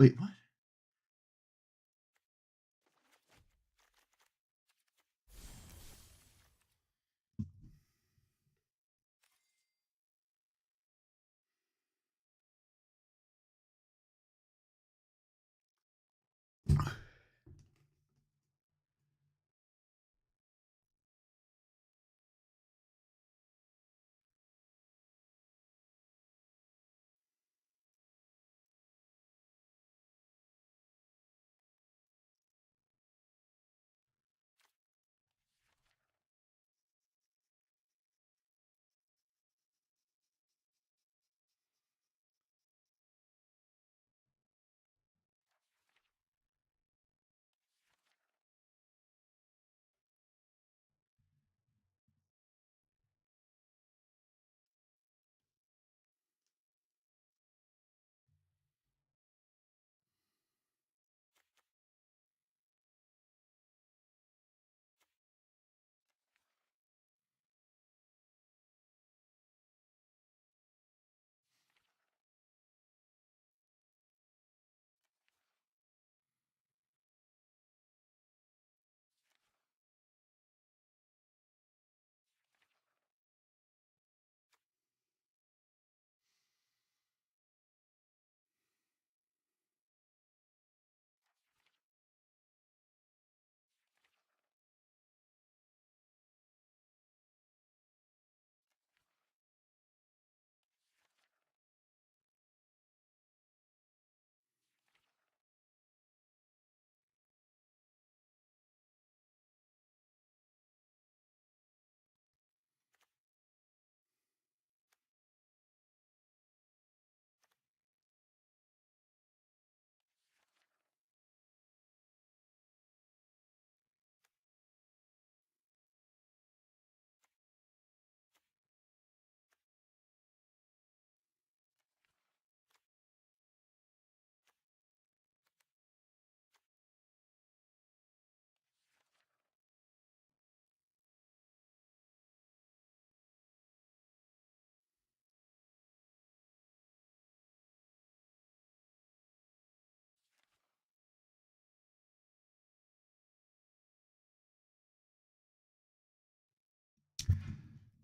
Wait, what?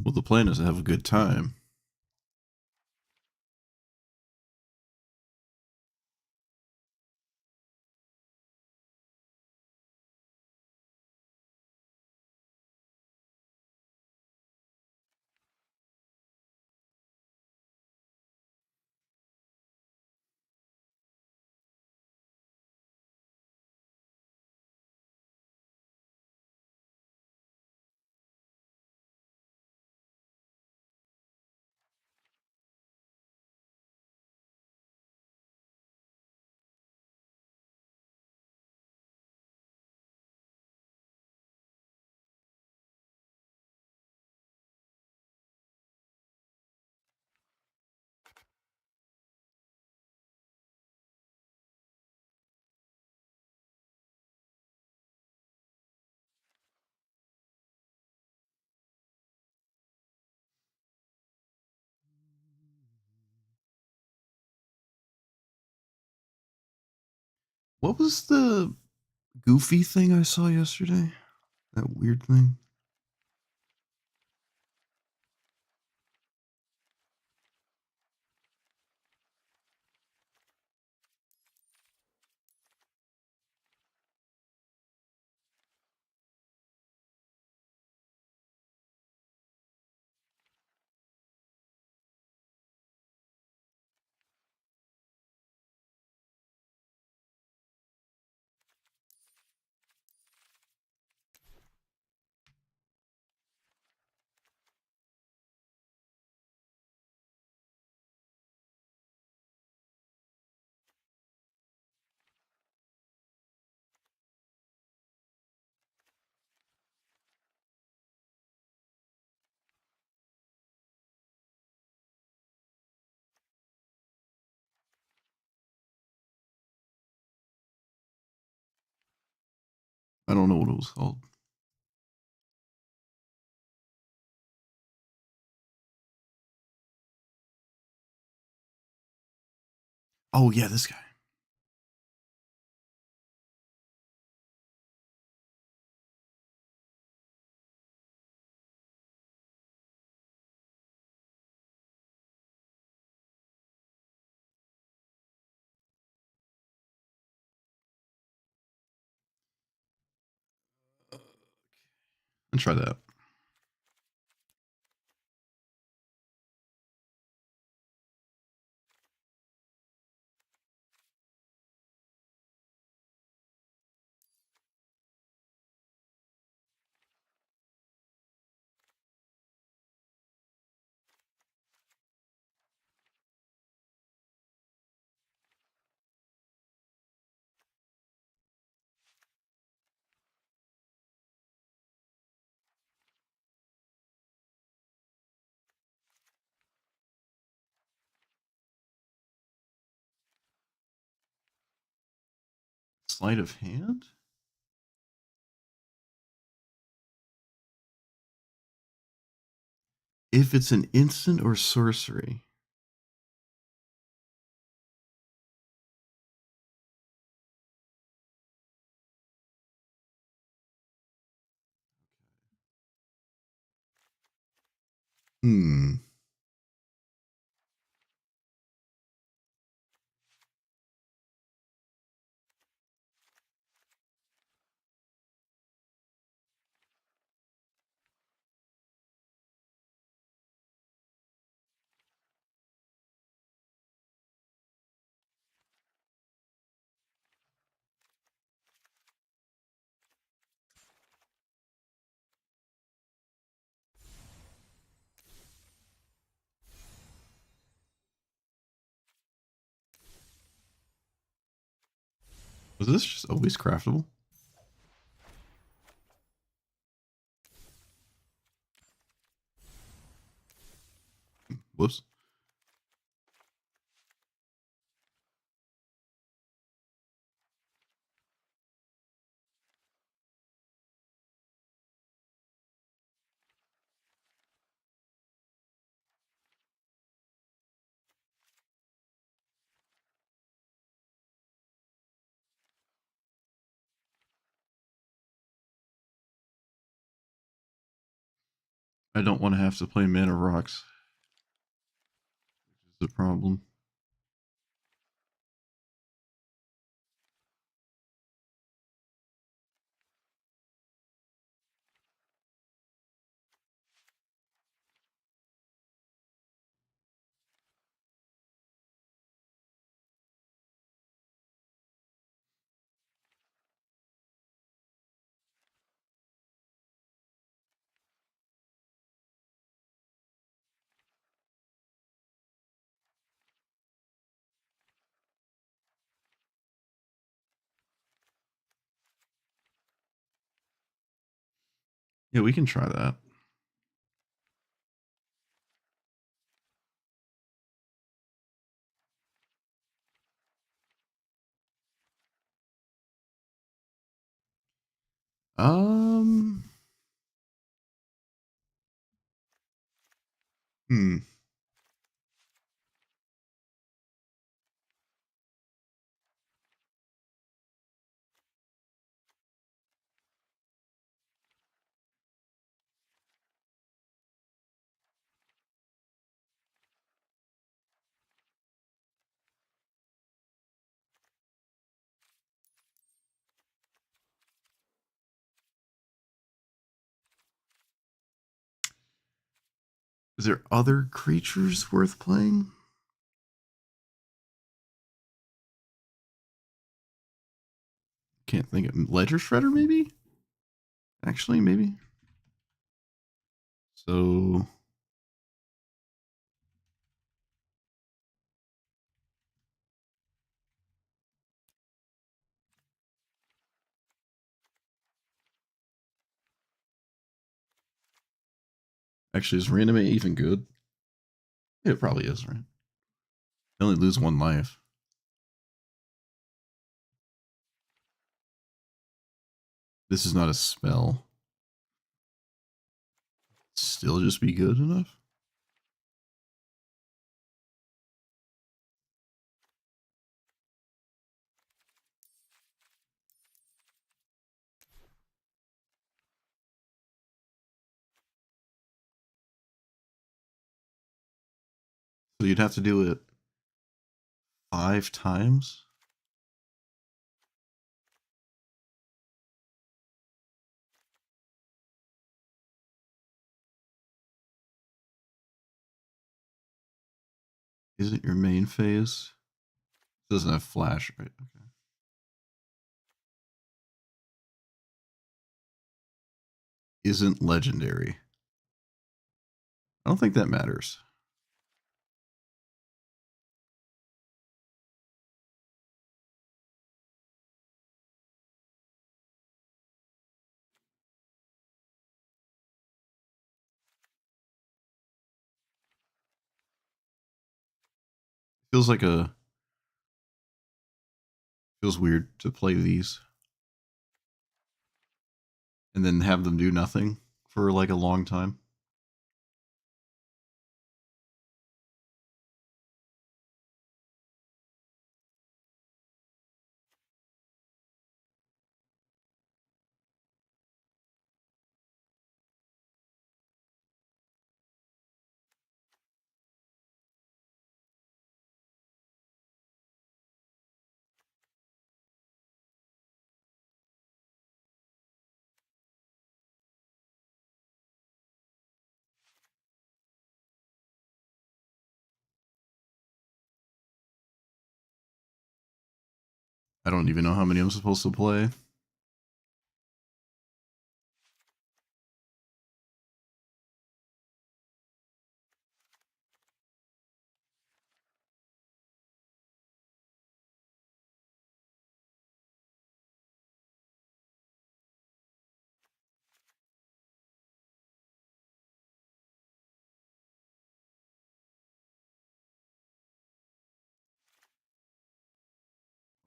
Well, the plan is to have a good time. What was the goofy thing I saw yesterday? That weird thing? I don't know what it was called. Oh, yeah, this guy. And try that. Sleight of hand? If it's an instant or sorcery. Hmm. Was this just always craftable? Whoops. I don't want to have to play mana rocks, which is the problem. Yeah, we can try that. Um. Hmm. Is there other creatures worth playing? Can't think of Ledger Shredder, maybe? Actually, maybe. So actually, is reanimate even good? It probably is, right? You only lose one life. This is not a spell. Still just be good enough? So you'd have to do it 5 times? Isn't your main phase? Doesn't have flash, right? Okay. Isn't legendary. I don't think that matters. Feels like a feels weird to play these and then have them do nothing for like a long time. I don't even know how many I'm supposed to play.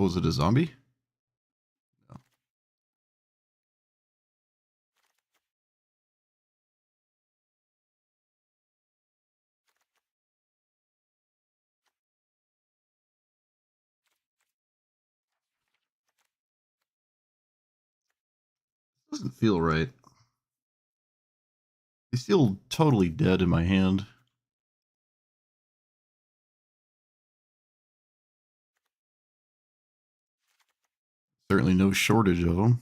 Oh, was it a zombie? No. Doesn't feel right. They feel totally dead in my hand. Certainly no shortage of them.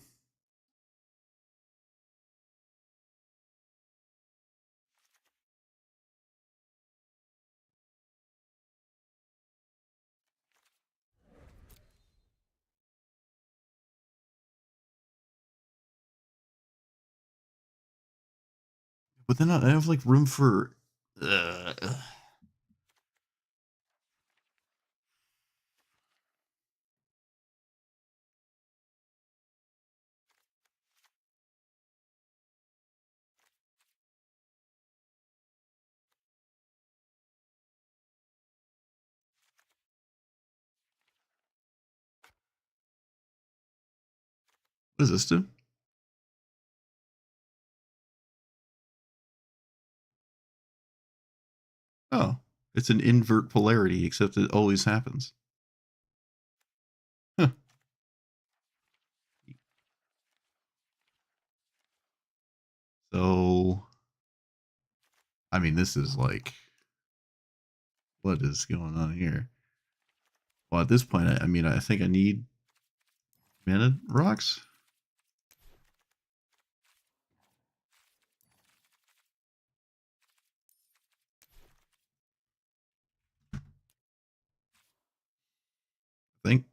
But then I have like room for. Uh, what does this do? Oh, it's an invert polarity, except it always happens. Huh. So, I mean, this is like, what is going on here? Well, at this point, I mean, I think I need mana rocks. I think.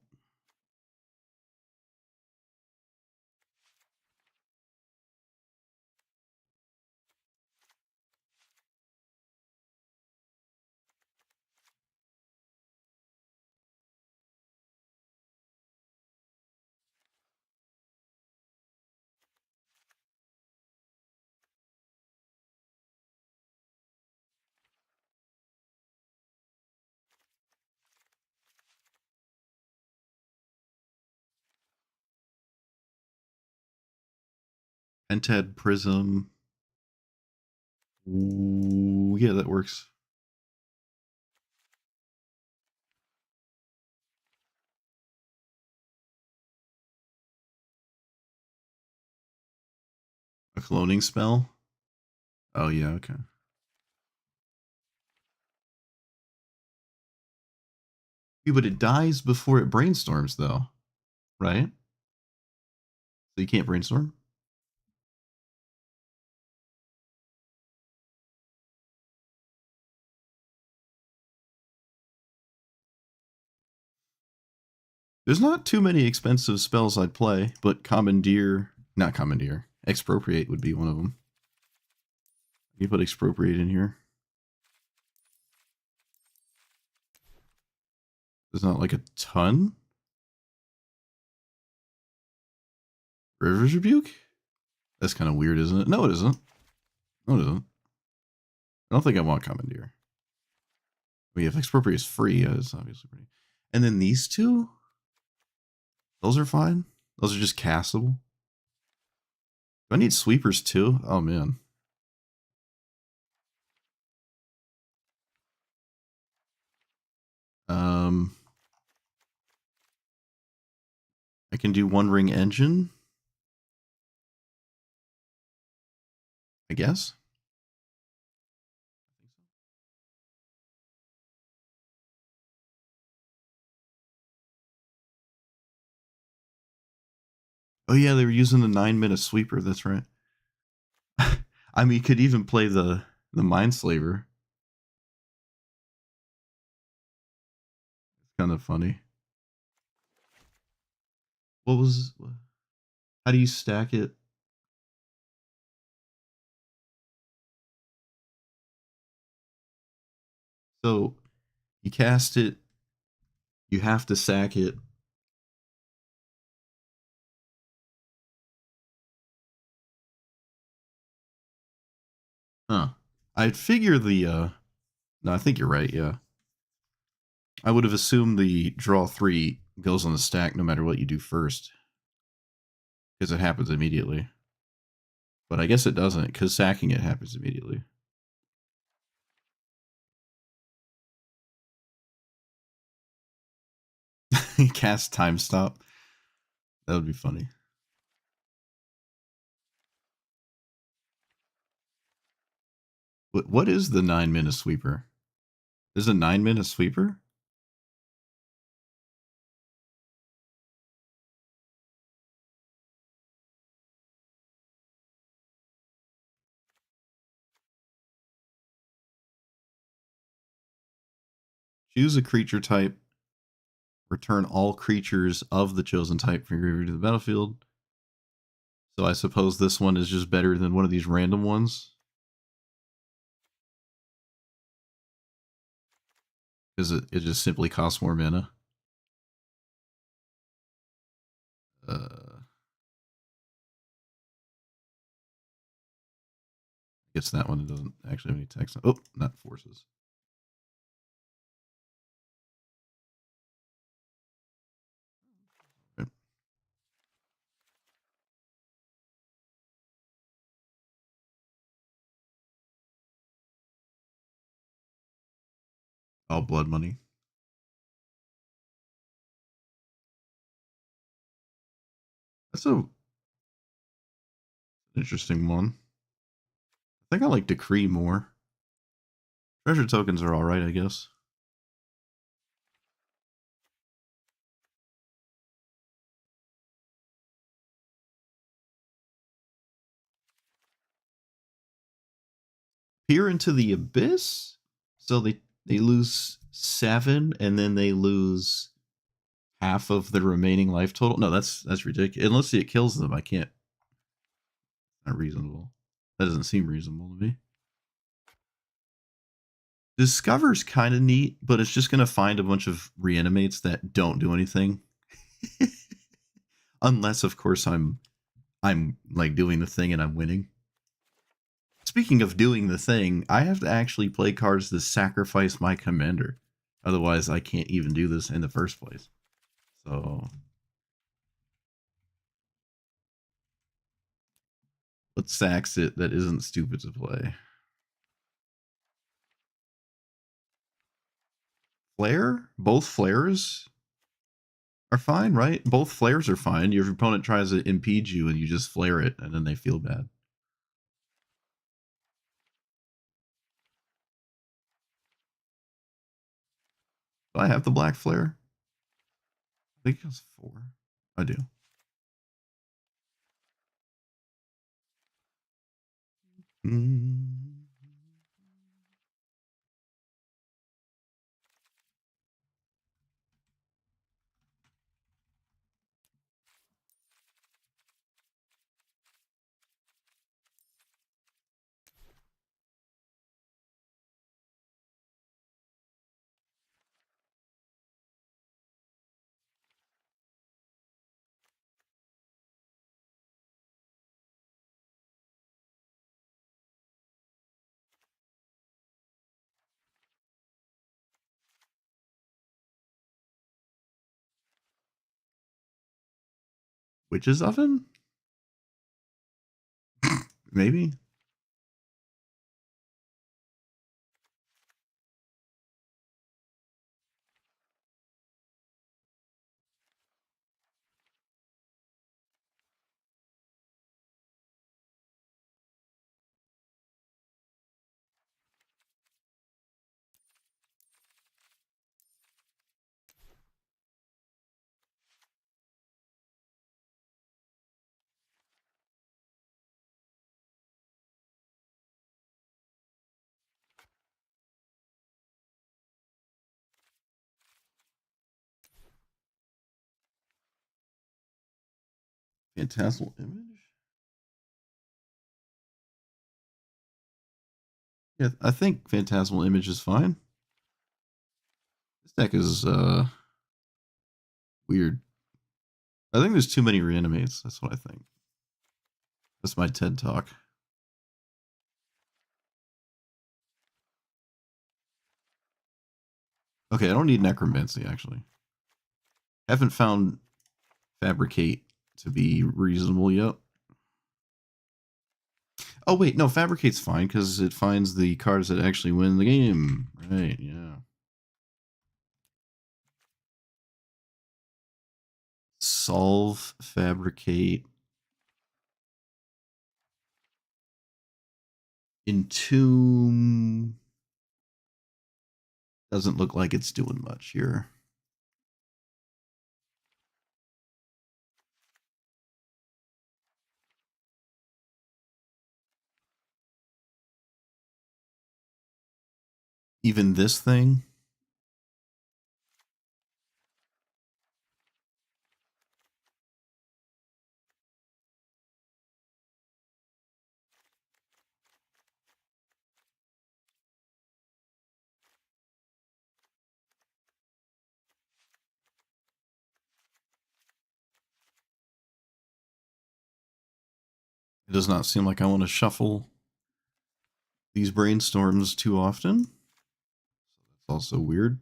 Pentad Prism. Ooh, yeah, that works. A cloning spell. Oh yeah, okay. Yeah, but it dies before it brainstorms, though, right? So you can't brainstorm. There's not too many expensive spells I'd play, but not commandeer, expropriate would be one of them. You put expropriate in here. There's not like a ton. River's Rebuke? That's kind of weird, isn't it? No, it isn't. No, it isn't. I don't think I want commandeer. I mean, if expropriate is free, it's obviously pretty. And then these two, those are fine. Those are just castable. Do I need sweepers too? Oh man. I can do one ring engine, I guess. Oh yeah, they were using the 9-minute sweeper. That's right. I mean, you could even play the Mindslaver. It's kind of funny. What was? How do you stack it? So you cast it. You have to sack it. Huh. I'd figure the. No, I think you're right. Yeah. I would have assumed the draw 3 goes on the stack no matter what you do first, because it happens immediately. But I guess it doesn't, because sacking it happens immediately. Cast time stop. That would be funny. What is the 9-minute sweeper? There's a 9-minute sweeper? Choose a creature type. Return all creatures of the chosen type from your graveyard to the battlefield. So I suppose this one is just better than one of these random ones. Because it just simply costs more mana. I guess that one doesn't actually have any text. Oh, not forces. Okay. All blood money. That's a interesting one. I think I like Decree more. Treasure tokens are alright, I guess. Peer into the Abyss? So they lose 7 and then they lose half of the remaining life total. No, that's ridiculous. Unless it kills them, I can't. Not reasonable. That doesn't seem reasonable to me. Discover's kind of neat, but it's just gonna find a bunch of reanimates that don't do anything. Unless, of course, I'm like doing the thing and I'm winning. Speaking of doing the thing, I have to actually play cards to sacrifice my commander. Otherwise, I can't even do this in the first place. So, what sacks it that isn't stupid to play? Flare? Both flares are fine, right? Both flares are fine. Your opponent tries to impede you and you just flare it and then they feel bad. Do I have the black flare? I think it's 4. I do. Mm. Witch's oven? Maybe. Phantasmal image? Yeah, I think Phantasmal image is fine. This deck is weird. I think there's too many reanimates. That's what I think. That's my TED talk. Okay, I don't need Necromancy, actually. Haven't found Fabricate to be reasonable yet. Oh, wait, no, Fabricate's fine because it finds the cards that actually win the game. Right, yeah. Solve, Fabricate, Entomb. Doesn't look like it's doing much here. Even this thing. It does not seem like I want to shuffle these brainstorms too often. So that's also weird.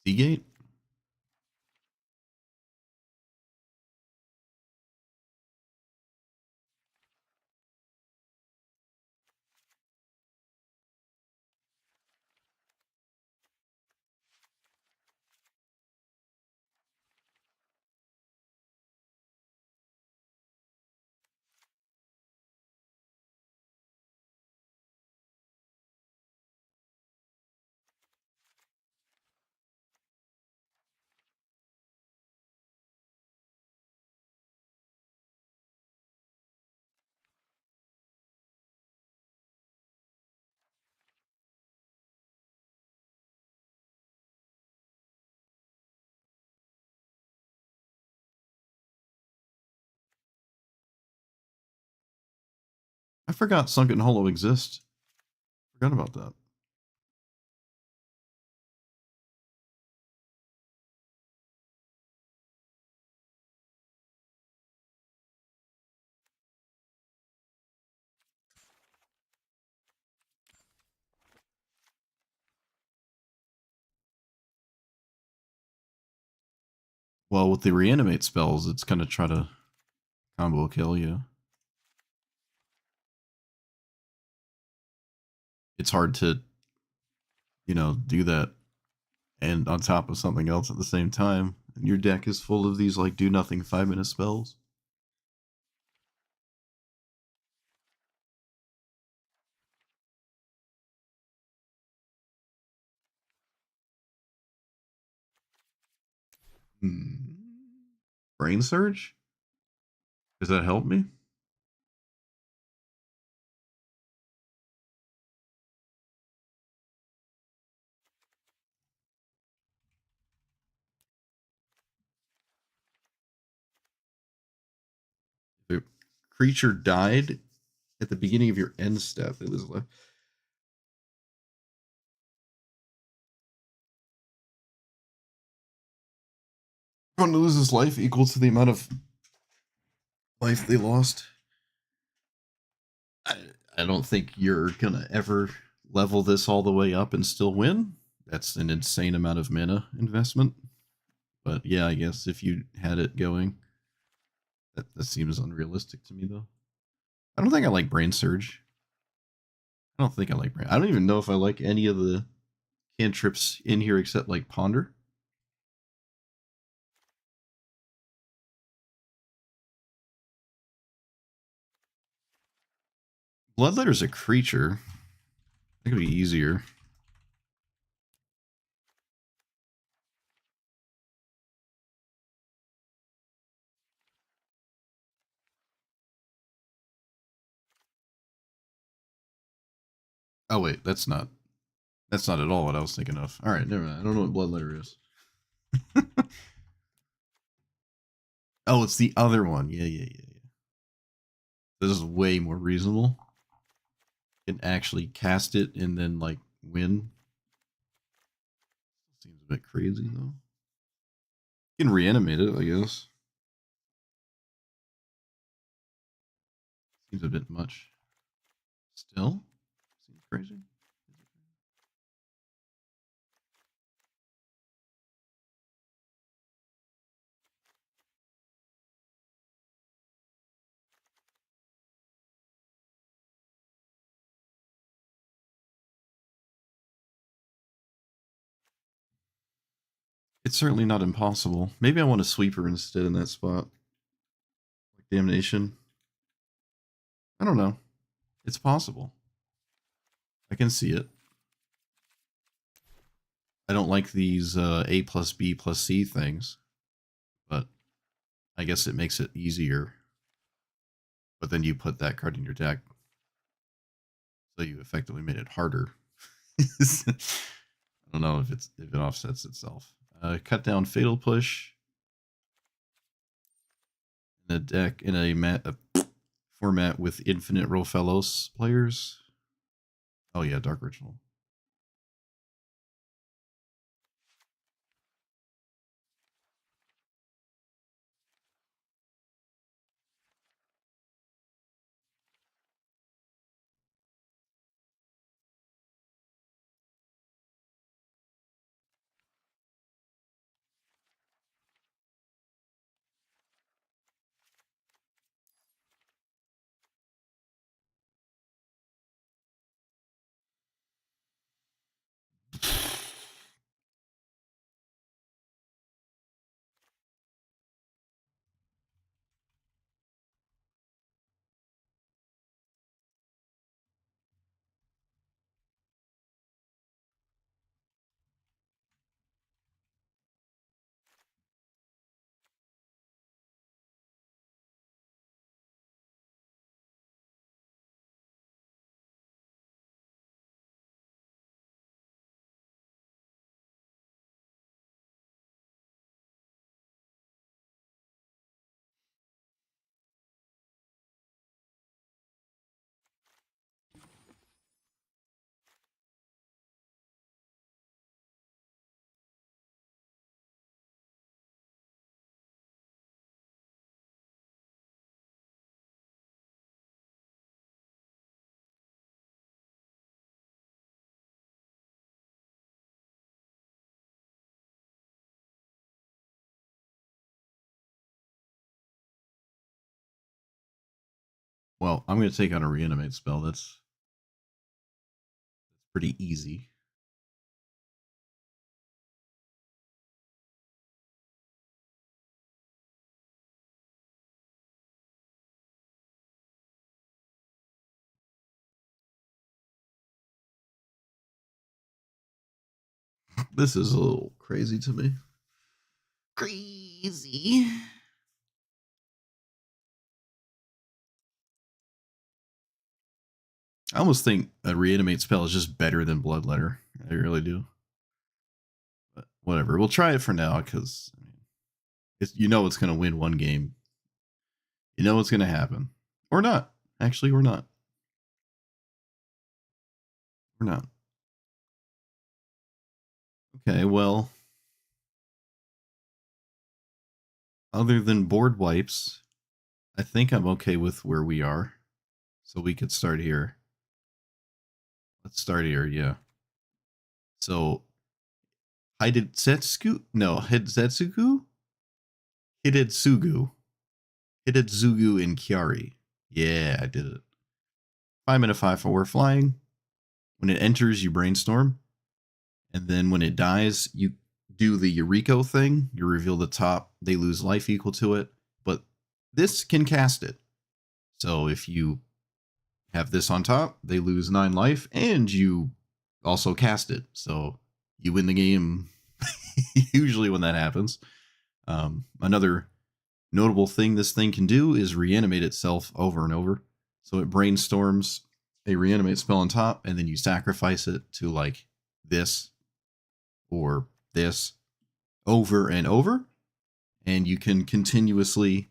Seagate? I forgot Sunken Hollow exists. Forgot about that. Well, with the reanimate spells, it's gonna try to combo kill you. It's hard to, do that and on top of something else at the same time. And your deck is full of these like do nothing 5-minute spells. Brain Surge? Does that help me? If a creature died at the beginning of your end step, it was like Going to lose his life equal to the amount of life they lost. I, I don't think you're gonna ever level this all the way up and still win. That's an insane amount of mana investment. But yeah, I guess if you had it going, that seems unrealistic to me though. I don't think I like Brain Surge. I don't think I like Brain. I don't even know if I like any of the cantrips in here except like Ponder. Bloodletter's a creature. That could be easier. Oh wait, that's not at all what I was thinking of. All right, never mind. I don't know what Bloodletter is. Oh, it's the other one. Yeah. This is way more reasonable. You can actually cast it and then like win. Seems a bit crazy though. You can reanimate it, I guess. Seems a bit much. Still? Seems crazy. It's certainly not impossible. Maybe I want a sweeper instead in that spot. Like Damnation. I don't know. It's possible. I can see it. I don't like these A plus B plus C things, but I guess it makes it easier. But then you put that card in your deck, so you effectively made it harder. I don't know if it offsets itself. Cut down Fatal Push in a deck in a format with infinite Rofellos players. Oh yeah, Dark Ritual. Well, I'm going to take out a reanimate spell. That's pretty easy. This is a little crazy to me. Crazy. I almost think a reanimate spell is just better than Bloodletter. I really do. But whatever. We'll try it for now because you know it's going to win one game. You know what's going to happen. Or not. Actually, we're not. We're not. Okay, well. Other than board wipes, I think I'm okay with where we are. So we could start here. Let's start here, yeah. So Hidetsetsugu? No, Hidetsugu? Hidetsugu. Hidetsugu and Kiari. Yeah, I did it. 5 mana 5/4 flying. When it enters, you brainstorm. And then when it dies, you do the Eureka thing. You reveal the top. They lose life equal to it. But this can cast it. So if you have this on top, they lose 9 life, and you also cast it. So you win the game usually when that happens. Another notable thing this thing can do is reanimate itself over and over. So it brainstorms a reanimate spell on top, and then you sacrifice it to like this or this over and over, and you can continuously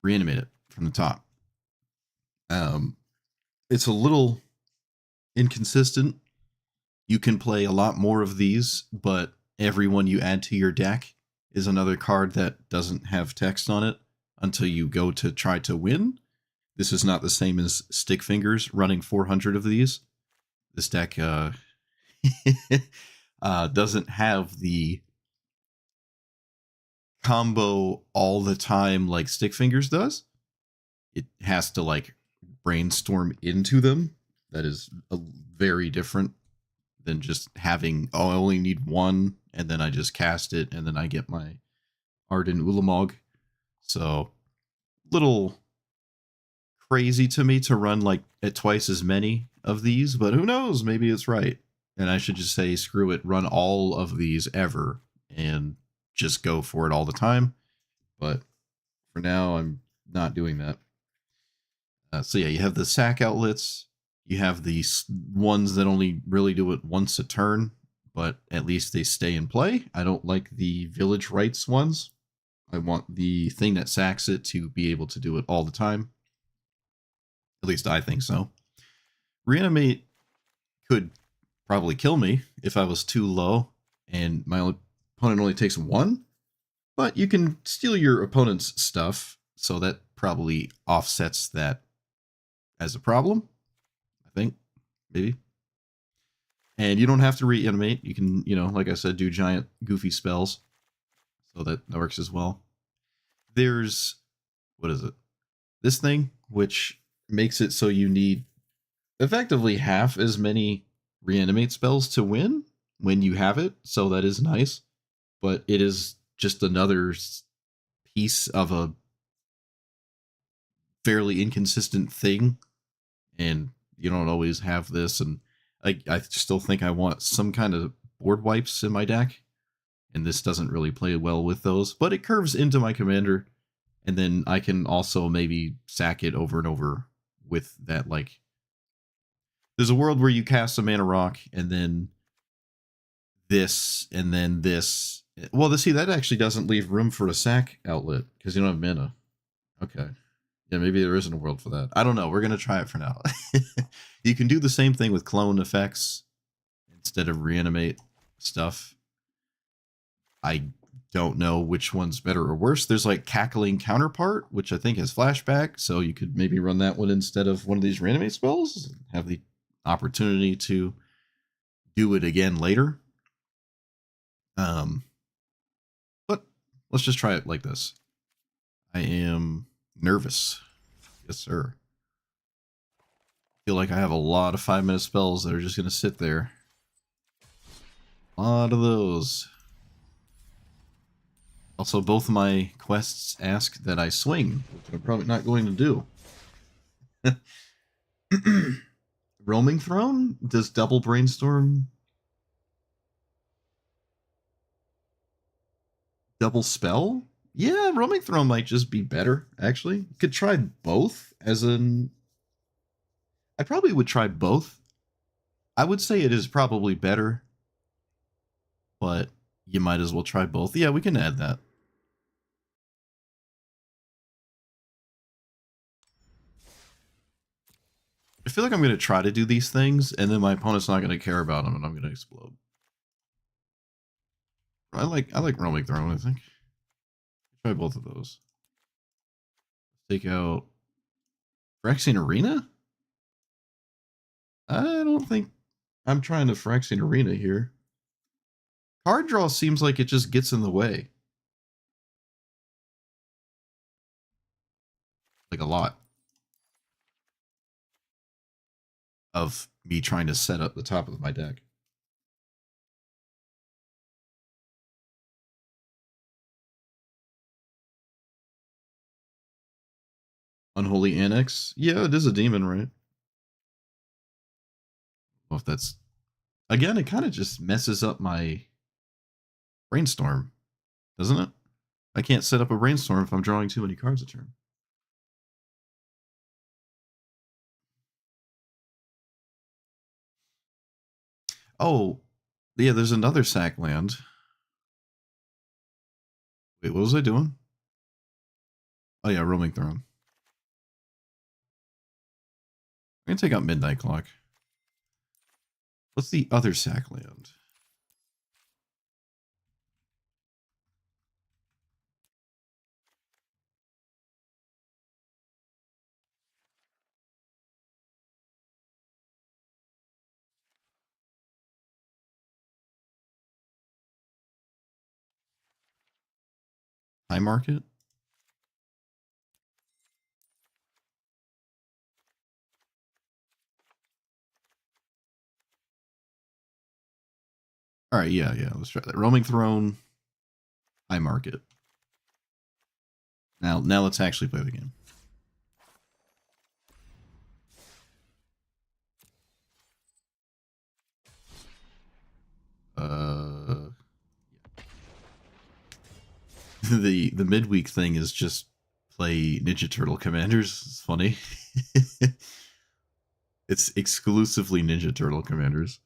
reanimate it from the top. It's a little inconsistent. You can play a lot more of these, but every one you add to your deck is another card that doesn't have text on it until you go to try to win. This is not the same as Stick Fingers running 400 of these. This deck doesn't have the combo all the time like Stick Fingers does. It has to like brainstorm into them. That is very different than just having, oh, I only need one, and then I just cast it, and then I get my Arden Ulamog. So, little crazy to me to run like at twice as many of these, but who knows? Maybe it's right. And I should just say, screw it, run all of these ever, and just go for it all the time. But for now, I'm not doing that. So yeah, you have the sack outlets. You have these ones that only really do it once a turn, but at least they stay in play. I don't like the village rights ones. I want the thing that sacks it to be able to do it all the time. At least I think so. Reanimate could probably kill me if I was too low and my opponent only takes one, but you can steal your opponent's stuff, so that probably offsets that as a problem, I think, maybe. And you don't have to reanimate. You can, like I said, do giant goofy spells, so that works as well. There's, what is it? This thing, which makes it so you need effectively half as many reanimate spells to win when you have it, so that is nice. But it is just another piece of a fairly inconsistent thing, and you don't always have this, and I still think I want some kind of board wipes in my deck, and this doesn't really play well with those, but it curves into my commander, and then I can also maybe sack it over and over with that, like, there's a world where you cast a mana rock, and then this, and then this. Well, see, that actually doesn't leave room for a sack outlet, because you don't have mana. Okay. Yeah, maybe there isn't a world for that. I don't know. We're going to try it for now. You can do the same thing with clone effects instead of reanimate stuff. I don't know which one's better or worse. There's like Cackling Counterpart, which I think has flashback, so you could maybe run that one instead of one of these reanimate spells. Have the opportunity to do it again later. But let's just try it like this. I am nervous. Yes, sir. Feel like I have a lot of 5-minute spells that are just going to sit there. A lot of those. Also, both of my quests ask that I swing, which I'm probably not going to do. Roaming Throne? Does double brainstorm? Double spell? Yeah, Roaming Throne might just be better, actually. Could try both as in... I probably would try both. I would say it is probably better, but you might as well try both. Yeah, we can add that. I feel like I'm going to try to do these things, and then my opponent's not going to care about them, and I'm going to explode. I like Roaming Throne, I think. Try both of those. Take out Phyrexian Arena? I don't think I'm trying to Phyrexian Arena here. Card draw seems like it just gets in the way. Like a lot. Of me trying to set up the top of my deck. Unholy Annex? Yeah, it is a demon, right? Well, if that's... Again, it kind of just messes up my brainstorm, doesn't it? I can't set up a brainstorm if I'm drawing too many cards a turn. Oh, yeah, there's another sack land. Wait, what was I doing? Oh yeah, Roaming Throne. I'm gonna take out Midnight Clock. What's the other sack land? High Market? Alright, yeah, let's try that. Roaming Throne, High Market. Now let's actually play the game. The midweek thing is just play Ninja Turtle Commanders. It's funny. It's exclusively Ninja Turtle Commanders.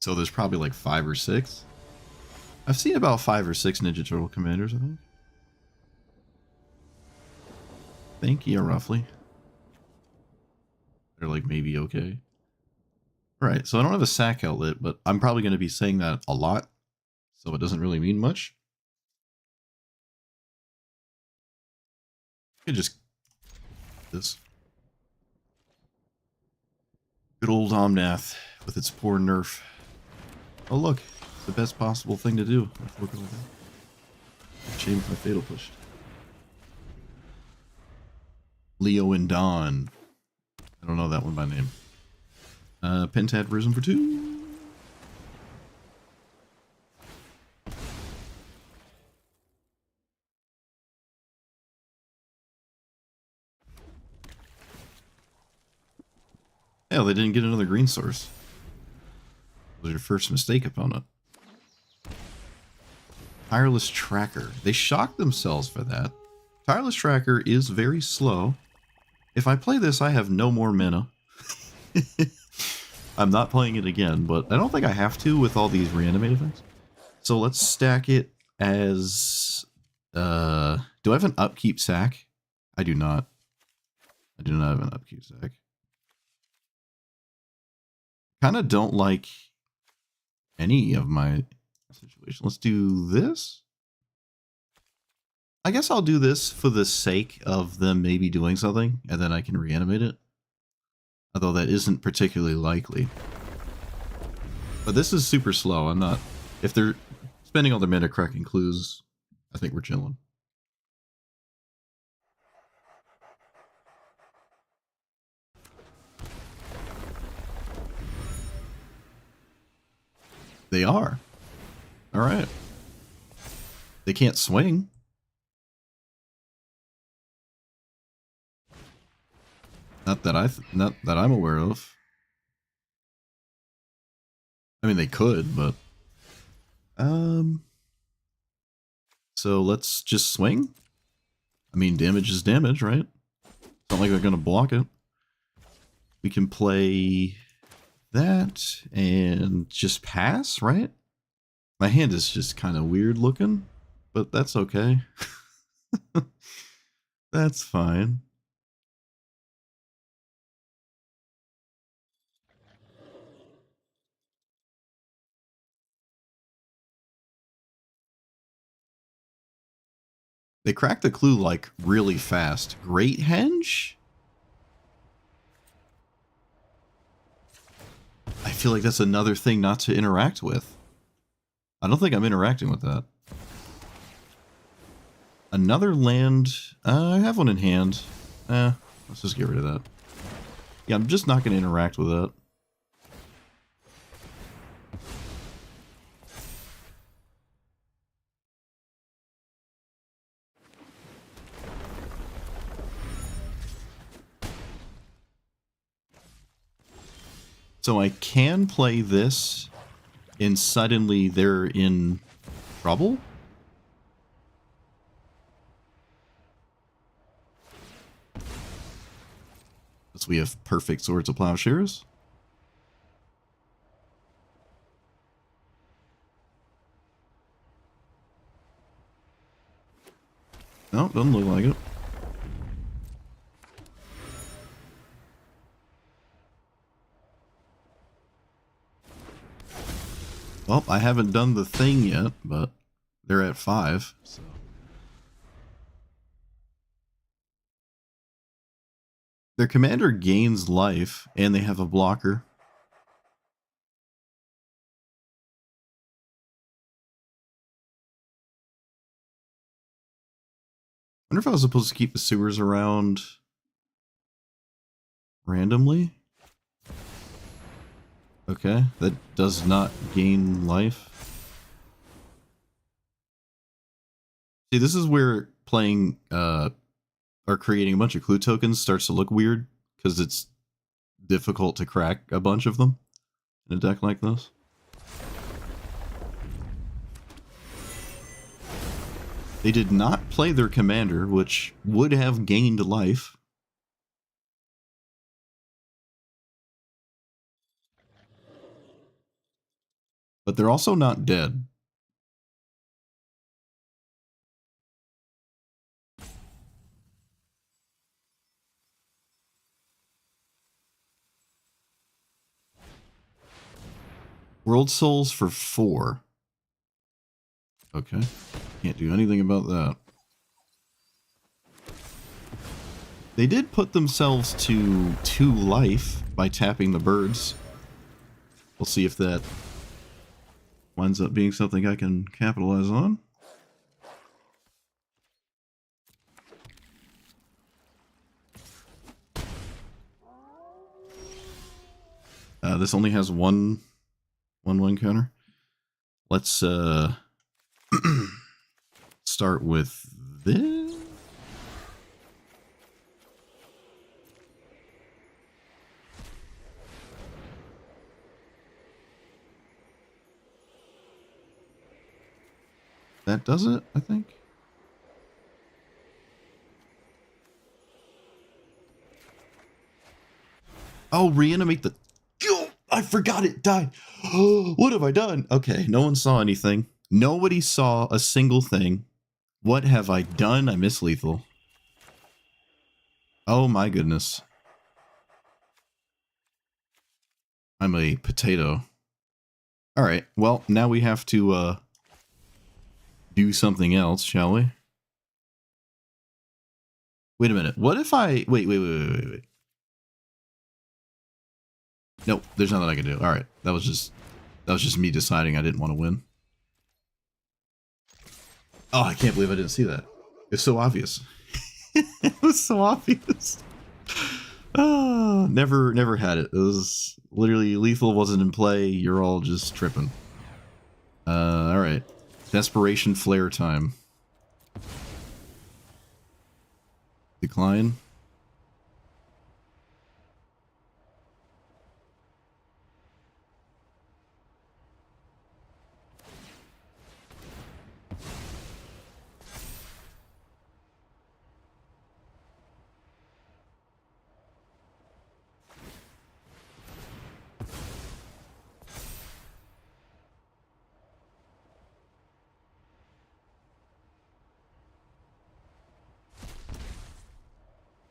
So there's probably like 5 or 6. I've seen about 5 or 6 Ninja Turtle Commanders, I think. Yeah, roughly. They're like maybe okay. Alright, so I don't have a sack outlet, but I'm probably going to be saying that a lot, so it doesn't really mean much. I could just... this. Good old Omnath with its poor nerf. Oh look, it's the best possible thing to do. Shame if my Fatal pushed. Leo and Dawn. I don't know that one by name. Pentad Risen for 2. Hell, they didn't get another green source. That was your first mistake, opponent. Tireless Tracker. They shocked themselves for that. Tireless Tracker is very slow. If I play this, I have no more mana. I'm not playing it again, but I don't think I have to with all these reanimated things. So let's stack it as... do I have an upkeep sack? I do not. I do not have an upkeep sack. Kind of don't like any of my situation. Let's do this. I guess I'll do this for the sake of them maybe doing something, and then I can reanimate it. Although that isn't particularly likely. But this is super slow. I'm not... If they're spending all their mana cracking clues, I think we're chilling. They are. Alright. They can't swing. Not that I'm aware of. I mean, they could, but... So let's just swing. I mean, damage is damage, right? It's not like they're gonna block it. We can play that and just pass, right? My hand is just kind of weird looking, but that's okay. That's fine. They cracked the clue, like, really fast. Great Henge? I feel like that's another thing not to interact with. I don't think I'm interacting with that. Another land. I have one in hand. Let's just get rid of that. Yeah, I'm just not going to interact with that. So I can play this, and suddenly they're in trouble? Because we have perfect Swords of Plowshares. No, doesn't look like it. Well, I haven't done the thing yet, but they're at 5, so. Their commander gains life, and they have a blocker. I wonder if I was supposed to keep the sewers around randomly? Okay, that does not gain life. See, this is where playing, or creating a bunch of clue tokens starts to look weird, because it's difficult to crack a bunch of them in a deck like this. They did not play their commander, which would have gained life. But they're also not dead. World Souls for 4. Okay. Can't do anything about that. They did put themselves to 2 life by tapping the birds. We'll see if that winds up being something I can capitalize on. This only has one counter. Let's start with this. That does it, I think. Oh, reanimate the... Oh, I forgot it died. What have I done? Okay, no one saw anything. Nobody saw a single thing. What have I done? I miss lethal. Oh my goodness. I'm a potato. Alright, well, now we have to do something else, shall we? Wait a minute. What if I... Wait. Nope, there's nothing I can do. Alright, that was just me deciding I didn't want to win. Oh, I can't believe I didn't see that. It's so obvious. It was so obvious. Oh, never had it. It was literally lethal wasn't in play. You're all just tripping. Alright. Desperation flare time. Decline.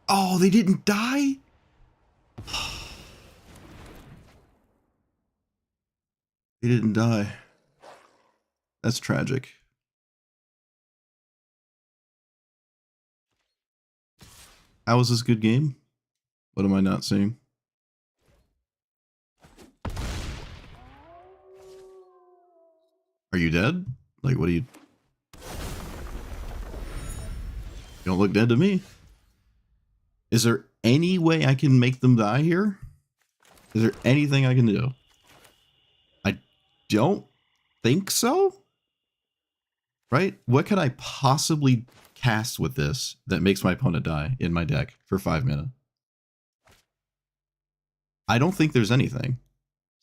Oh, they didn't die? They didn't die. That's tragic. How is this good game? What am I not seeing? Are you dead? Like, what are you... You don't look dead to me. Is there any way I can make them die here? Is there anything I can do? I don't think so. Right? What could I possibly cast with this that makes my opponent die in my deck for 5 mana? I don't think there's anything.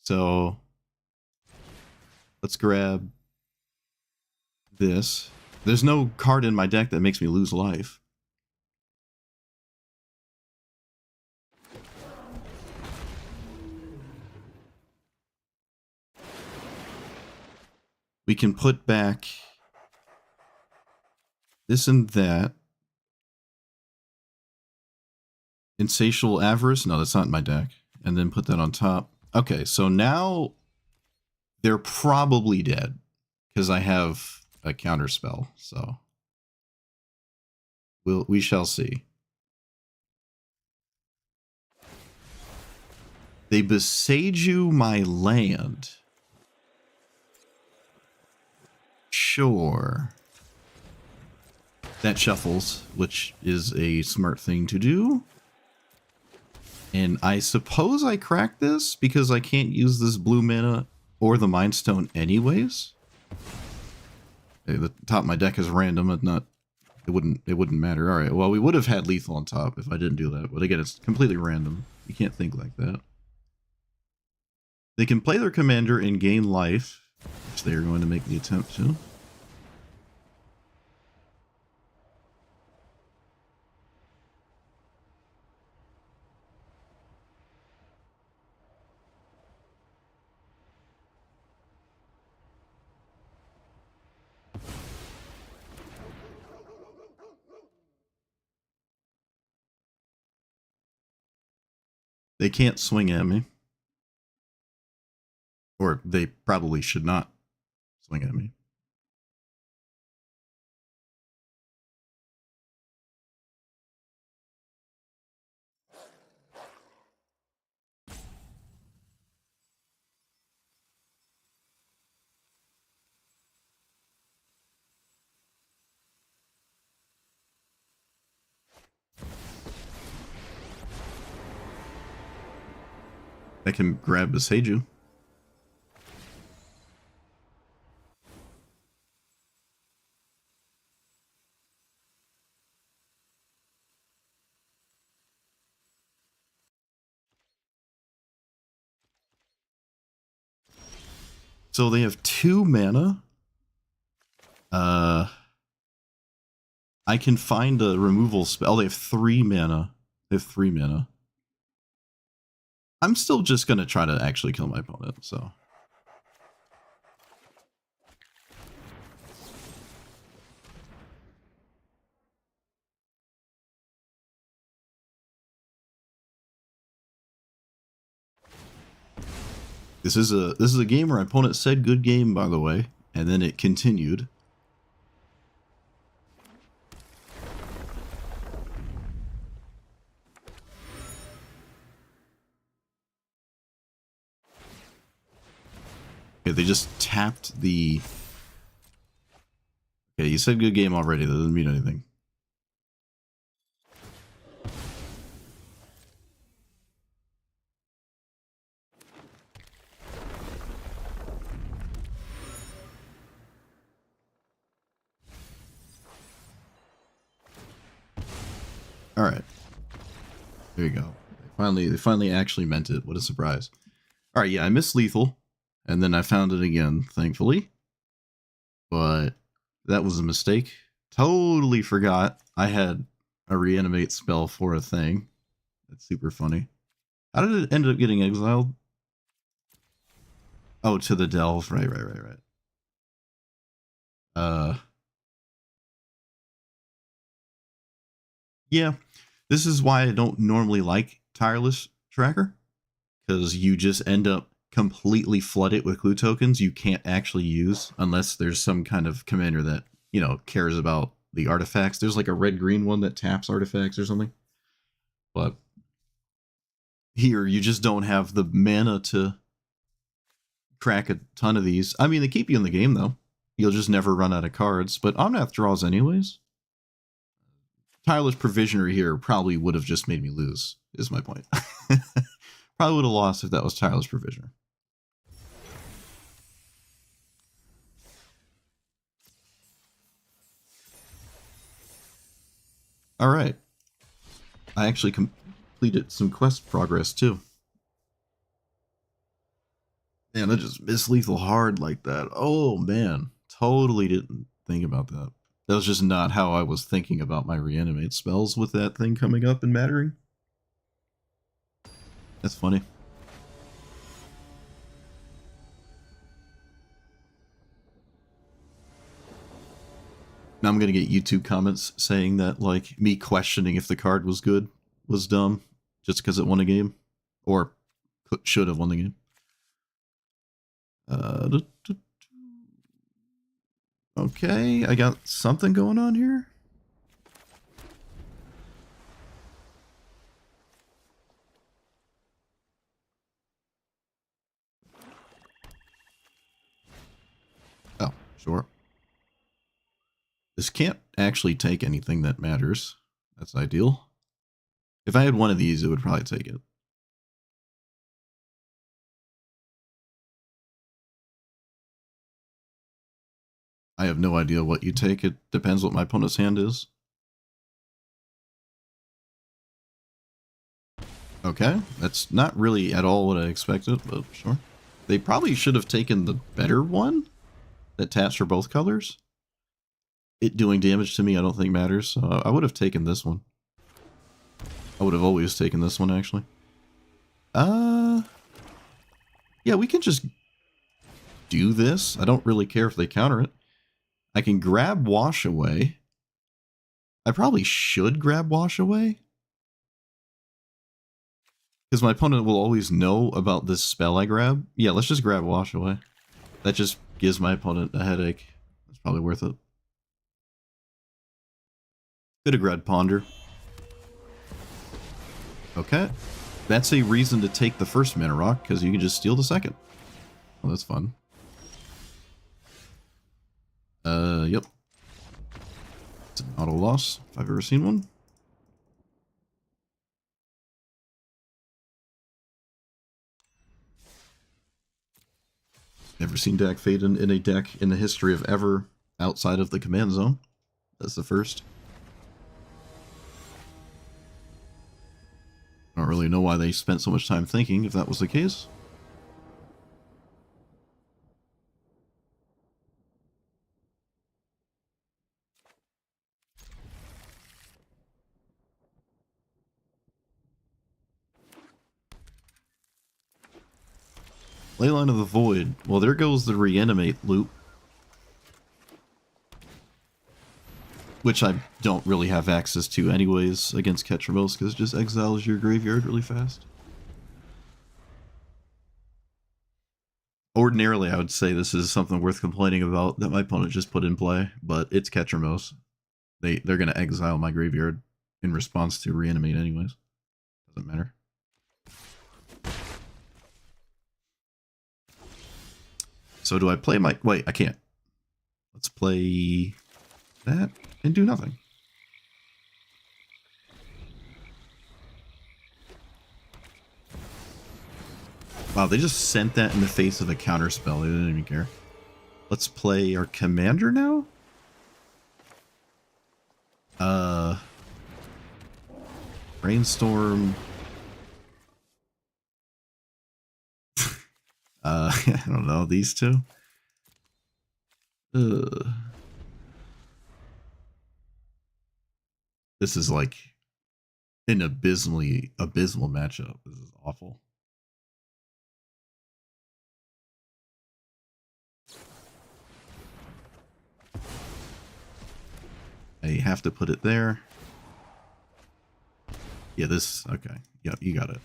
So let's grab this. There's no card in my deck that makes me lose life. We can put back this and that. Insatiable Avarice? No, that's not in my deck. And then put that on top. Okay, so now they're probably dead because I have a counter spell. So we shall see. They besage you my land. Sure. That shuffles, which is a smart thing to do. And I suppose I cracked this because I can't use this blue mana or the Mind Stone anyways. Okay, the top of my deck is random, but not it wouldn't matter. Alright, well we would have had lethal on top if I didn't do that, but again it's completely random. You can't think like that. They can play their commander and gain life, which they are going to make the attempt to. They can't swing at me. Or they probably should not swing at me. I can grab Beseiju. So they have 2 mana. I can find a removal spell. Oh, they have 3 mana. They have 3 mana. I'm still just going to try to actually kill my opponent, so. This is a game where my opponent said good game, by the way, and then it continued. Okay, they just tapped the... Okay, you said good game already. That doesn't mean anything. All right. There you go. They finally actually meant it. What a surprise. All right, yeah, I missed lethal, and then I found it again, thankfully. But that was a mistake. Totally forgot I had a reanimate spell for a thing. That's super funny. How did it end up getting exiled? Oh, to the delve. Right. Yeah. This is why I don't normally like Tireless Tracker. Because you just end up completely flooded with clue tokens you can't actually use unless there's some kind of commander that, you know, cares about the artifacts. There's like a red-green one that taps artifacts or something. But here, you just don't have the mana to crack a ton of these. I mean, they keep you in the game, though. You'll just never run out of cards, but Omnath draws anyways. Tireless Provisioner here probably would have just made me lose, is my point. Probably would have lost if that was Tireless Provisioner. Alright. I actually completed some quest progress, too. Man, I just missed lethal hard like that. Oh, man. Totally didn't think about that. That was just not how I was thinking about my reanimate spells with that thing coming up and mattering. That's funny. Now I'm gonna get YouTube comments saying that, like, me questioning if the card was good was dumb just because it won a game. Or should have won the game. Okay, I got something going on here. Oh, sure. This can't actually take anything that matters. That's ideal. If I had one of these, it would probably take it. I have no idea what you take. It depends what my opponent's hand is. Okay, that's not really at all what I expected, but sure. They probably should have taken the better one that taps for both colors. It doing damage to me, I don't think matters, so I would have taken this one. I would have always taken this one, actually. Yeah, we can just do this. I don't really care if they counter it. I can grab Wash Away. I probably should grab Wash Away. Because my opponent will always know about this spell I grab. Yeah, let's just grab Wash Away. That just gives my opponent a headache. It's probably worth it. Could have grabbed Ponder. Okay. That's a reason to take the first mana rock, because you can just steal the second. Oh, that's fun. Yep. It's an auto loss, if I've ever seen one. Never seen Dak Faden in a deck in the history of ever outside of the command zone. That's the first. I don't really know why they spent so much time thinking if that was the case. Leyline of the Void. Well, there goes the reanimate loop. Which I don't really have access to anyways against Ketramos, because it just exiles your graveyard really fast. Ordinarily, I would say this is something worth complaining about that my opponent just put in play, but it's Ketramos. They're going to exile my graveyard in response to reanimate anyways. Doesn't matter. So do I play my... Wait, I can't. Let's play that and do nothing. Wow, they just sent that in the face of a counter spell. They didn't even care. Let's play our commander now? Brainstorm. I don't know, these two? This is like an abysmal matchup. This is awful. I have to put it there. Yeah, this, okay. Yeah, you got it.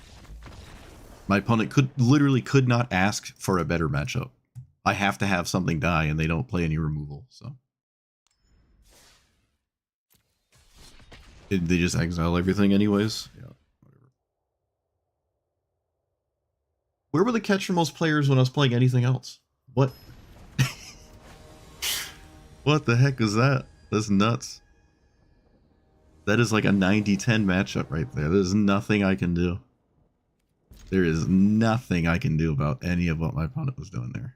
My opponent literally could not ask for a better matchup. I have to have something die and they don't play any removal, so. Did they just exile everything anyways? Yeah, Where were the catch for most players when I was playing anything else? What? What the heck is that? That's nuts. That is like a 90-10 matchup right there. There's nothing I can do. There is nothing I can do about any of what my opponent was doing there.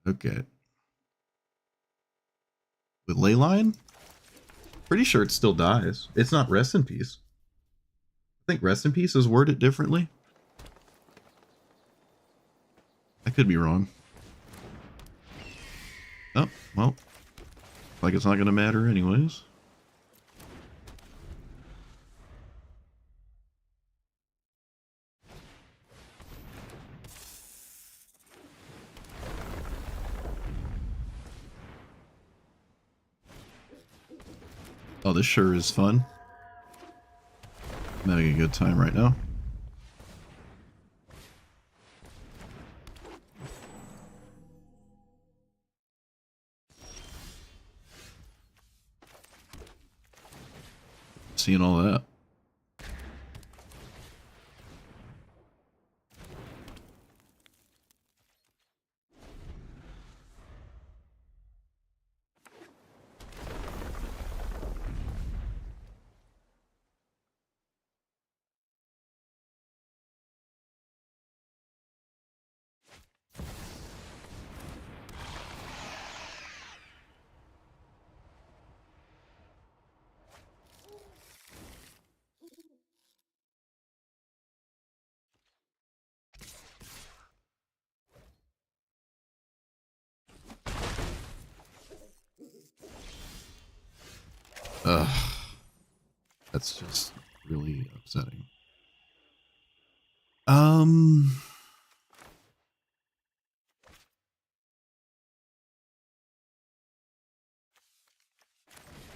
Okay. With Leyline? Pretty sure it still dies. It's not Rest in Peace. I think Rest in Peace is worded differently. I could be wrong. Oh, well. Like it's not going to matter anyways. Oh, this sure is fun. I'm having a good time right now. Seeing all that. Ugh. That's just really upsetting.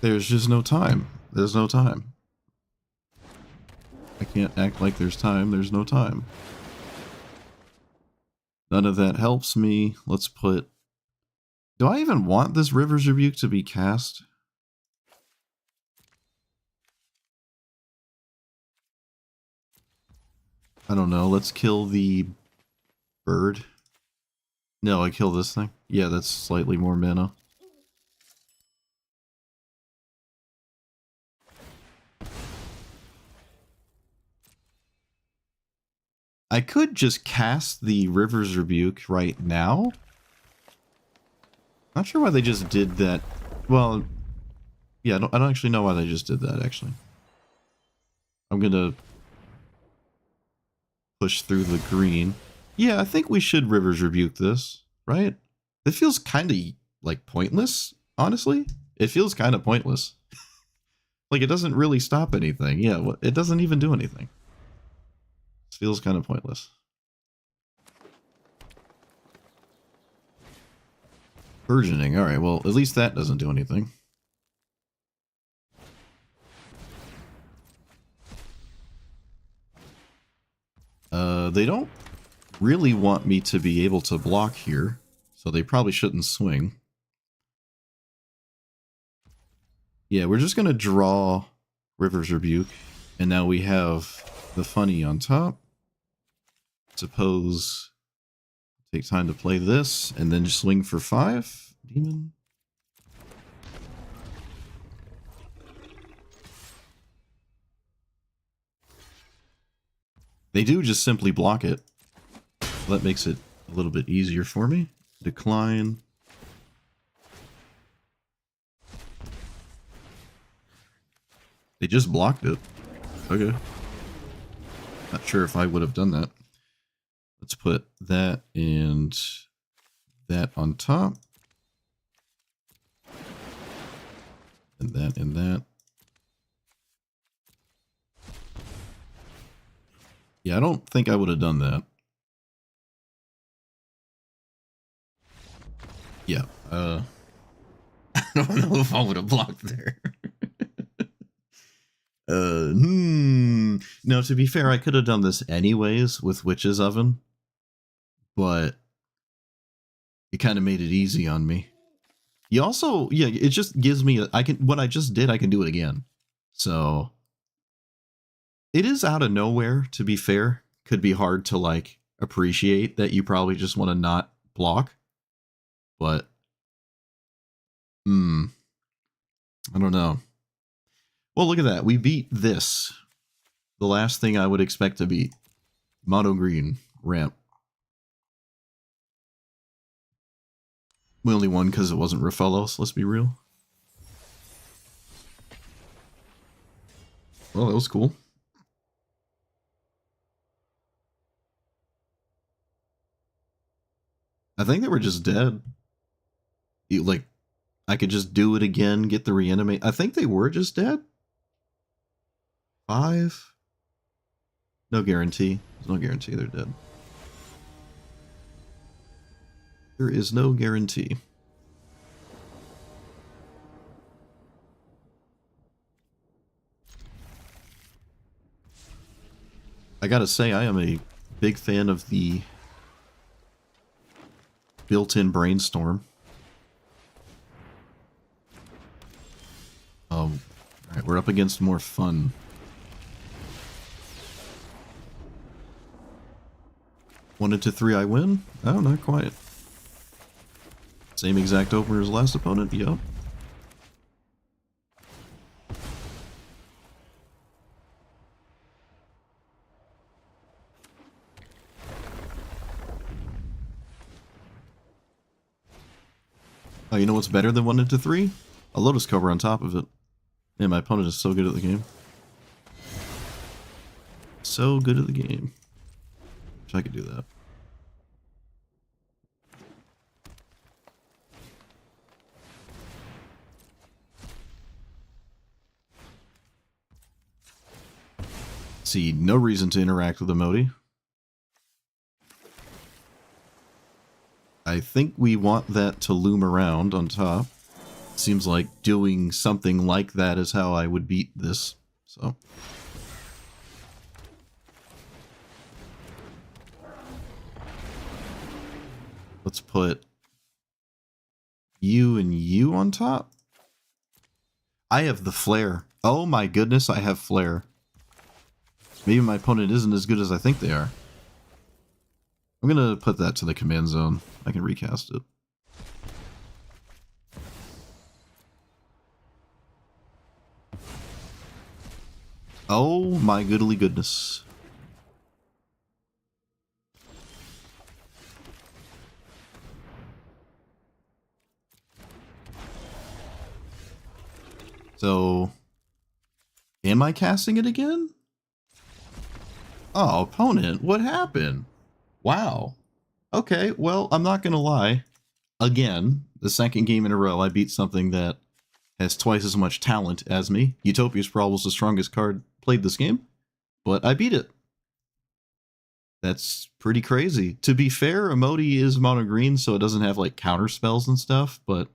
There's just no time. There's no time. I can't act like there's time. There's no time. None of that helps me. Let's put... Do I even want this River's Rebuke to be cast? I don't know. Let's kill the bird. No, I kill this thing. Yeah, that's slightly more mana. I could just cast the River's Rebuke right now. Not sure why they just did that. Well, yeah, I don't actually know why they just did that, actually. I'm gonna push through the green. Yeah, I think we should River's Rebuke this, right? It feels kind of, like, pointless, honestly. It feels kind of pointless. Like, it doesn't really stop anything. Yeah, it doesn't even do anything. It feels kind of pointless. Burgeoning. Alright, well, at least that doesn't do anything. They don't really want me to be able to block here, so they probably shouldn't swing. Yeah, we're just going to draw River's Rebuke, and now we have the funny on top. Suppose take time to play this, and then just swing for 5. Demon. They do just simply block it. That makes it a little bit easier for me. Decline. They just blocked it. Okay. Not sure if I would have done that. Let's put that and that on top. And that and that. Yeah, I don't think I would have done that. Yeah, I don't know if I would have blocked there. No, to be fair, I could have done this anyways with Witch's Oven, but it kind of made it easy on me. You also, yeah, it just gives me, what I just did, I can do it again. So, It is out of nowhere, to be fair. Could be hard to, like, appreciate that you probably just want to not block. But, I don't know. Well, look at that. We beat this. The last thing I would expect to beat. Mono green ramp. We only won because it wasn't Rafellos, let's be real. Well, that was cool. I think they were just dead. Like, I could just do it again, get the reanimate. I think they were just dead. 5? No guarantee. There's no guarantee they're dead. There is no guarantee. I gotta say, I am a big fan of the built-in brainstorm. Alright, we're up against more fun. One into 3, I win? Oh, not quite. Same exact opener as last opponent, yup. Oh, you know what's better than 1 into 3? A Lotus cover on top of it. Man, my opponent is so good at the game. So good at the game. Wish I could do that. See, no reason to interact with Emoti. I think we want that to loom around on top. Seems like doing something like that is how I would beat this, so. Let's put you and you on top. I have the flare. Oh my goodness, I have flare. Maybe my opponent isn't as good as I think they are. I'm gonna put that to the command zone. I can recast it. Oh my goodly goodness. So, am I casting it again? Oh, opponent, what happened? Wow. Okay, well, I'm not gonna lie. Again, the second game in a row, I beat something that has twice as much talent as me. Utopia's Brawl was the strongest card played this game, but I beat it. That's pretty crazy. To be fair, Emoti is mono green, so it doesn't have like counter spells and stuff, but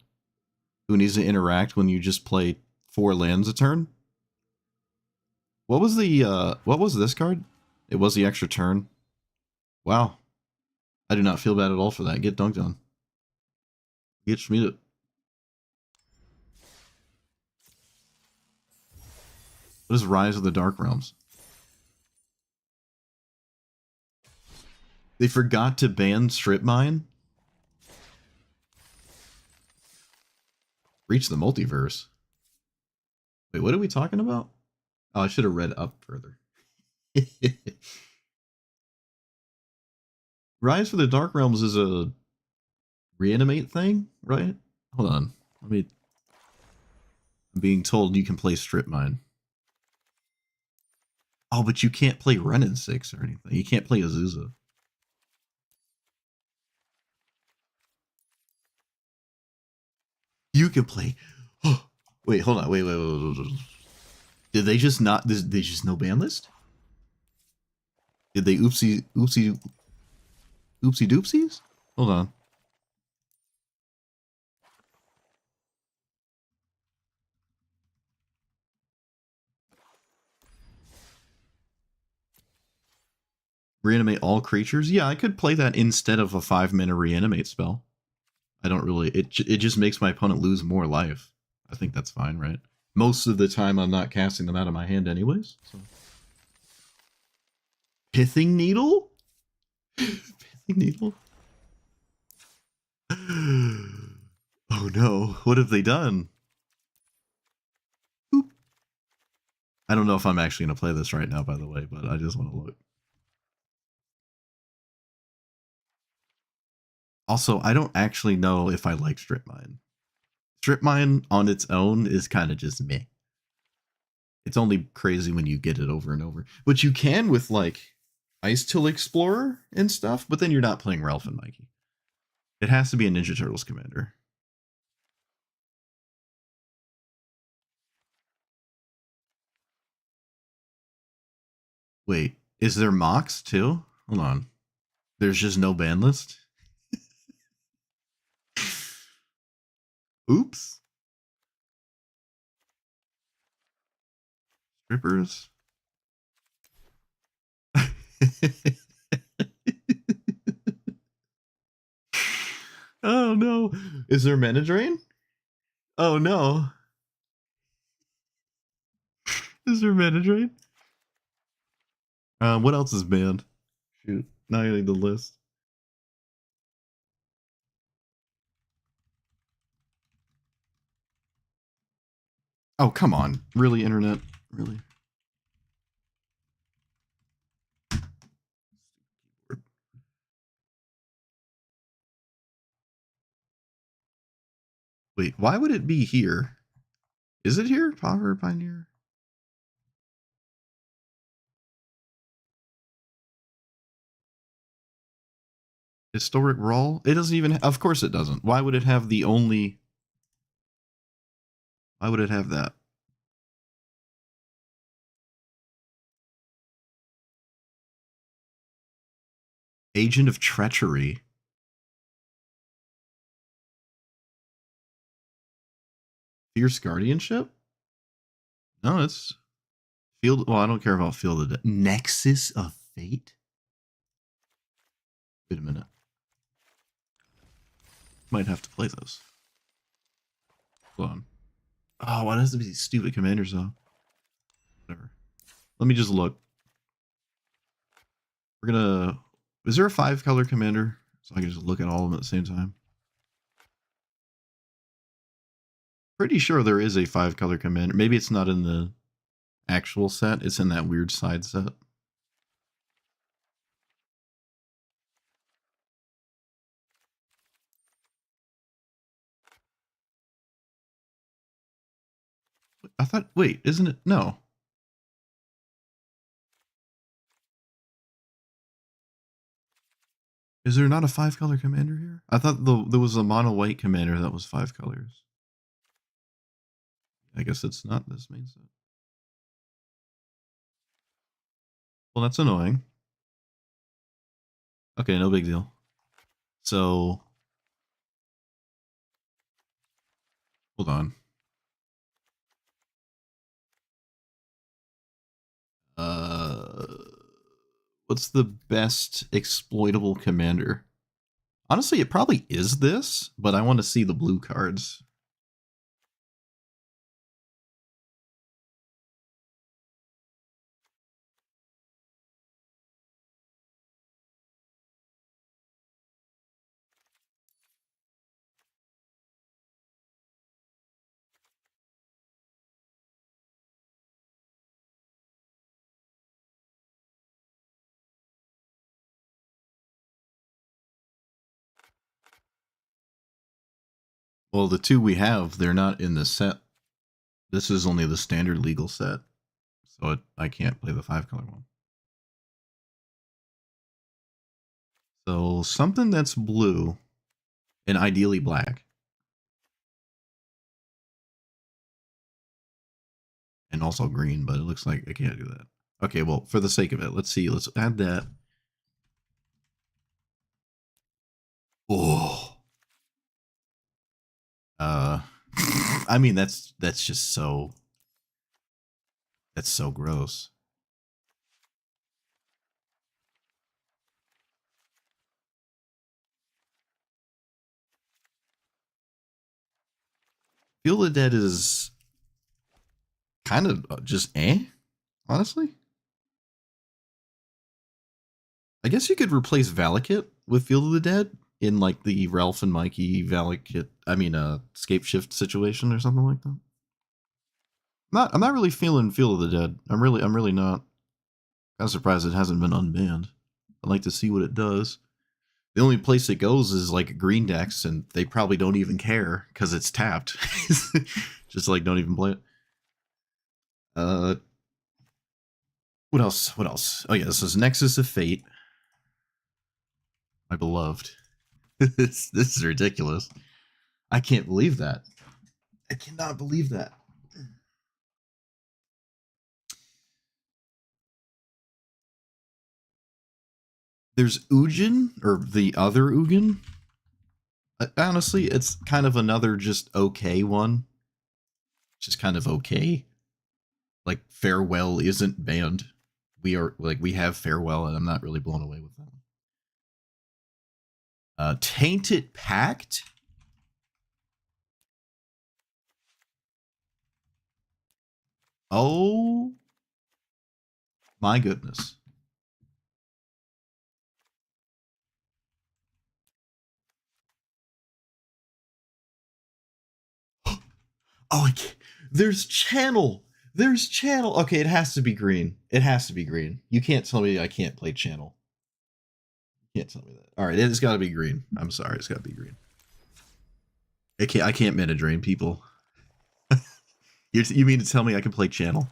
who needs to interact when you just play 4 lands a turn? What was this card? It was the extra turn. Wow. I do not feel bad at all for that. Get dunked on. Get schmieded. What is Rise of the Dark Realms? They forgot to ban Strip Mine? Reach the multiverse. Wait, what are we talking about? Oh, I should have read up further. Rise for the Dark Realms is a reanimate thing, right? Hold on. I'm being told you can play Strip Mine. Oh, but you can't play Renin 6 or anything. You can't play Azusa. You can play. Oh, wait, hold on. Wait. Did they just not? Did they just no ban list? Did they oopsie doopsies? Hold on. Reanimate all creatures? Yeah, I could play that instead of a 5-mana reanimate spell. I don't really... It just makes my opponent lose more life. I think that's fine, right? Most of the time I'm not casting them out of my hand anyways. So. Pithing needle? Pithing needle? Oh no, what have they done? Boop. I don't know if I'm actually going to play this right now, by the way, but I just want to look. Also, I don't actually know if I like strip mine. Strip mine on its own is kind of just meh. It's only crazy when you get it over and over. But you can with like Ice Till Explorer and stuff, but then you're not playing Ralph and Mikey. It has to be a Ninja Turtles commander. Wait, is there mocks too? Hold on. There's just no ban list? Oops. Strippers? Oh no. Is there mana drain? Oh no. Is there mana drain? What else is banned? Shoot. Now I need the list. Oh, come on. Really, internet? Really? Wait, why would it be here? Is it here? Power Pioneer? Historic Raw? It doesn't even... Of course it doesn't. Why would it have the only... Why would it have that? Agent of Treachery. Fierce Guardianship? No, it's... Field... Well, I don't care about Field of Death. Nexus of Fate? Wait a minute. Might have to play those. Hold on. Oh, why does it have to be these stupid commanders, though? Whatever. Let me just look. We're gonna... Is there a 5-color commander? So I can just look at all of them at the same time. Pretty sure there is a 5-color commander. Maybe it's not in the actual set. It's in that weird side set. I thought... Wait, isn't it? No. Is there not a 5-color commander here? I thought there was a mono white commander that was 5 colors. I guess it's not this main set. Well, that's annoying. Okay, no big deal. So, hold on. What's the best exploitable commander? Honestly, it probably is this, but I want to see the blue cards. Well, the two we have, they're not in the set. This is only the standard legal set. So I can't play the 5-color one. So something that's blue and ideally black. And also green, but it looks like I can't do that. Okay, well, for the sake of it, let's see. Let's add that. Oh. I mean, that's just so... That's so gross. Feel the Dead is kind of just honestly. I guess you could replace Valakut with Field of the Dead in like the Ralph and Mikey Valakut, Scape Shift situation or something like that. I'm not really feeling Field of the Dead. I'm really not. I'm surprised it hasn't been unbanned. I'd like to see what it does. The only place it goes is like green decks, and they probably don't even care because it's tapped. Just like don't even play it. What else? What else? Oh yeah, this is Nexus of Fate. My beloved. this is ridiculous. I can't believe that. I cannot believe that. There's Ugin, or the other Ugin. Honestly, it's kind of another just okay one. Just kind of okay. Like Farewell isn't banned. We have Farewell, and I'm not really blown away with that. Tainted Pact. Oh my goodness. Oh, there's channel. There's channel. Okay, it has to be green. It has to be green. You can't tell me I can't play channel. You can't tell me that. All right, it's got to be green. I'm sorry, it's got to be green. I can't mana drain people. You mean to tell me I can play channel?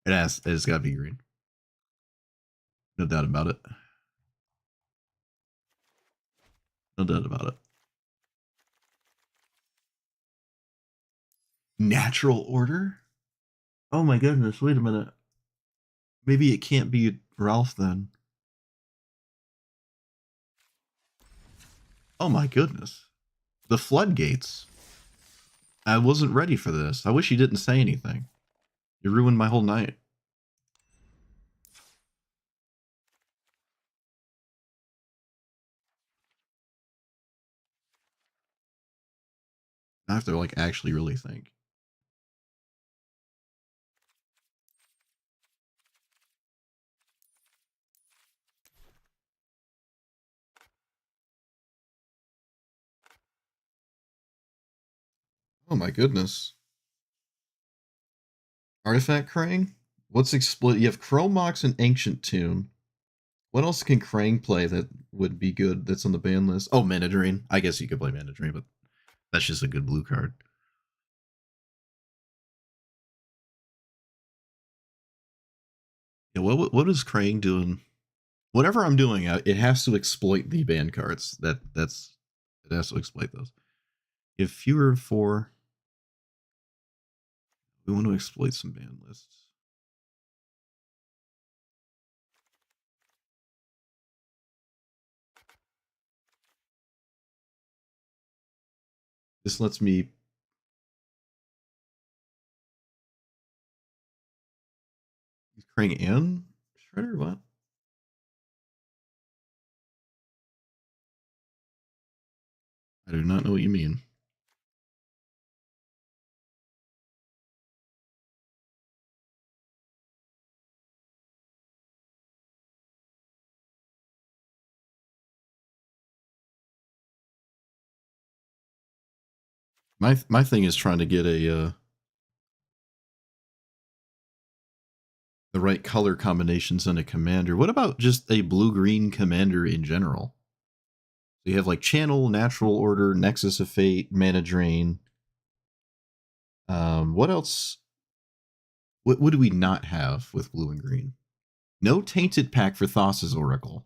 It's got to be green. No doubt about it. No doubt about it. Natural order? Oh my goodness, wait a minute. Maybe it can't be Ralph then. Oh my goodness. The floodgates. I wasn't ready for this. I wish you didn't say anything. You ruined my whole night. I have to like actually really think. Oh my goodness. Artifact Krang? What's exploit? You have Chrome Mox and Ancient Tomb. What else can Krang play that would be good that's on the ban list? Oh, Mana Drain. I guess you could play Mana Drain, but that's just a good blue card. Yeah, what is Krang doing? Whatever I'm doing, it has to exploit the ban cards. It has to exploit those. If fewer 4, we want to exploit some ban lists. This lets me. Krang and Shredder? What? I do not know what you mean. My thing is trying to get a the right color combinations in a commander. What about just a blue-green commander in general? So you have like Channel, Natural Order, Nexus of Fate, Mana Drain. What else? What do we not have with blue and green? No Tainted Pack for Thassa's Oracle.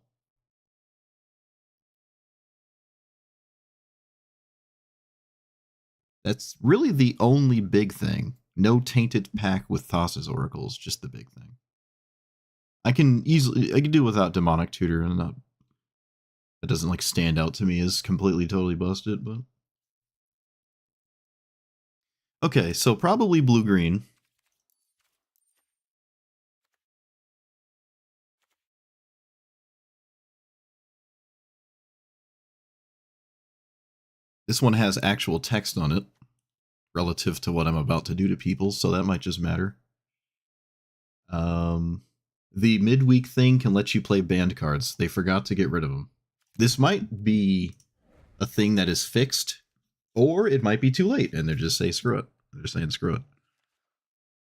That's really the only big thing. No Tainted Pack with Thassa's Oracle is just the big thing. I can do without Demonic Tutor, and that doesn't like stand out to me as completely totally busted, but okay, so probably blue-green. This one has actual text on it relative to what I'm about to do to people, so that might just matter. The midweek thing can let you play banned cards. They forgot to get rid of them. This might be a thing that is fixed, or it might be too late, and they're just saying screw it. They're saying screw it.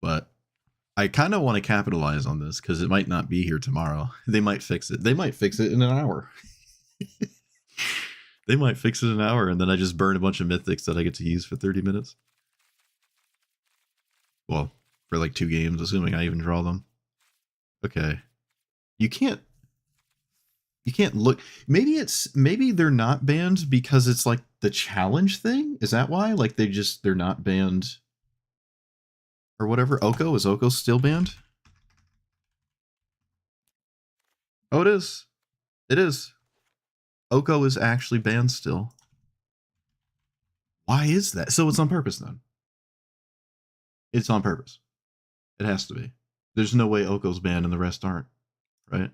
But I kind of want to capitalize on this because it might not be here tomorrow. They might fix it. They might fix it in an hour. They might fix it in an hour, and then I just burn a bunch of mythics that I get to use for 30 minutes. Well, for like 2 games, assuming I even draw them. Okay. You can't look. Maybe they're not banned because it's like the challenge thing. Is that why? Like they're not banned or whatever. Is Oko still banned? Oh, it is. It is. Oko is actually banned still. Why is that? So it's on purpose then. It's on purpose. It has to be. There's no way Oko's banned and the rest aren't, right?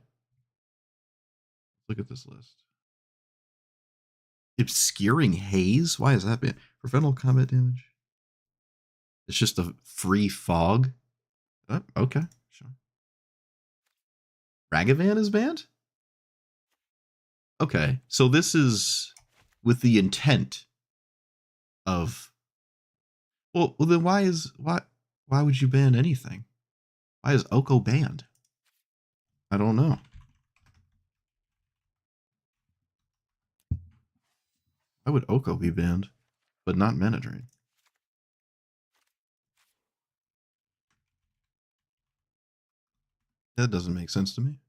Look at this list. Obscuring Haze? Why is that banned? Prevent all combat damage. It's just a free fog. Oh, okay, sure. Ragavan is banned? Okay, so this is with the intent of... Well then why would you ban anything? Why is Oko banned? I don't know. Why would Oko be banned, but not Mana Drain? That doesn't make sense to me.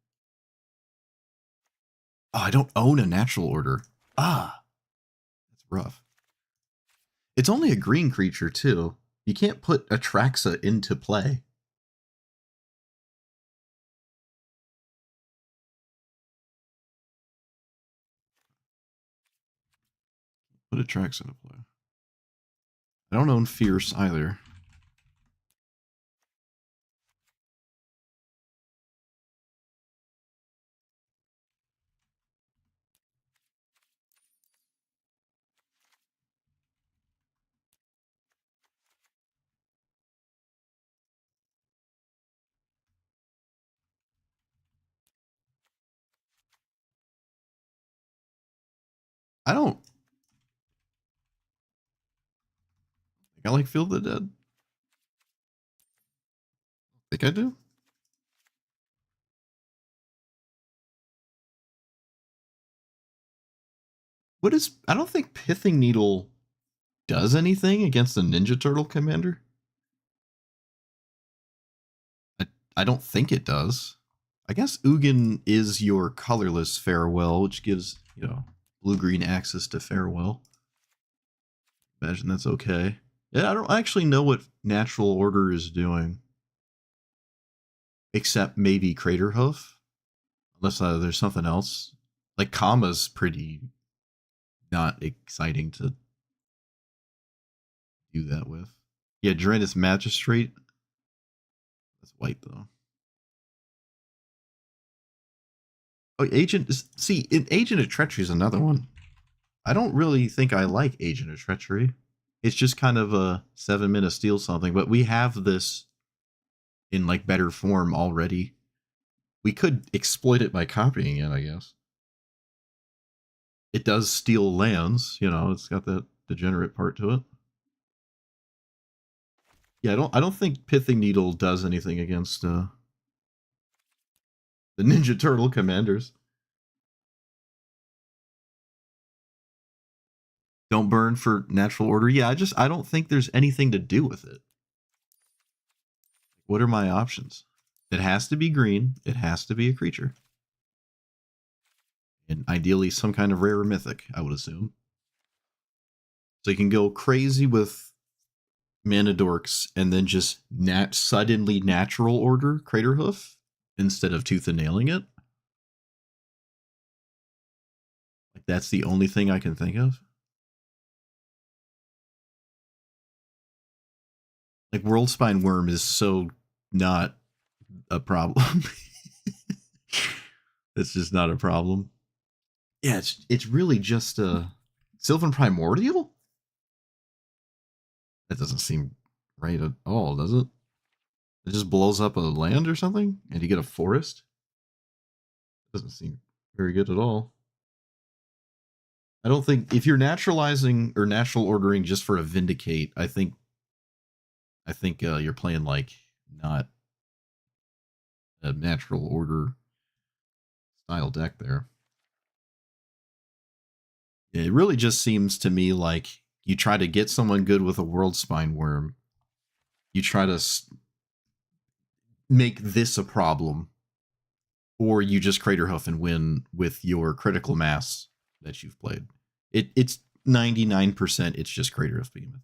Oh, I don't own a natural order. Ah, that's rough. It's only a green creature, too. You can't put Atraxa into play. Put Atraxa into play. I don't own Fierce either. I don't think I like Feel the Dead. I think I do. I don't think Pithing Needle does anything against a Ninja Turtle commander. I don't think it does. I guess Ugin is your colorless Farewell, which gives, blue-green access to Farewell. Imagine that's okay. Yeah, I don't actually know what Natural Order is doing. Except maybe Craterhoof. Unless there's something else. Like, Kama's pretty not exciting to do that with. Yeah, Drennis Magistrate. That's white, though. Oh, Agent of Treachery is another one. I don't really think I like Agent of Treachery. It's just kind of a 7-minute steal something, but we have this in like better form already. We could exploit it by copying it, I guess. It does steal lands, it's got that degenerate part to it. Yeah, I don't think Pithing Needle does anything against the Ninja Turtle commanders. Don't burn for Natural Order. Yeah, I don't think there's anything to do with it. What are my options? It has to be green. It has to be a creature. And ideally some kind of rare or mythic, I would assume. So you can go crazy with Mana Dorks and then just suddenly Natural Order Craterhoof instead of Tooth and Nailing it. Like that's the only thing I can think of. Like Worldspine Worm is so not a problem. It's just not a problem. Yeah, it's really just a Sylvan Primordial? That doesn't seem right at all, does it? It just blows up a land or something, and you get a forest? Doesn't seem very good at all. I don't think if you're naturalizing or natural ordering just for a vindicate, I think you're playing like not a natural order style deck there. It really just seems to me like you try to get someone good with a World Spine Worm. You try to make this a problem, or you just Craterhoof and win with your critical mass that you've played. It's 99%. It's just Craterhoof Behemoth.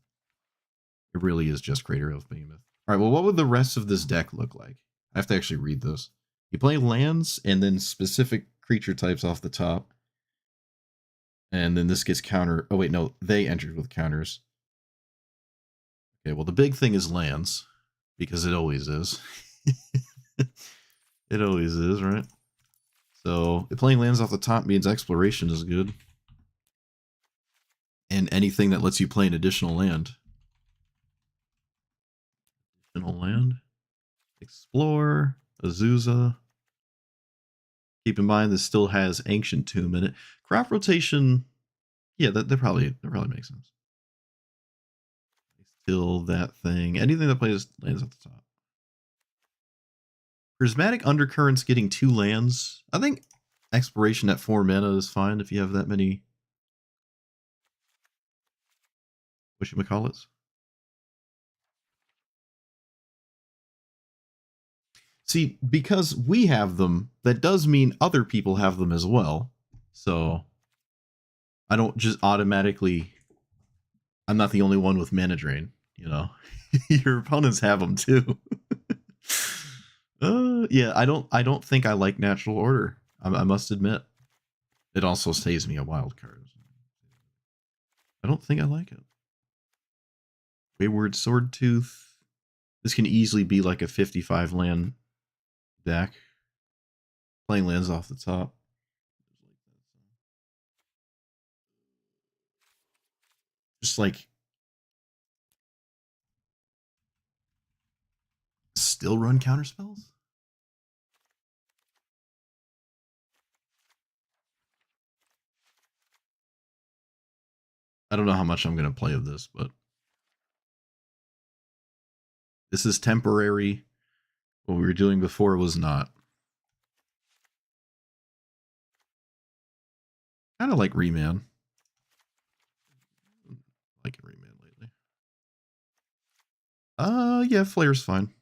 It really is just Craterhoof Behemoth. All right. Well, what would the rest of this deck look like? I have to actually read this. You play lands and then specific creature types off the top. And then this gets counter. Oh, wait, no. They entered with counters. Okay, well, the big thing is lands, because it always is. It always is, right? So playing lands off the top means exploration is good. And anything that lets you play an additional land. Additional land. Explore. Azusa. Keep in mind this still has Ancient Tomb in it. Crop rotation, yeah, that probably makes sense. Still that thing. Anything that plays lands at the top. Prismatic Undercurrents getting 2 lands. I think Exploration at 4 mana is fine if you have that many whatchamacallits. See, because we have them, that does mean other people have them as well. So I don't just automatically, I'm not the only one with mana drain, you know. Your opponents have them too. Yeah, I don't think I like natural order. I must admit. It also saves me a wild card. I don't think I like it. Wayward Swordtooth. This can easily be like a 55 land deck. Playing lands off the top. Just like still run counter spells? I don't know how much I'm going to play of this, but this is temporary. What we were doing before was not. Kind of like Remand. Like Remand lately. Yeah, Flare's fine.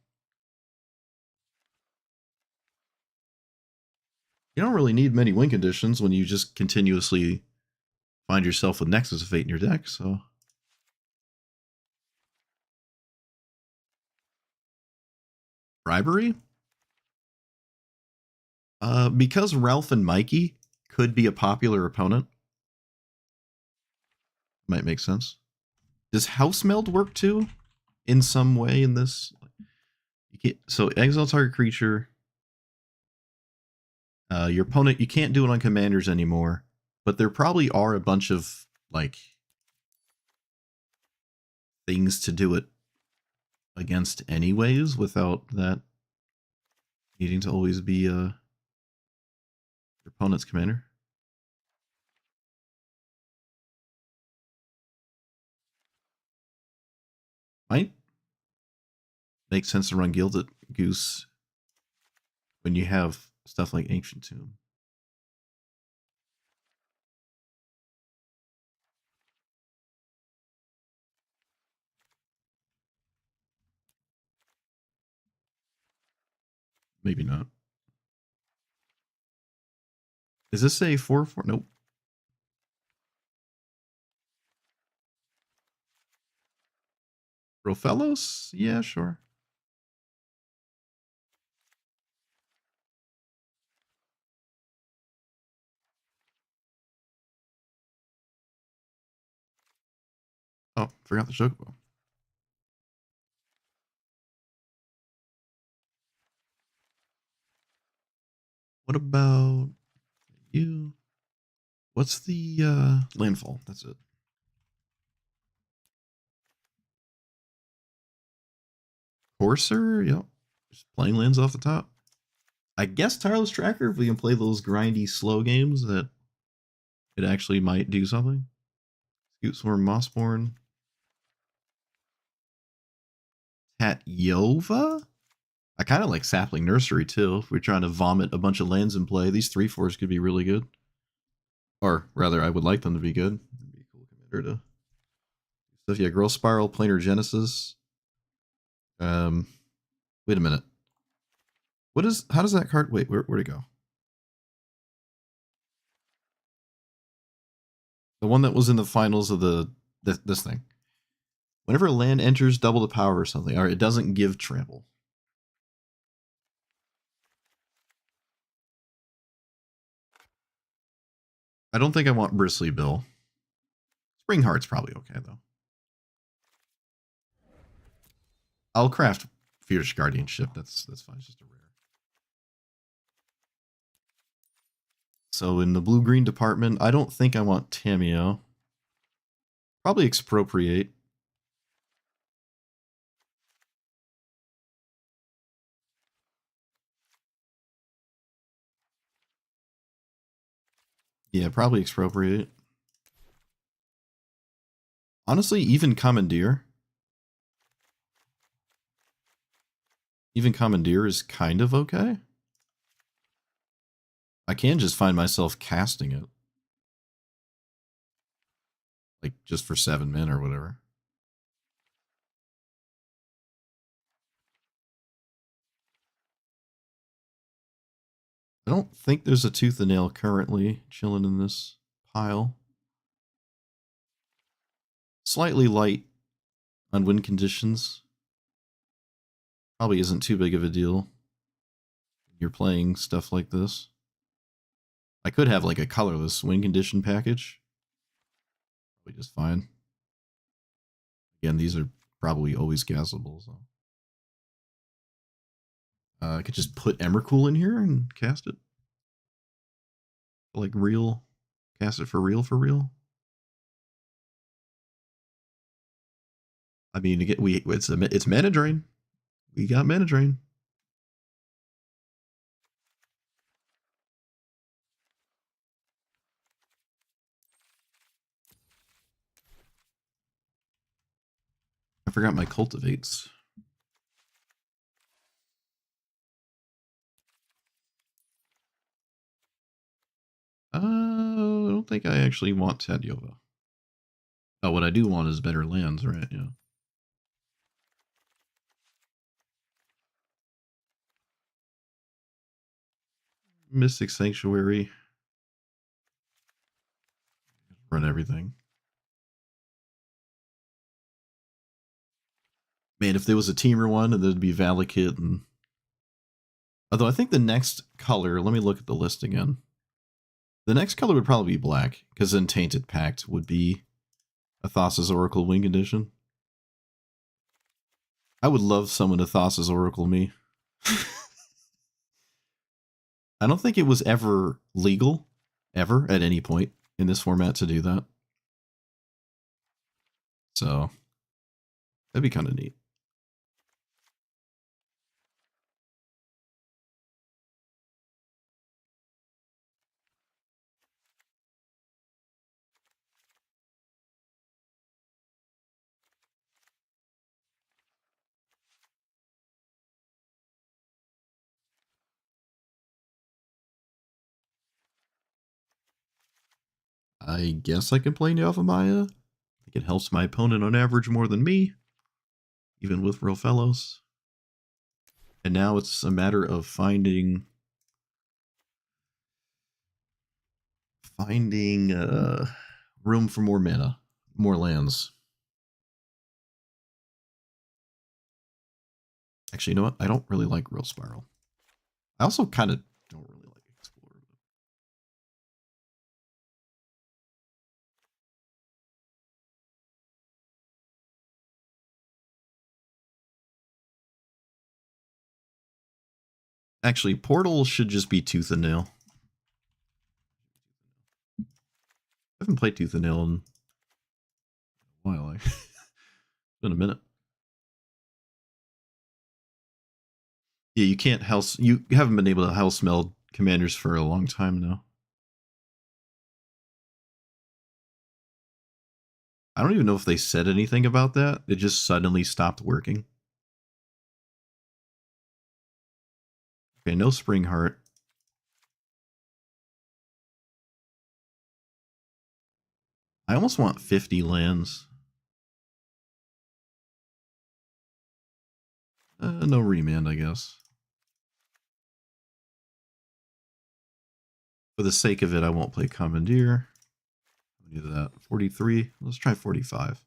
You don't really need many win conditions when you just continuously find yourself with Nexus of Fate in your deck, so. Bribery? Because Ralph and Mikey could be a popular opponent. Might make sense. Does House Meld work too? In some way in this? So exile target creature. Your opponent, you can't do it on commanders anymore, but there probably are a bunch of like things to do it against anyways without that needing to always be your opponent's commander. Might make sense to run Gilded Goose when you have stuff like Ancient Tomb. Maybe not. Is this a 4/4? Nope. Rofellos? Yeah, sure. Oh, forgot the Chocobo. What about you? What's the landfall? That's it. Courser? Yep. Just playing lands off the top. I guess Tireless Tracker, if we can play those grindy, slow games, that it actually might do something. Scoot Swarm, Mossborn. Tatyova? I kind of like Sapling Nursery, too. If we're trying to vomit a bunch of lands in play, these 3/4s could be really good. Or, rather, I would like them to be good. It'd be a cool commander to... So, yeah, Growth Spiral, Planar Genesis. Wait a minute. How does that card... Wait, where'd it go? The one that was in the finals of this thing. Whenever a land enters double the power or something, or it doesn't give trample. I don't think I want Bristly Bill. Spring Heart's probably okay, though. I'll craft Fierce Guardianship. That's fine. It's just a rare. So in the blue-green department, I don't think I want Tamiyo. Probably Expropriate. Yeah, probably Expropriate. Honestly, even Commandeer. Even Commandeer is kind of okay. I can just find myself casting it. Like, just for 7 min or whatever. I don't think there's a Tooth and Nail currently chilling in this pile. Slightly light on win conditions. Probably isn't too big of a deal. You're playing stuff like this. I could have like a colorless win condition package. Probably just fine. Again, these are probably always castable. So. I could just put Emrakul in here and cast it. Like real. Cast it for real, for real. I mean, it's Mana Drain. We got Mana Drain. I forgot my Cultivates. I don't think I actually want Tatyova. Oh, what I do want is better lands, right? Yeah. Mystic Sanctuary. Run everything. Man, if there was a Teamer one, there'd be Valakut and... Although I think the next color... Let me look at the list again. The next color would probably be black, because then Tainted Pact would be a Thassa's Oracle wing condition. I would love someone to Thassa's Oracle me. I don't think it was ever legal, ever, at any point in this format to do that. So, that'd be kind of neat. I guess I can play Nyavamaya. I think it helps my opponent on average more than me, even with real fellows. And now it's a matter of finding room for more mana, more lands. Actually, you know what? I don't really like Real Spiral. I also kind of don't really like Explorer. Actually, Portal should just be Tooth and Nail. I haven't played Tooth and Nail in a while. It's been a minute. Yeah, you can't house. You haven't been able to house meld commanders for a long time now. I don't even know if they said anything about that. It just suddenly stopped working. Okay, no spring heart. I almost want 50 lands. No remand, I guess. For the sake of it, I won't play Commandeer. Do that. 43. Let's try 45.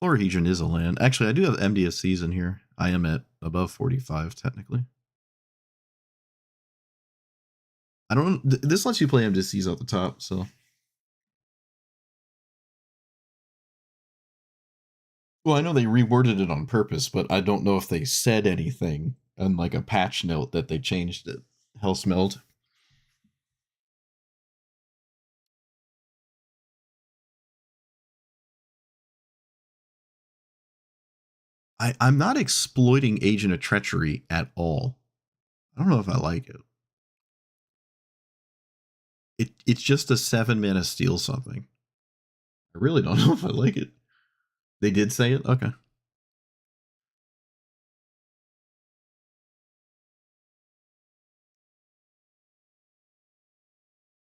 Chlorohedron is a land. Actually, I do have MDSCs in here. I am at above 45, technically. I don't. This lets you play MDSCs at the top, so. Well, I know they reworded it on purpose, but I don't know if they said anything on like a patch note that they changed it. Hellsmeld. I'm not exploiting Agent of Treachery at all. I don't know if I like it. It's just a 7 mana steal something. I really don't know if I like it. They did say it? Okay.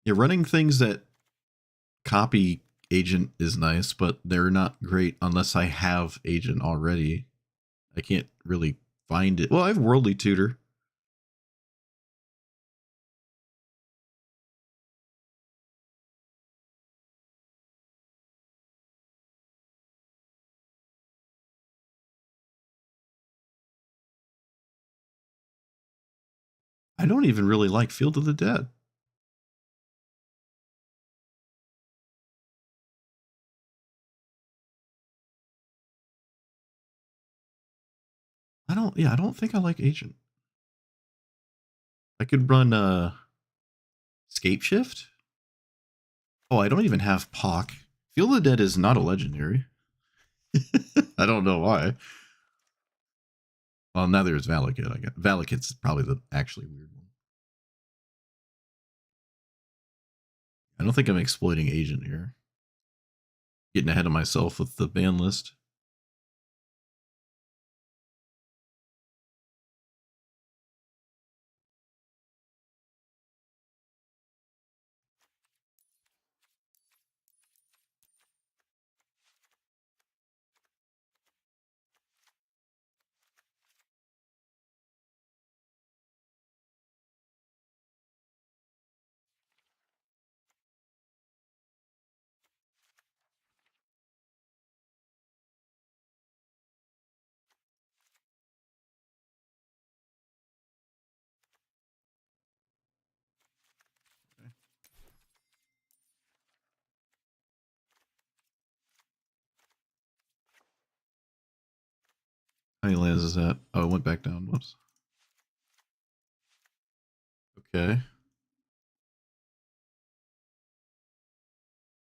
Yeah, running things that copy Agent is nice, but they're not great unless I have Agent already. I can't really find it. Well, I have Worldly Tutor. I don't even really like Field of the Dead. I don't think I like Agent. I could run Scape Shift. Oh, I don't even have Pock. Field of the Dead is not a legendary. I don't know why. Well, neither is Valakut. I guess Valakut's probably the actually weird one. I don't think I'm exploiting Agent here. Getting ahead of myself with the ban list. How many lands is that? Oh, it went back down. Whoops. Okay.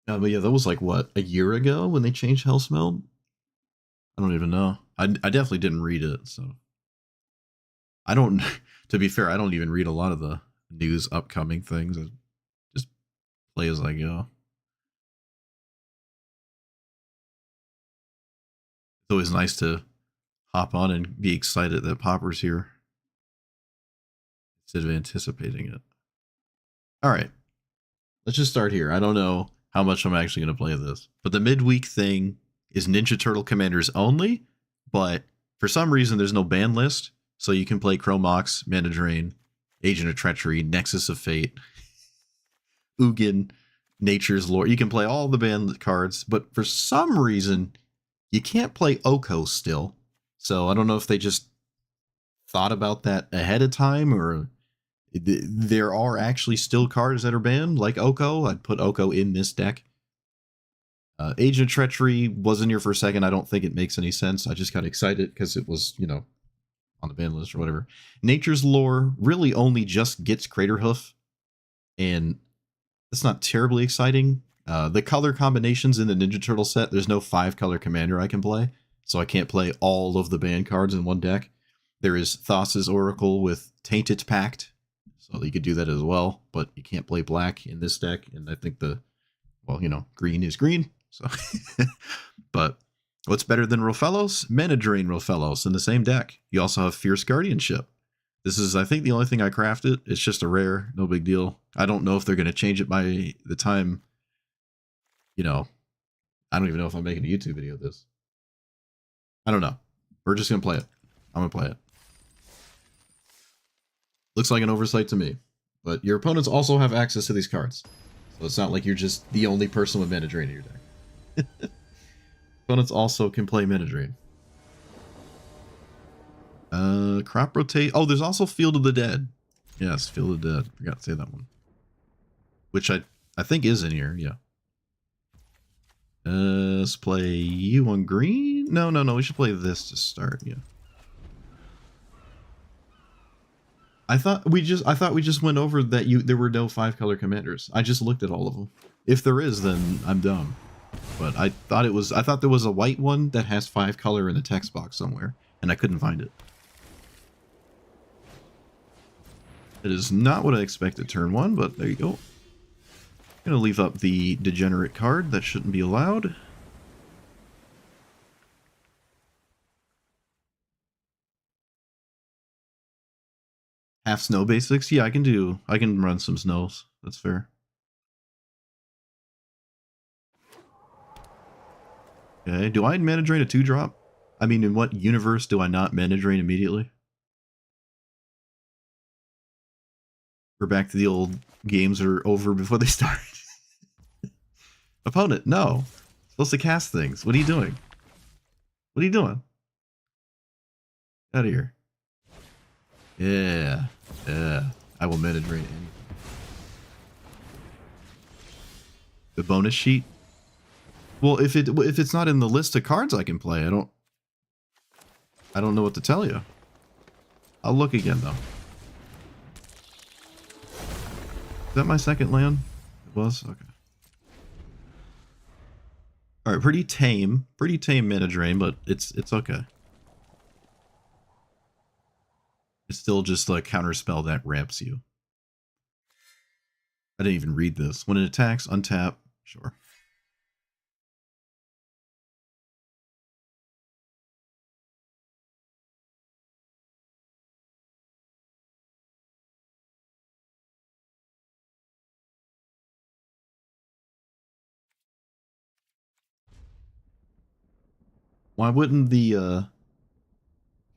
But yeah, that was like what, a year ago when they changed Hellsmeld? I don't even know. I definitely didn't read it, so I don't. To be fair, I don't even read a lot of the news upcoming things. I just play as I go. It's always nice to hop on and be excited that Popper's here instead of anticipating it. All right, let's just start here. I don't know how much I'm actually going to play this, but the midweek thing is Ninja Turtle Commanders only. But for some reason, there's no ban list, so you can play Chromox, Mana Drain, Agent of Treachery, Nexus of Fate, Ugin, Nature's Lore. You can play all the ban cards, but for some reason, you can't play Oko still. So I don't know if they just thought about that ahead of time, or there are actually still cards that are banned, like Oko. I'd put Oko in this deck. Agent of Treachery was in here for a second. I don't think it makes any sense. I just got excited because it was, on the ban list or whatever. Nature's Lore really only just gets Craterhoof, and that's not terribly exciting. The color combinations in the Ninja Turtle set, there's no 5-color commander I can play. so I can't play all of the ban cards in one deck. There is Thassa's Oracle with Tainted Pact, so you could do that as well, but you can't play black in this deck, and I think well, green is green, so. But what's better than Rofellos? Mana Drain Rofellos in the same deck. You also have Fierce Guardianship. This is, I think, the only thing I crafted. It's just a rare, no big deal. I don't know if they're going to change it by the time, I don't even know if I'm making a YouTube video of this. I don't know. We're just going to play it. I'm going to play it. Looks like an oversight to me. But your opponents also have access to these cards. So it's not like you're just the only person with Mana Drain in your deck. Opponents also can play Mana Drain. Crop Rotate. Oh, there's also Field of the Dead. Yes, Field of the Dead. Forgot to say that one. Which I think is in here, yeah. Let's play you on green. No. We should play this to start. Yeah. I thought we just went over that there were no 5-color commanders. I just looked at all of them. If there is, then I'm dumb. But I thought there was a white one that has 5-color in the text box somewhere, and I couldn't find it. It is not what I expected turn 1, but there you go. I'm gonna leave up the degenerate card. That shouldn't be allowed. Half snow basics? Yeah, I can run some snows. That's fair. Okay, do I Mana Drain a 2-drop? I mean, in what universe do I not Mana Drain immediately? We're back to the old games are over before they start. Opponent, no. Supposed to cast things. What are you doing? What are you doing? Out of here. Yeah. I will Mana Drain anything. The bonus sheet? Well, if it's not in the list of cards I can play, I don't know what to tell you. I'll look again though. Is that my second land? It was? Okay. Alright, pretty tame Mana Drain, but it's okay. It's still just a counterspell that ramps you. I didn't even read this. When it attacks, untap. Sure. Why wouldn't the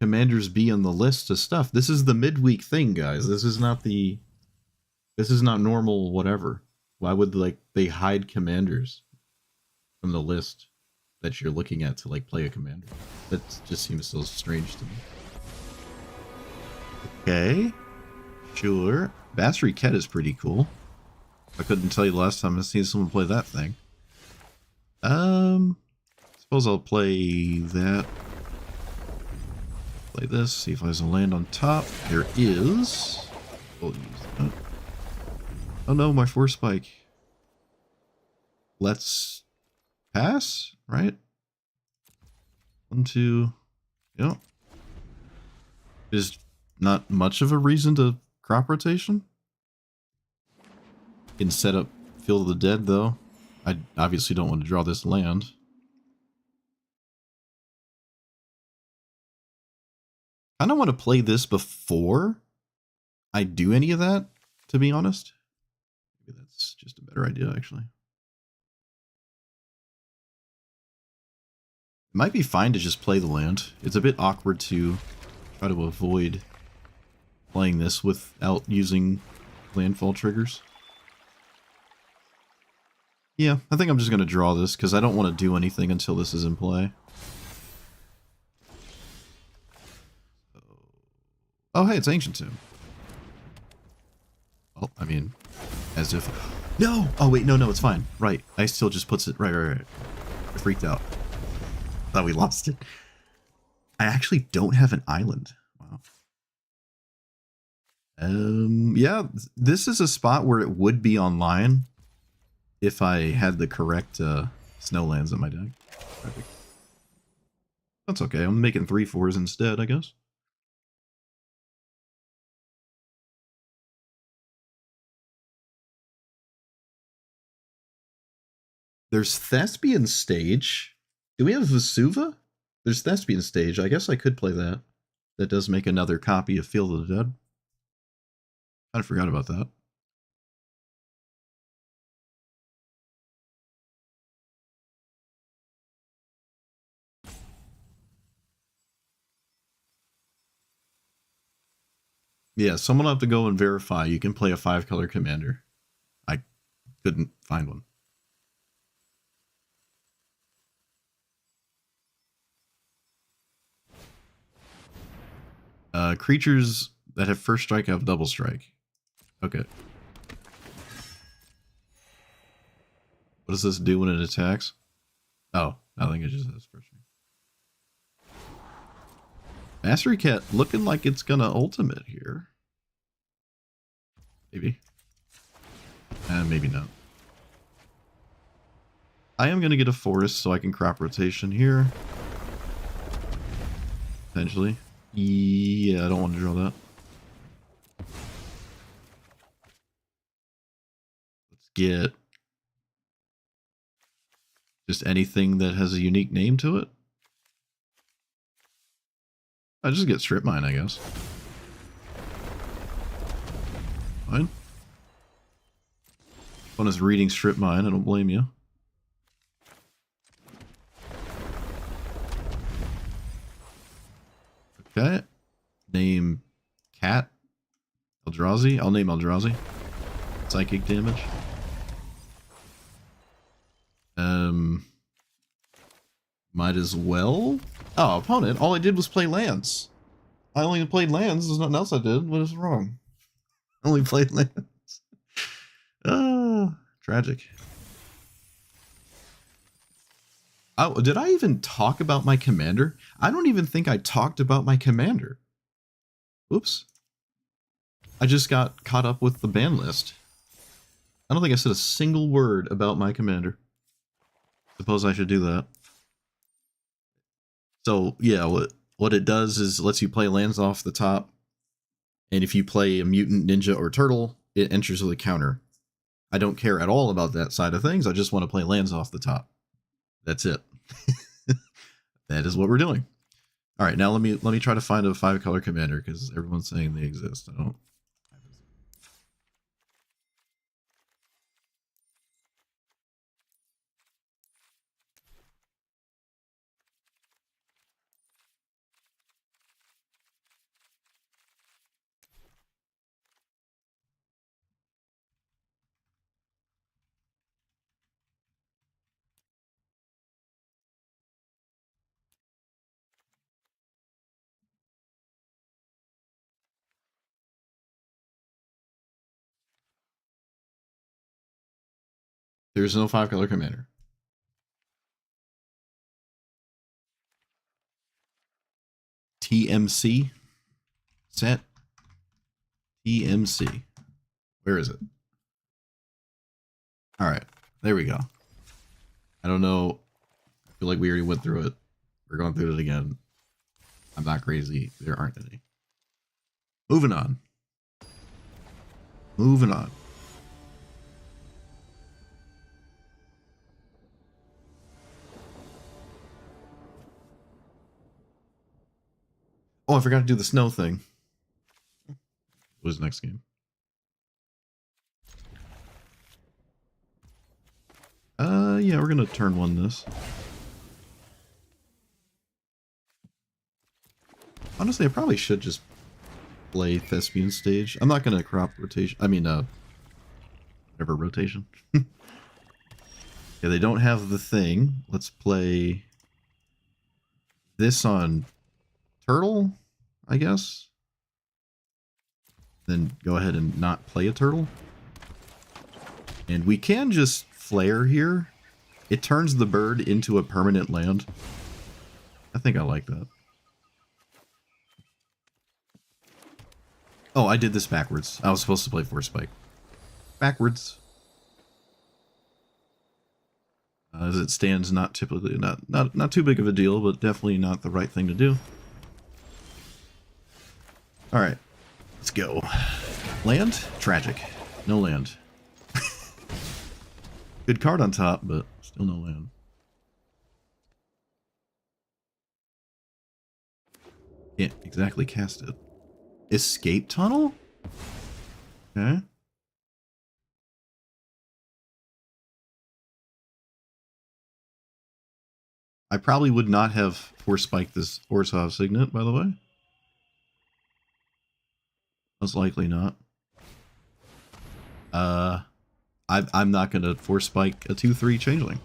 commanders be on the list of stuff? This is the midweek thing, guys. This is not normal whatever. Why would they hide commanders from the list that you're looking at to play a commander? That just seems so strange to me. Okay. Sure. Basri Ket is pretty cool. I couldn't tell you the last time I seen someone play that thing. Suppose I'll play that. Play this, see if there's a land on top. There is. We'll use that. Oh no, my Force Spike. Let's pass, right? 1, 2. Yep. There's not much of a reason to crop rotation. Can set up Field of the Dead though. I obviously don't want to draw this land. I don't want to play this before I do any of that, to be honest. Maybe that's just a better idea, actually. It might be fine to just play the land. It's a bit awkward to try to avoid playing this without using landfall triggers. Yeah, I think I'm just going to draw this because I don't want to do anything until this is in play. Oh, hey, it's Ancient Tomb. Well, I mean, as if... No! Oh, wait, no, it's fine. Right, Ice still just puts it... Right. I freaked out. Thought we lost it. I actually don't have an island. Wow. Yeah, this is a spot where it would be online if I had the correct snowlands in my deck. Perfect. That's okay. I'm making 3/4s instead, I guess. There's Thespian Stage. Do we have Vesuva? There's Thespian Stage. I guess I could play that. That does make another copy of Field of the Dead. I forgot about that. Yeah, someone will have to go and verify you can play a 5-color commander. I couldn't find one. Creatures that have first strike have double strike. Okay. What does this do when it attacks? Oh, I think it just has first strike. Mastery Cat looking like it's gonna ultimate here. Maybe. Maybe not. I am gonna get a forest so I can crop rotation here. Potentially. Yeah, I don't want to draw that. Let's get just anything that has a unique name to it. I just get strip mine, I guess. Fine. Fun is reading strip mine, I don't blame you. Okay. Name Cat Eldrazi. I'll name Eldrazi. Psychic damage. Might as well. Oh, opponent. All I did was play lands. I only played lands. There's nothing else I did. What is wrong? I only played lands. Tragic. Oh, did I even talk about my commander? I don't even think I talked about my commander. Oops. I just got caught up with the ban list. I don't think I said a single word about my commander. Suppose I should do that. So, yeah, what it does is lets you play lands off the top. And if you play a mutant, ninja, or turtle, it enters with a counter. I don't care at all about that side of things. I just want to play lands off the top. That's it. That is what we're doing. All right, now let me try to find a 5-color commander because everyone's saying they exist. I don't. There's no 5-color commander. TMC set. TMC. Where is it? All right, there we go. I don't know. I feel like we already went through it. We're going through it again. I'm not crazy. There aren't any. Moving on. Moving on. Oh, I forgot to do the snow thing. What was next game? Yeah, we're gonna turn one this. Honestly, I probably should just play Thespian Stage. I'm not gonna crop rotation. I mean, whatever rotation. Yeah, they don't have the thing. Let's play this on Turtle, I guess. Then go ahead and not play a Turtle. And we can just flare here. It turns the bird into a permanent land. I think I like that. Oh, I did this backwards. I was supposed to play Force Spike. Backwards. As it stands, not typically, not too big of a deal, but definitely not the right thing to do. All right, let's go. Land? Tragic. No land. Good card on top, but still no land. Can't exactly cast it. Escape tunnel? Okay. I probably would not have force spiked this Orzhov Signet, by the way. Most likely not. I'm not going to force spike a 2/3 changeling.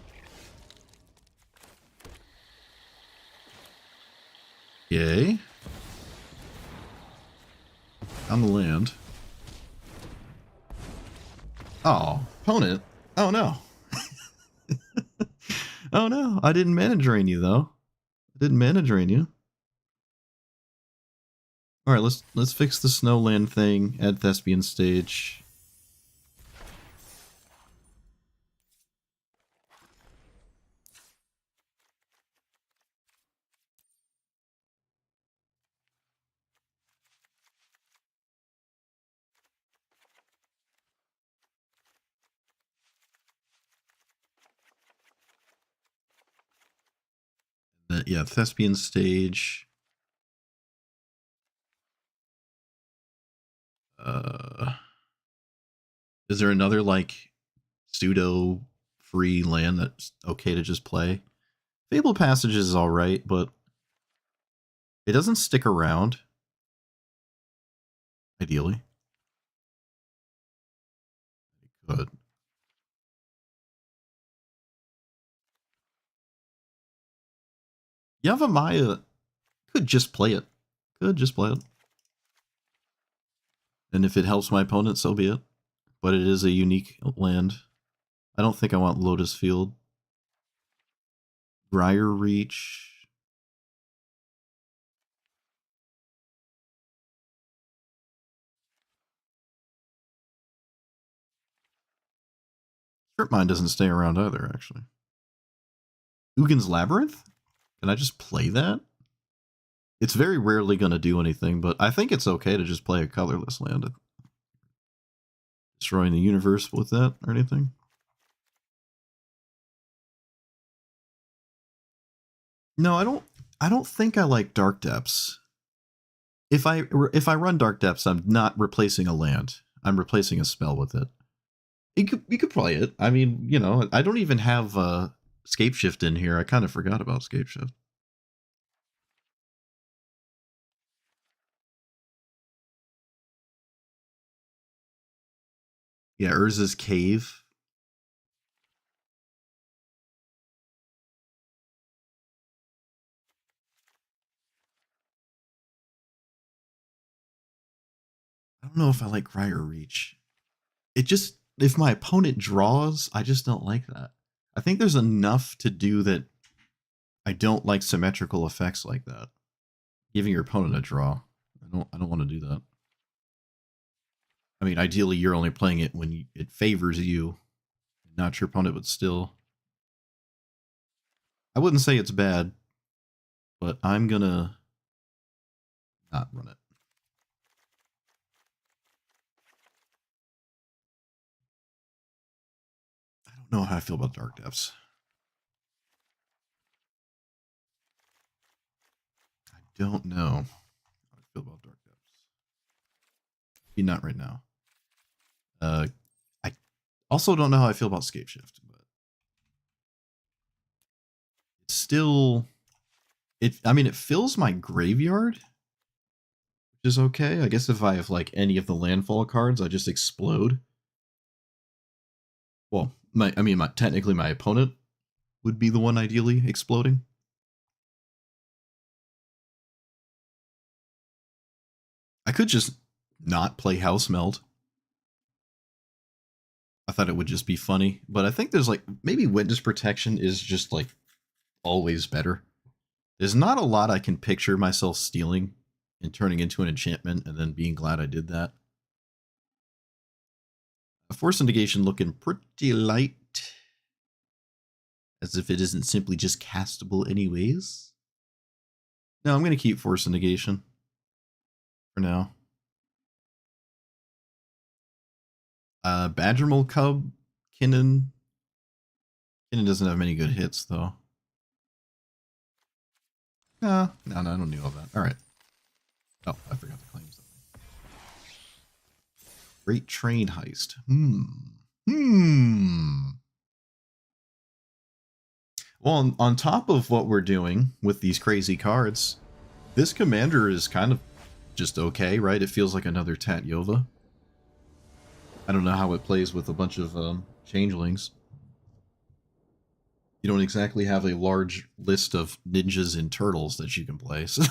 Yay. On the land. Oh, opponent. Oh no. Oh no, I didn't mana drain you though. I didn't mana drain you. All right, let's fix the snowland thing at Thespian stage. Yeah, Thespian stage. Is there another like pseudo free land that's okay to just play? Fable Passages is all right, but it doesn't stick around. Ideally, it could. Yavimaya could just play it. Could just play it. And if it helps my opponent, so be it. But it is a unique land. I don't think I want Lotus Field. Briar Reach. Strip Mine doesn't stay around either, actually. Ugin's Labyrinth? Can I just play that? It's very rarely going to do anything, but I think it's okay to just play a colorless land. Destroying the universe with that or anything. No, I don't think I like Dark Depths. If I run Dark Depths, I'm not replacing a land. I'm replacing a spell with it. You could play it. I mean, you know, I don't even have Scape Shift in here. I kind of forgot about Scape Shift. Yeah, Urza's Cave. I don't know if I like Briar Reach. It just, if my opponent draws, I just don't like that. I think there's enough to do that I don't like symmetrical effects like that. Giving your opponent a draw. I don't want to do that. I mean, ideally, you're only playing it when it favors you, not your opponent, but still. I wouldn't say it's bad, but I'm gonna not run it. I don't know how I feel about Dark Depths. I don't know how I feel about Dark Depths. Maybe not right now. I also don't know how I feel about Scape Shift, but it's still I mean, it fills my graveyard, which is okay. I guess if I have like any of the landfall cards, I just explode. Well, technically my opponent would be the one ideally exploding. I could just not play House Meld. I thought it would just be funny, but I think there's like maybe Witness Protection is just like always better. There's not a lot I can picture myself stealing and turning into an enchantment and then being glad I did that. A Force Negation looking pretty light. As if it isn't simply just castable anyways. No, I'm going to keep Force of Negation for now. Badgermole Cub, Kinnan. Kinnan doesn't have many good hits, though. No, I don't need all that. All right. Oh, I forgot to claim something. Great Train Heist. Well, on top of what we're doing with these crazy cards, this commander is kind of just okay, right? It feels like another Tatyova. I don't know how it plays with a bunch of changelings. You don't exactly have a large list of ninjas and turtles that you can play. So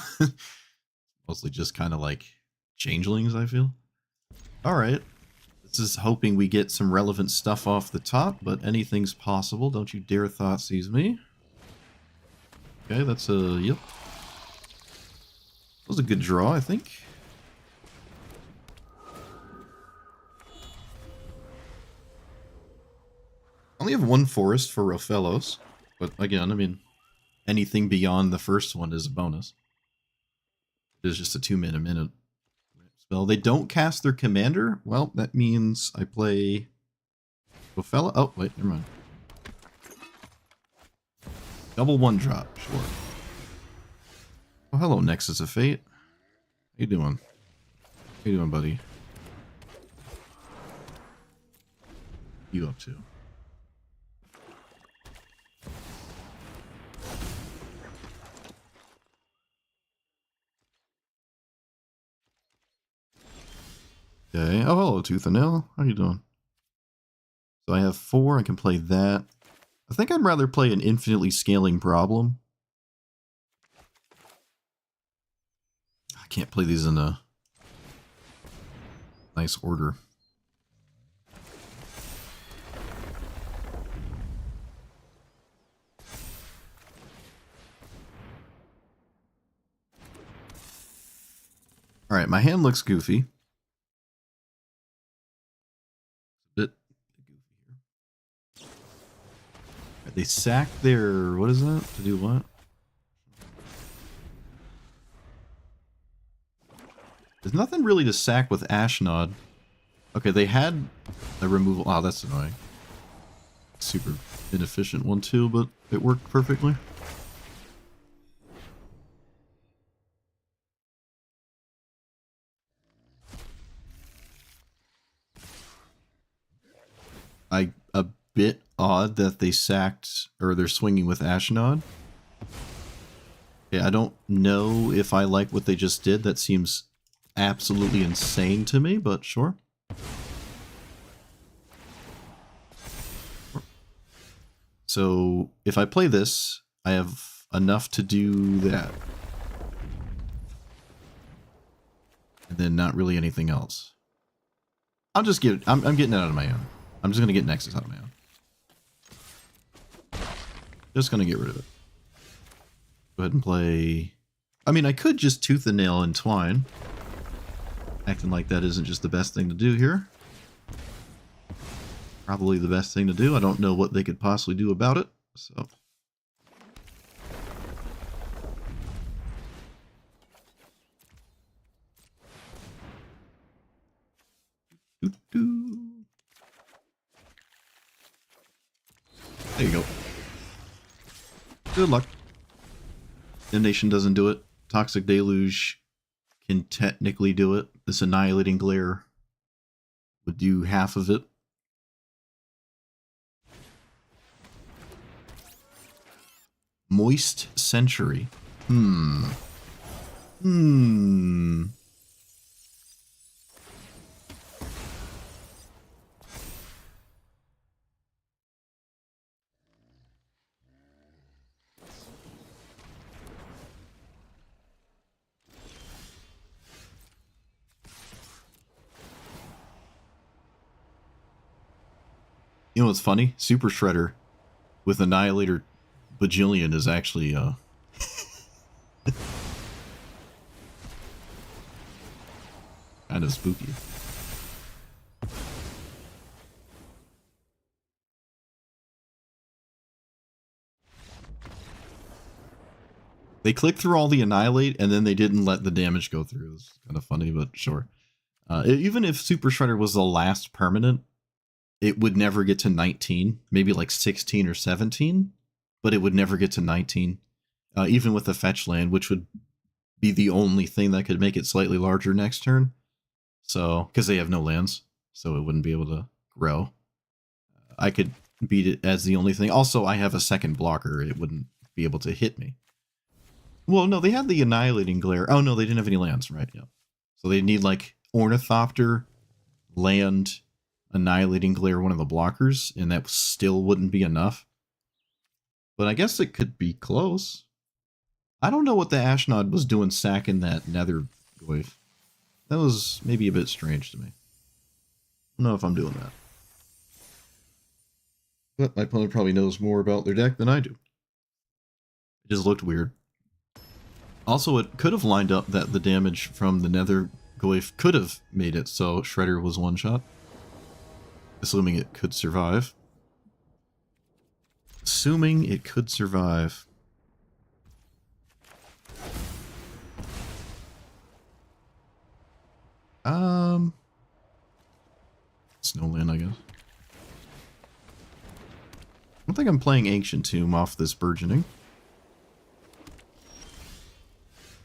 mostly just kind of like changelings, I feel. All right. This is hoping we get some relevant stuff off the top, but anything's possible. Don't you dare Thoughtseize me. Okay, that's a... Yep. That was a good draw, I think. I only have one forest for Rofellos, but again, I mean, anything beyond the first one is a bonus. It is just a 2-mana minute spell. They don't cast their commander. Well, that means I play Rofello. Oh, wait, never mind. Double 1-drop, sure. Oh, hello, Nexus of Fate. How you doing? How you doing, buddy? You up to? Okay. Oh, hello, Tooth and Nail. How you doing? So I have 4. I can play that. I think I'd rather play an infinitely scaling problem. I can't play these in a nice order. Alright, my hand looks goofy. A bit goofy here. Right, they sack their... What is that? To do what? There's nothing really to sack with Ashnod. Okay, they had a removal... Oh, that's annoying. Super inefficient one too, but it worked perfectly. A bit odd that they sacked, or they're swinging with Ashnod. Yeah, I don't know if I like what they just did. That seems absolutely insane to me, but sure. So if I play this, I have enough to do that. And then not really anything else. I'm getting it out of my own. I'm just gonna get Nexus out of my own. Just gonna get rid of it. Go ahead and play... I mean, I could just Tooth and Nail and Twine. Acting like that isn't just the best thing to do here. Probably the best thing to do. I don't know what they could possibly do about it, so... There you go. Good luck. Damnation doesn't do it. Toxic Deluge can technically do it. This Annihilating Glare would do half of it. Moist Century. You know what's funny? Super Shredder with Annihilator Bajillion is actually kind of spooky. They clicked through all the Annihilate, and then they didn't let the damage go through. It's kind of funny, but sure. Even if Super Shredder was the last permanent, it would never get to 19. Maybe like 16 or 17, but it would never get to 19. Even with the fetch land, which would be the only thing that could make it slightly larger next turn. So, because they have no lands, so it wouldn't be able to grow. I could beat it as the only thing. Also, I have a second blocker. It wouldn't be able to hit me. Well, no, they had the Annihilating Glare. Oh, no, they didn't have any lands, right? Yeah. So they need, like, Ornithopter, land, Annihilating Glare, one of the blockers, and that still wouldn't be enough. But I guess it could be close. I don't know what the Ashnod was doing sacking that Nether Goyf. That was maybe a bit strange to me. I don't know if I'm doing that. But my opponent probably knows more about their deck than I do. It just looked weird. Also, it could have lined up that the damage from the Nether Goyf could have made it so Shredder was one shot. Assuming it could survive. Assuming it could survive. Snowland, I guess. I don't think I'm playing Ancient Tomb off this Burgeoning.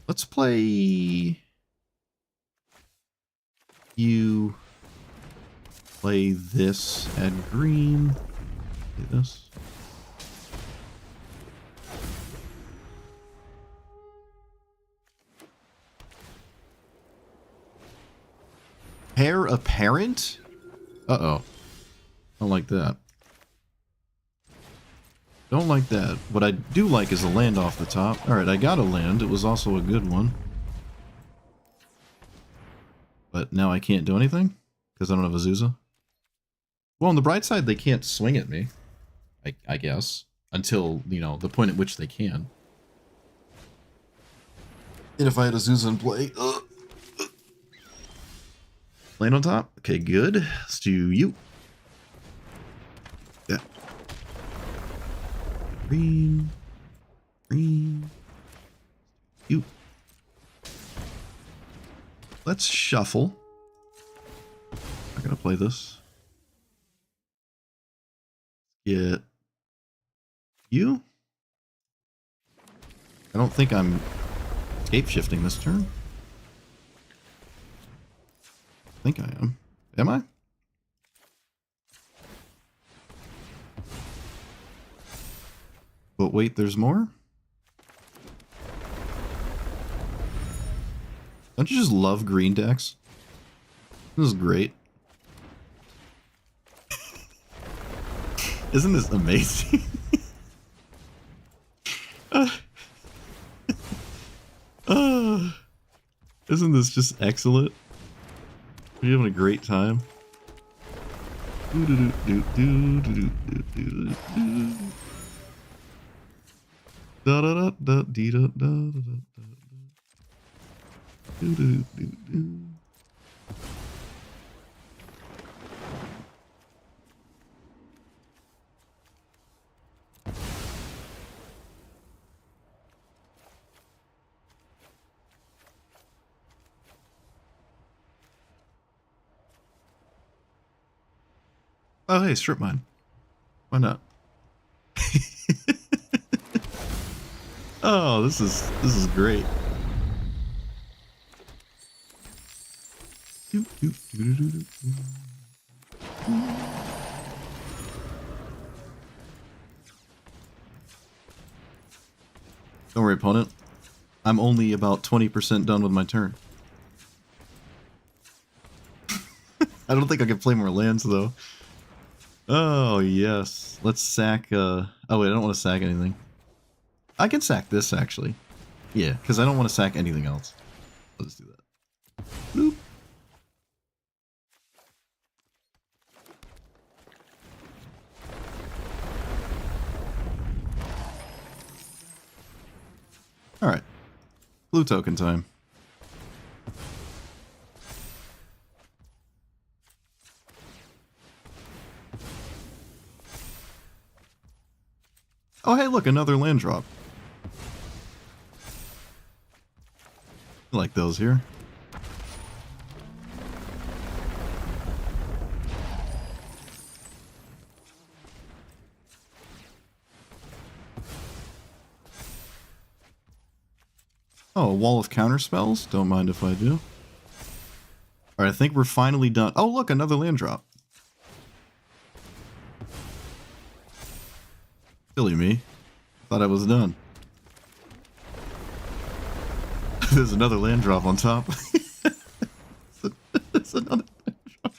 Let's play... You... Play this, add green. Do this. Heir Apparent? Uh-oh. Don't like that. Don't like that. What I do like is a land off the top. Alright, I got a land. It was also a good one. But now I can't do anything? Because I don't have Azusa? Well, on the bright side, they can't swing at me. I guess. Until, you know, the point at which they can. And if I had Azusa in play... Land on top? Okay, good. Let's do you. Yeah. Green. Green. You. Let's shuffle. I'm gonna play this. Get you. I don't think I'm scape shifting this turn. I think I am. Am I? But wait, there's more? Don't you just love green decks? This is great. Isn't this amazing? Isn't this just excellent? Are you having a great time? Da da da da dee da da da da. Do do do do. Oh, hey, strip mine. Why not? Oh, this is great. Don't worry, opponent. I'm only about 20% done with my turn. I don't think I can play more lands, though. Oh, yes. Let's sack, oh, wait, I don't want to sack anything. I can sack this, actually. Yeah, because I don't want to sack anything else. Let's do that. Bloop. Alright. Blue token time. Oh, hey, look, another land drop. Like those here. Oh, a wall of counter spells? Don't mind if I do. Alright, I think we're finally done. Oh, look, another land drop. Silly me. Thought I was done. There's another land drop on top. There's another land drop.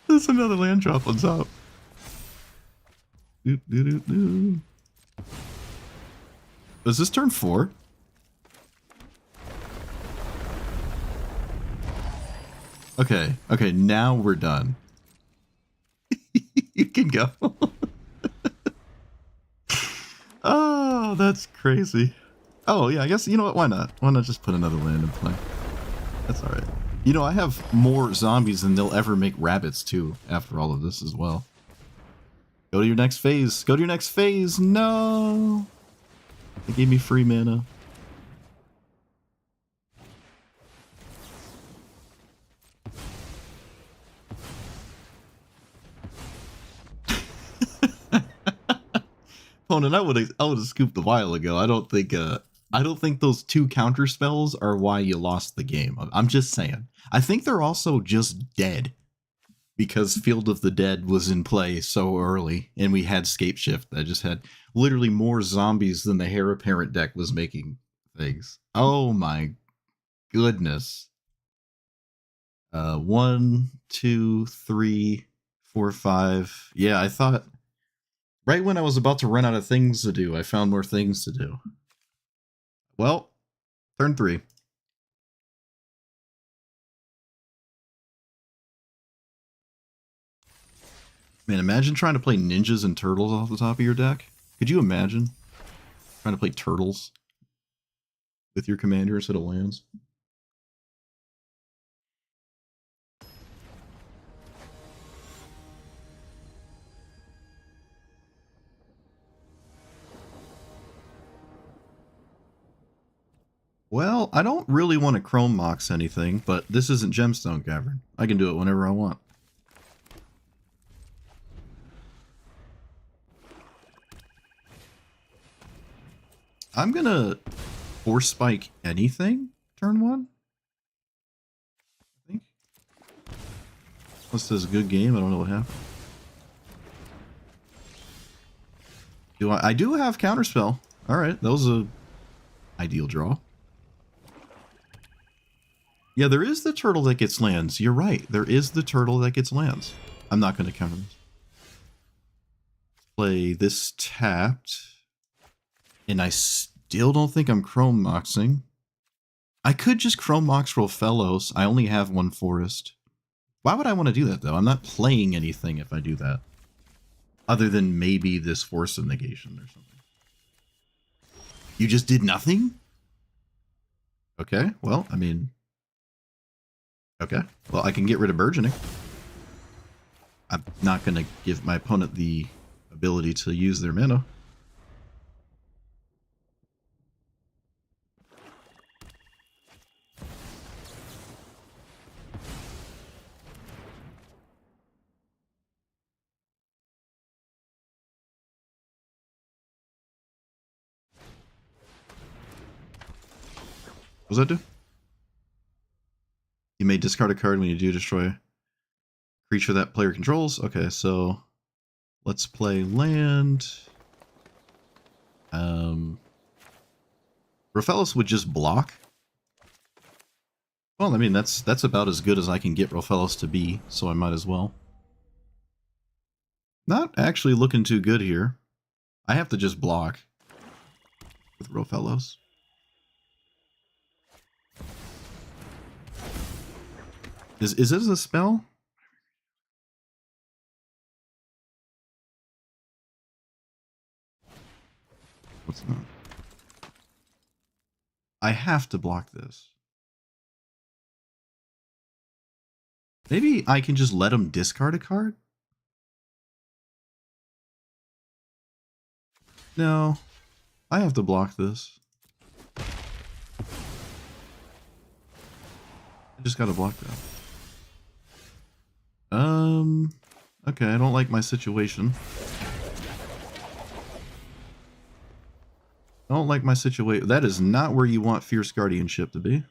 There's another land drop on top. Doop, doop, doop, doop. Is this turn 4? Okay, okay, now we're done. You can go. Oh, that's crazy. Oh, yeah, I guess, you know what, why not? Why not just put another land in play? That's alright. You know, I have more zombies than they'll ever make rabbits, too, after all of this as well. Go to your next phase. Go to your next phase. No! They gave me free mana. Opponent, I would have scooped a while ago. I don't think those 2 counter spells are why you lost the game. I'm just saying. I think they're also just dead because Field of the Dead was in play so early, and we had Scape Shift that just had literally more zombies than the Heir Apparent deck was making things. Oh my goodness. 1, 2, 3, 4, 5. Yeah, I thought. Right when I was about to run out of things to do, I found more things to do. Well, turn 3. Man, imagine trying to play ninjas and turtles off the top of your deck. Could you imagine trying to play turtles with your commander instead of lands? Well, I don't really want to Chrome Mox anything, but this isn't Gemstone Cavern. I can do it whenever I want. I'm gonna Force Spike anything turn 1. I think. Unless this is a good game, I don't know what happened. I do have Counterspell. Alright, that was a ideal draw. Yeah, there is the turtle that gets lands. You're right. There is the turtle that gets lands. I'm not going to counter this. Play this tapped. And I still don't think I'm Chrome Moxing. I could just Chrome Mox Rofellos. I only have 1 forest. Why would I want to do that, though? I'm not playing anything if I do that. Other than maybe this Force of Negation or something. You just did nothing? Okay, well, I mean... Okay, well, I can get rid of Burgeoning. I'm not going to give my opponent the ability to use their mana. What does that do? You may discard a card when you do destroy a creature that player controls. Okay, so let's play land. Rofellos would just block. Well, I mean, that's about as good as I can get Rofellos to be, so I might as well. Not actually looking too good here. I have to just block with Rofellos. Is this a spell? What's not? I have to block this. Maybe I can just let him discard a card? No. I have to block this. I just gotta block that. Okay, I don't like my situation. I don't like my situation. That is not where you want Fierce Guardianship to be.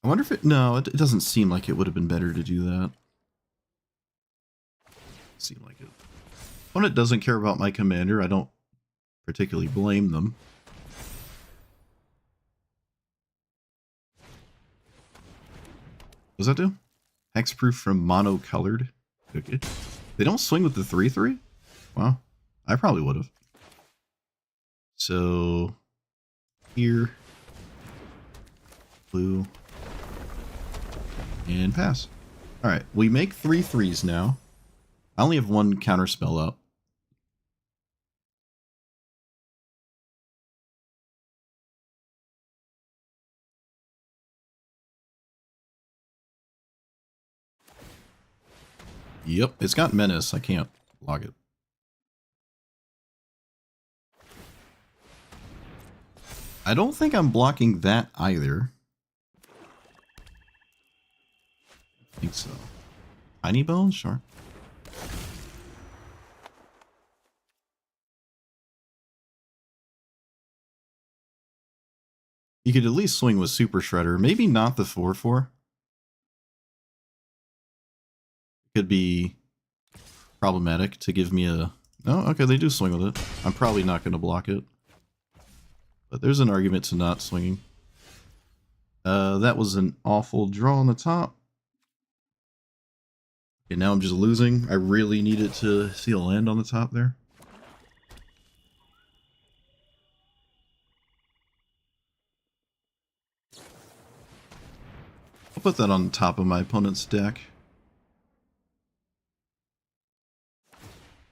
I wonder if it... No, it doesn't seem like it would have been better to do that. Seem like it. Opponent doesn't care about my commander. I don't particularly blame them. What does that do? Hexproof from monocolored. Okay. They don't swing with the 3/3? Wow. I probably would have. So here. Blue. And pass. Alright, we make 3/3s now. I only have one counter spell up. Yep, it's got Menace. I can't log it. I don't think I'm blocking that either. I think so. Tiny Bones? Sure. You could at least swing with Super Shredder. Maybe not the 4/4. Could be problematic to give me a... Oh, okay, they do swing with it. I'm probably not going to block it. But there's an argument to not swinging. That was an awful draw on the top. Okay, now I'm just losing. I really needed to see a land on the top there. I'll put that on top of my opponent's deck.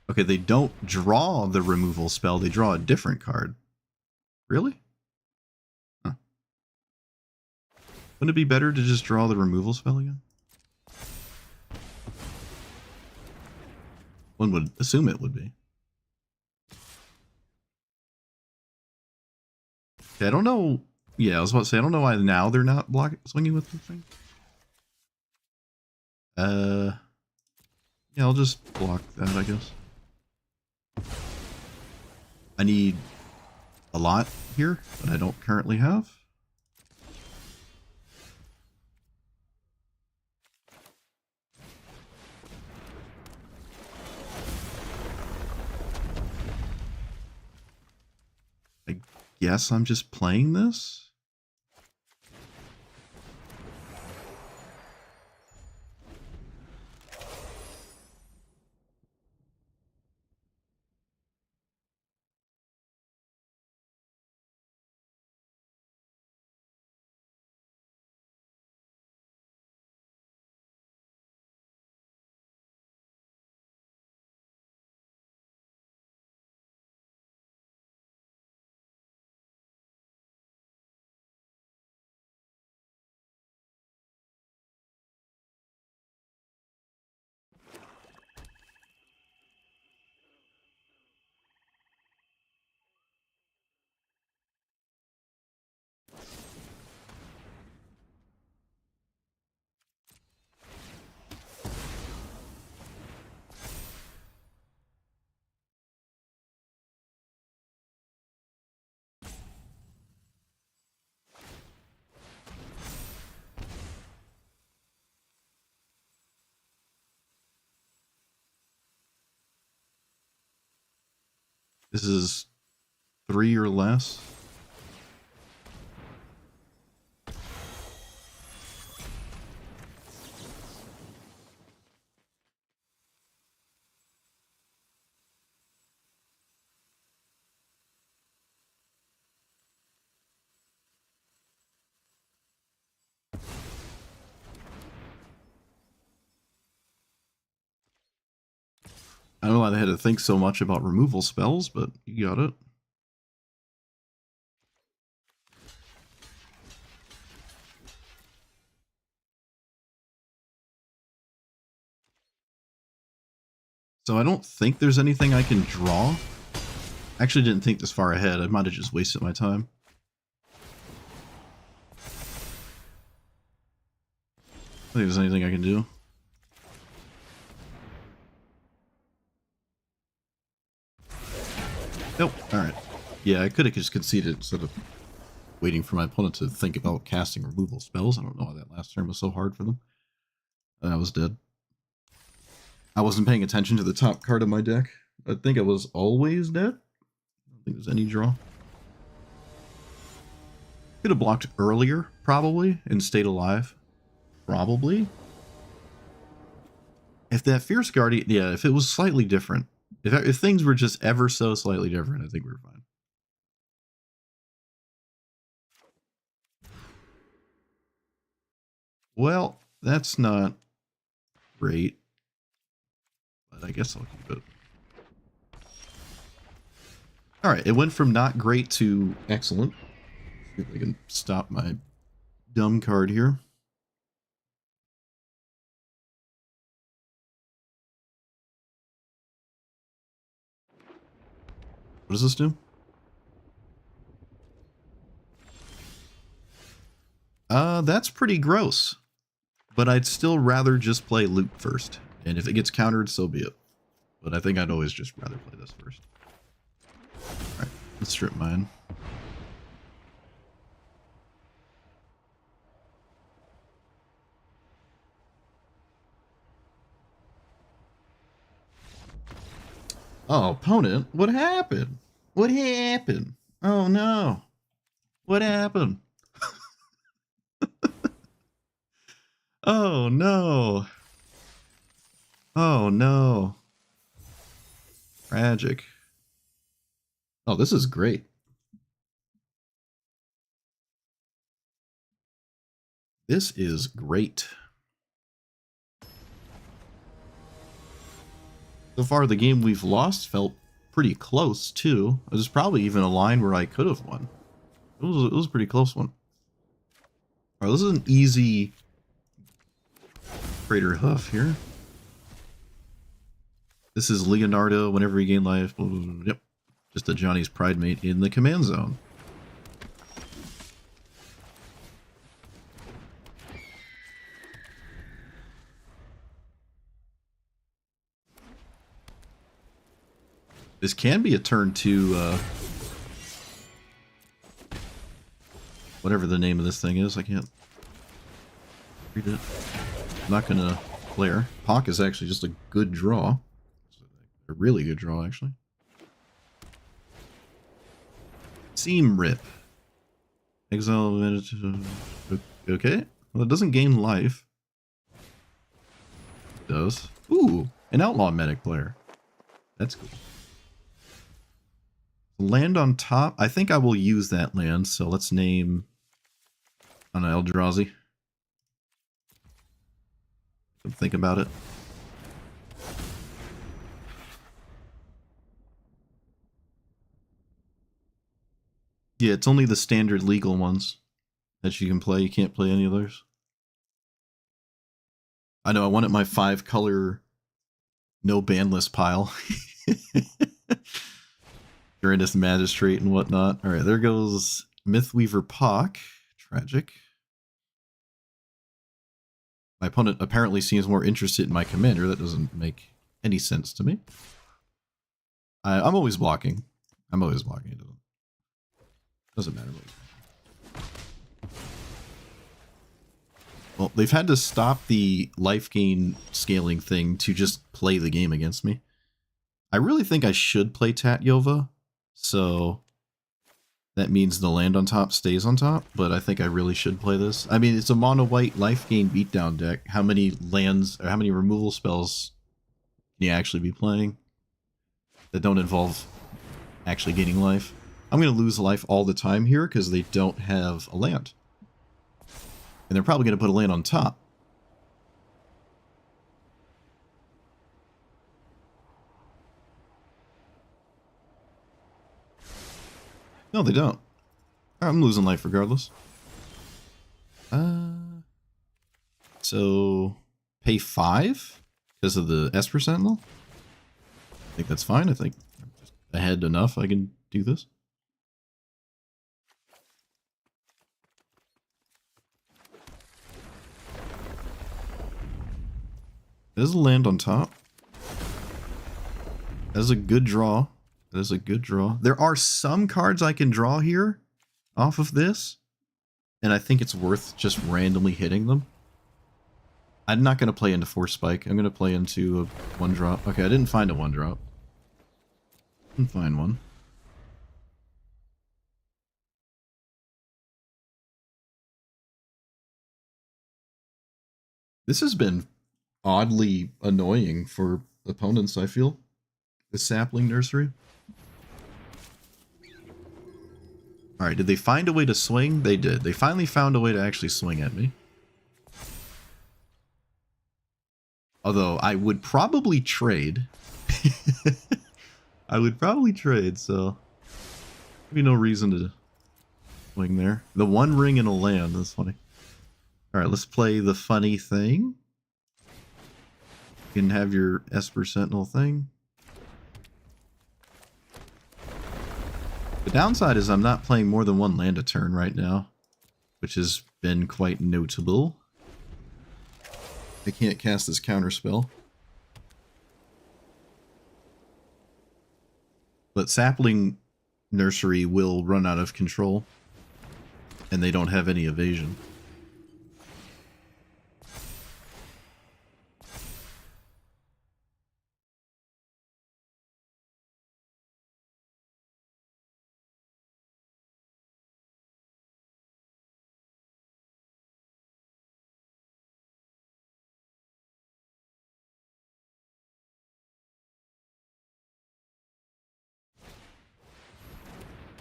Okay, they don't draw the removal spell. They draw a different card. Really? Huh. Wouldn't it be better to just draw the removal spell again? One would assume it would be. Okay, I don't know. Yeah, I was about to say, I don't know why now they're not swinging with the thing. Yeah, I'll just block that, I guess. I need a lot here that I don't currently have. I guess I'm just playing this. This is 3 or less. I don't know why they had to think so much about removal spells, but you got it. So I don't think there's anything I can draw. I actually didn't think this far ahead. I might have just wasted my time. I think there's anything I can do. Nope. Alright. Yeah, I could have just conceded instead of waiting for my opponent to think about casting removal spells. I don't know why that last turn was so hard for them. I was dead. I wasn't paying attention to the top card of my deck. I think I was always dead. I don't think there's any draw. Could have blocked earlier, probably, and stayed alive. Probably. If that Fierce Guardian... Yeah, if it was slightly different. If things were just ever so slightly different, I think we were fine. Well, that's not great. But I guess I'll keep it. Alright, it went from not great to excellent. See if I can stop my dumb card here. What does this do? That's pretty gross. But I'd still rather just play loot first. And if it gets countered, so be it. But I think I'd always just rather play this first. Alright, let's strip mine. Oh, opponent, what happened? What happened? Oh no. What happened? Oh no. Oh no. Tragic. Oh, this is great. This is great. So far, the game we've lost felt pretty close, too. There's probably even a line where I could have won. It was a pretty close one. Alright, this is an easy Crater Hoof here. This is Leonardo whenever you gain life. Yep. Just a Johnny's Pride mate in the command zone. This can be a turn to whatever the name of this thing is. I can't read it. I'm not gonna flare. Pock is actually just a good draw. A really good draw, actually. Seam Rip. Exile. Okay. Well, it doesn't gain life. It does. Ooh, an Outlaw Medic player. That's cool. Land on top. I think I will use that land, so let's name on Eldrazi. Think about it. Yeah, it's only the standard legal ones that you can play. You can't play any others. I know, I wanted my 5-color no ban list pile. Uranus Magistrate and whatnot. Alright, there goes Mythweaver Pock. Tragic. My opponent apparently seems more interested in my commander. That doesn't make any sense to me. I'm always blocking. I'm always blocking. It doesn't matter. Well, they've had to stop the life gain scaling thing to just play the game against me. I really think I should play Tatyova, so that means the land on top stays on top, but I think I really should play this. I mean, it's a mono-white life gain beatdown deck. How many lands, or how many removal spells can you actually be playing that don't involve actually gaining life? I'm going to lose life all the time here because they don't have a land. And they're probably going to put a land on top. No, they don't. I'm losing life regardless. So pay 5 because of the Esper Sentinel? think that's fine. I think I'm just ahead enough. I can do this. There's a land on top. That's a good draw. That is a good draw. There are some cards I can draw here off of this, and I think it's worth just randomly hitting them. I'm not going to play into Force Spike. I'm going to play into a 1-drop. Okay, I didn't find a 1-drop. Didn't find one. This has been oddly annoying for opponents, I feel. The sapling nursery. Alright, did they find a way to swing? They did. They finally found a way to actually swing at me. Although, I would probably trade. I would probably trade, so... Maybe no reason to swing there. The 1 ring and a land, that's funny. Alright, let's play the funny thing. You can have your Esper Sentinel thing. The downside is I'm not playing more than 1 land a turn right now, which has been quite notable. I can't cast this counter spell. But Sapling Nursery will run out of control, and they don't have any evasion.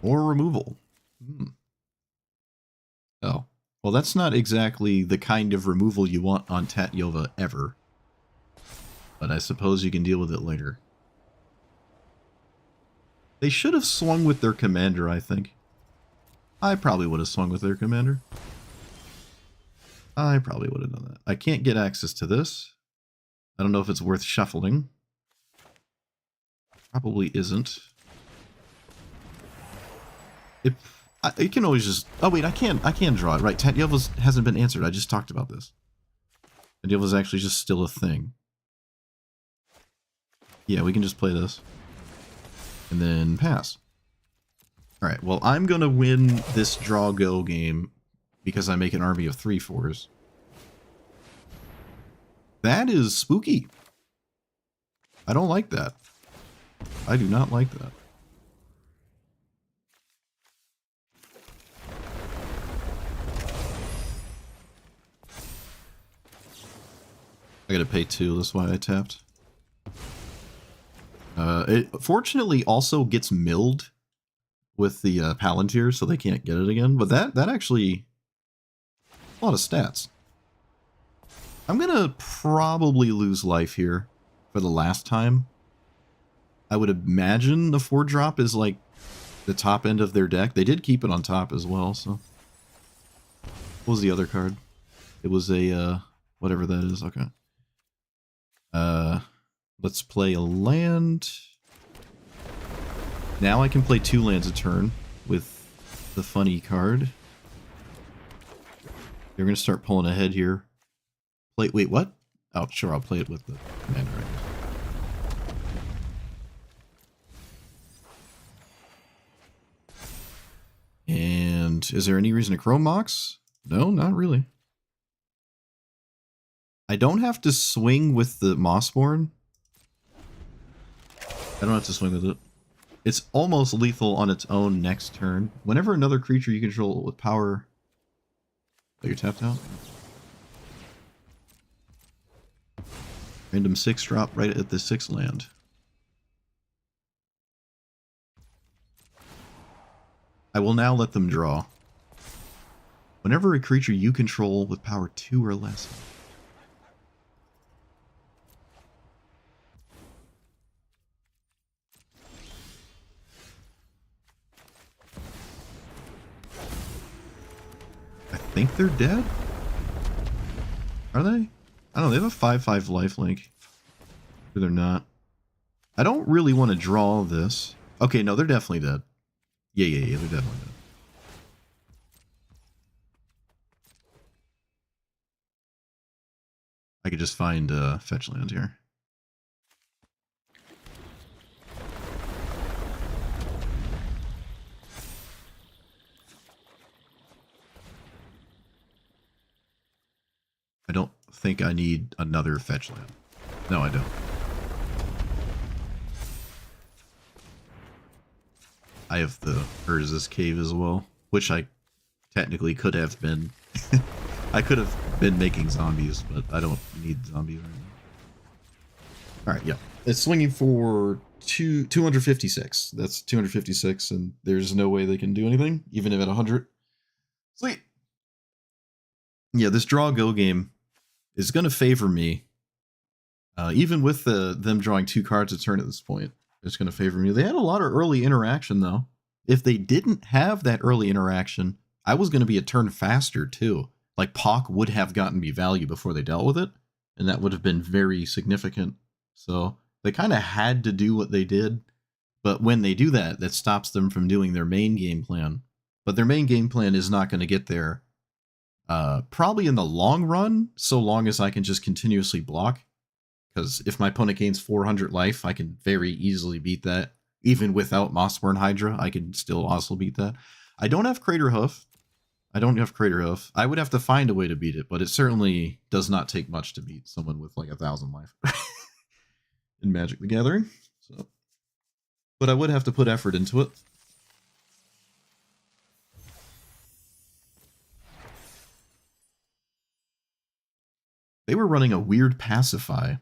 Or removal. Oh. Well, that's not exactly the kind of removal you want on Tatyova ever. But I suppose you can deal with it later. They should have swung with their commander, I think. I probably would have swung with their commander. I probably would have done that. I can't get access to this. I don't know if it's worth shuffling. Probably isn't. It can always just... Oh, wait, I can draw it. Right, Tatyova's hasn't been answered. I just talked about this. Tatyova's actually just still a thing. Yeah, we can just play this. And then pass. Alright, well, I'm going to win this draw-go game because I make an army of 3/4s. That is spooky. I don't like that. I do not like that. I gotta pay 2, that's why I tapped. It fortunately also gets milled with the Palantir, so they can't get it again. But that actually... a lot of stats. I'm gonna probably lose life here for the last time. I would imagine the 4-drop is like the top end of their deck. They did keep it on top as well, so... What was the other card? It was a, whatever that is, okay. Let's play a land. Now I can play 2 lands a turn with the funny card. They're going to start pulling ahead here. Wait, what? Oh, sure, I'll play it with the commander, I guess. And is there any reason to Chrome Mox? No, not really. I don't have to swing with the Mossborn. I don't have to swing with it. It's almost lethal on its own next turn. Whenever another creature you control with power... Oh, you're tapped out? Random 6-drop right at the 6 land. I will now let them draw. Whenever a creature you control with power 2 or less... I think they're dead? Are they? I don't know, they have a 5/5 lifelink. Or they're not. I don't really want to draw this. Okay, no, they're definitely dead. Yeah, they're definitely dead. I could just find fetch land here. I don't think I need another fetch land. No, I don't. I have the Urza's Cave as well, which I technically could have been. I could have been making zombies, but I don't need zombies right now. Alright, yeah. It's swinging for 256. That's 256, and there's no way they can do anything, even if at 100. Sweet. Yeah, this draw-go game is going to favor me. Even with them drawing 2 cards a turn at this point, it's going to favor me. They had a lot of early interaction, though. If they didn't have that early interaction, I was going to be a turn faster, too. Like, Pock would have gotten me value before they dealt with it, and that would have been very significant. So they kind of had to do what they did, but when they do that, that stops them from doing their main game plan. But their main game plan is not going to get there probably in the long run, so long as I can just continuously block. Because if my opponent gains 400 life, I can very easily beat that. Even without Mossborn Hydra, I can still also beat that. I don't have Crater Hoof. I would have to find a way to beat it, but it certainly does not take much to beat someone with like 1,000 life in Magic the Gathering. So, but I would have to put effort into it. They were running a weird Pacify.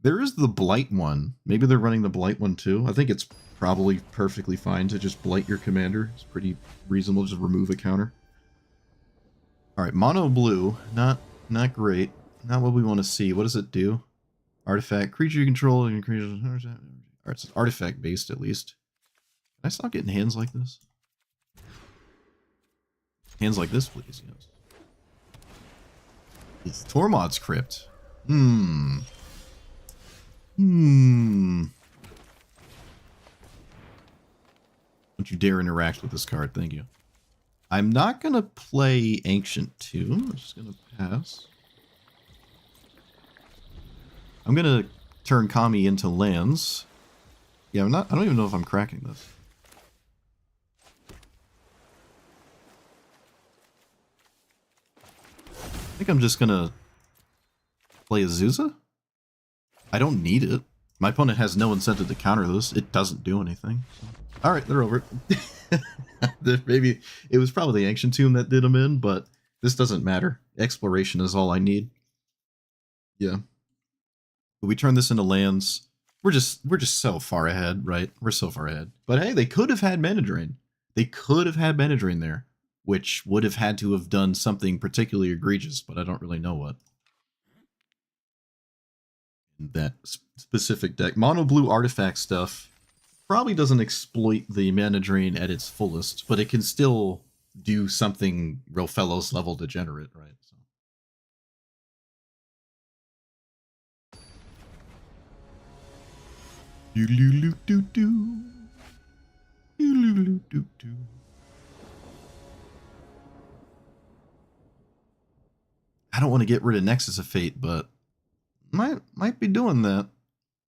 There is the Blight one. Maybe they're running the Blight one too. I think it's probably perfectly fine to just Blight your commander. It's pretty reasonable, just remove a counter. Alright, mono blue. Not great. Not what we want to see. What does it do? Artifact. Creature you control. Alright, so it's artifact based at least. Can I stop getting hands like this? Hands like this, please. Yes. It's Tormod's Crypt. Don't you dare interact with this card. Thank you. I'm not going to play Ancient Tomb. I'm just going to pass. I'm going to turn Kami into lands. Yeah, I don't even know if I'm cracking this. I think I'm just going to play Azusa. I don't need it. My opponent has no incentive to counter this. It doesn't do anything. So. Alright, they're over it. Maybe it was probably the Ancient Tomb that did them in, but this doesn't matter. Exploration is all I need. Yeah. But we turn this into lands. We're just so far ahead, right? We're so far ahead. But hey, they could have had Mana Drain. They could have had Mana Drain there, which would have had to have done something particularly egregious, but I don't really know what. In that specific deck. Mono blue artifact stuff probably doesn't exploit the Mana Drain at its fullest, but it can still do something Rofellos level degenerate, right? So. I don't want to get rid of Nexus of Fate, but might be doing that.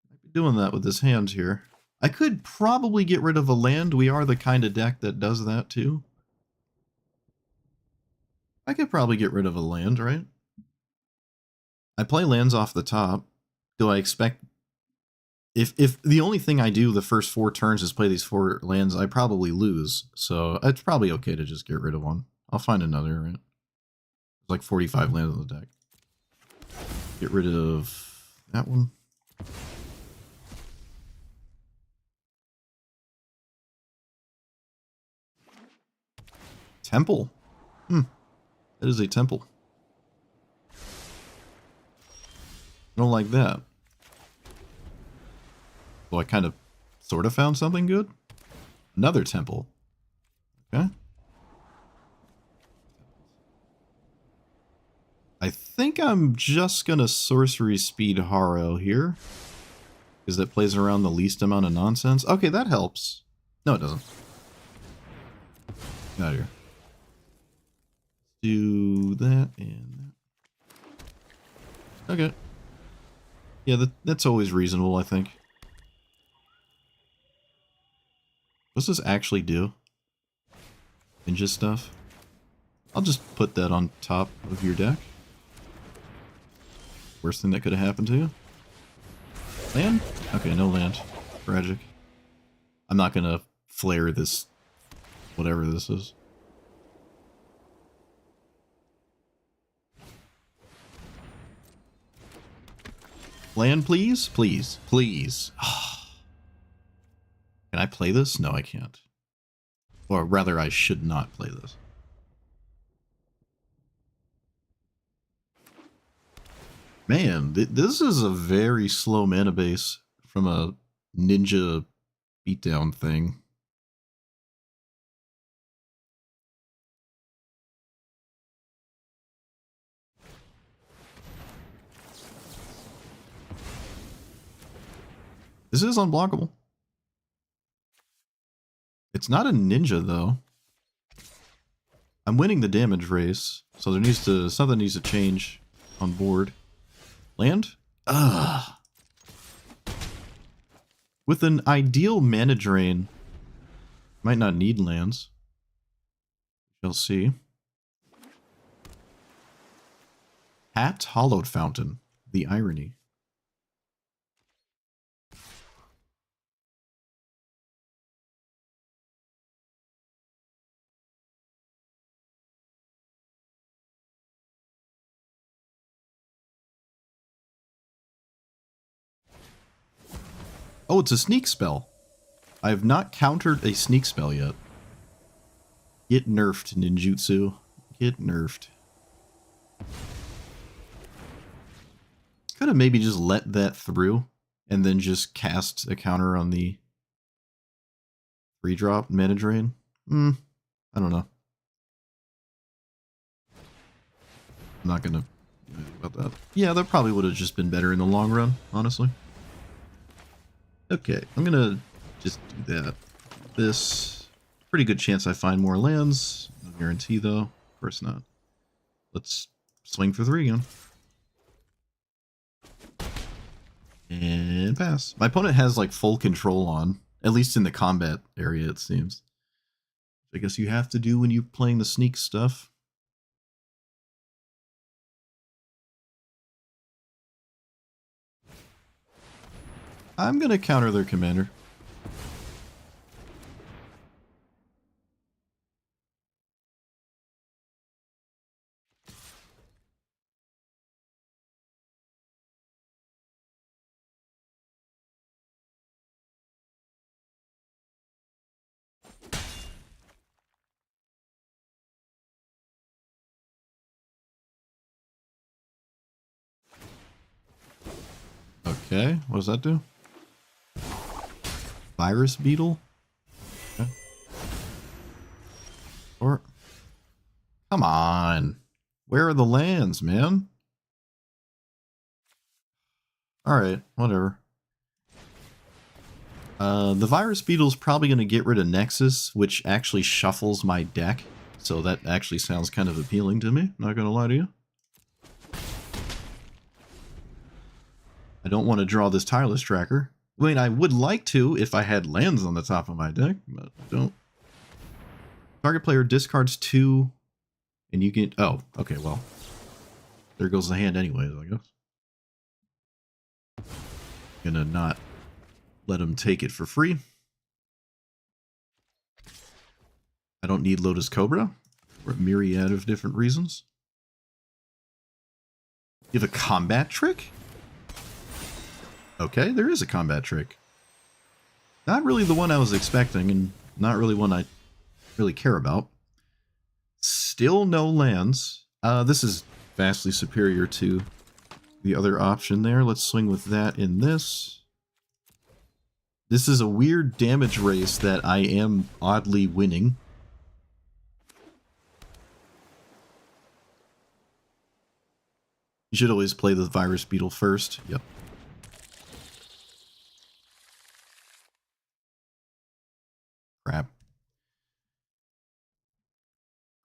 Might be doing that with this hand here. I could probably get rid of a land. We are the kind of deck that does that too. I could probably get rid of a land, right? I play lands off the top. Do I expect... If the only thing I do the first 4 turns is play these 4 lands, I probably lose. So it's probably okay to just get rid of one. I'll find another, right? There's like 45 lands in the deck. Get rid of that one. Temple. That is a temple. I don't like that. Well, I kind of sort of found something good. Another temple. Okay. I think I'm just gonna sorcery speed Haro here. Because that plays around the least amount of nonsense. Okay, that helps. No, it doesn't. Get out of here. Do that and that. Okay. Yeah, that's always reasonable, I think. What's this actually do? Ninja stuff? I'll just put that on top of your deck. Worst thing that could have happened to you. Land? Okay, no land. Tragic. I'm not gonna flare this, whatever this is. Land, please? Please. Please. Can I play this? No, I can't. Or rather, I should not play this. Man, this is a very slow mana base from a ninja beatdown thing. This is unblockable. It's not a ninja, though. I'm winning the damage race, so there needs to something needs to change on board. Land? Ugh. With an ideal mana drain, might not need lands. You'll see. Hat Hollowed Fountain. The irony. Oh, it's a sneak spell. I have not countered a sneak spell yet. Get nerfed, ninjutsu. Get nerfed. Could have maybe just let that through and then just cast a counter on the 3-drop mana drain. I don't know. I'm not gonna do about that. Yeah, that probably would have just been better in the long run, honestly. Okay, I'm gonna just do that. This. Pretty good chance I find more lands. No guarantee, though. Of course not. Let's swing for 3 again. And pass. My opponent has, like, full control on. At least in the combat area, it seems. I guess you have to do when you're playing the sneak stuff. I'm gonna counter their commander. Okay, what does that do? Virus Beetle? Okay. Or... Come on. Where are the lands, man? Alright, whatever. The Virus Beetle's probably going to get rid of Nexus, which actually shuffles my deck. So that actually sounds kind of appealing to me, not going to lie to you. I don't want to draw this Tireless Tracker. I mean, I would like to if I had lands on the top of my deck, but I don't. Target player discards 2, and you get... Oh, okay, well. There goes the hand anyways, I guess. Gonna not let him take it for free. I don't need Lotus Cobra for a myriad of different reasons. You have a combat trick? Okay, there is a combat trick. Not really the one I was expecting, and not really one I really care about. Still no lands. This is vastly superior to the other option there. Let's swing with that in this. This is a weird damage race that I am oddly winning. You should always play the Virus Beetle first. Yep. Crap.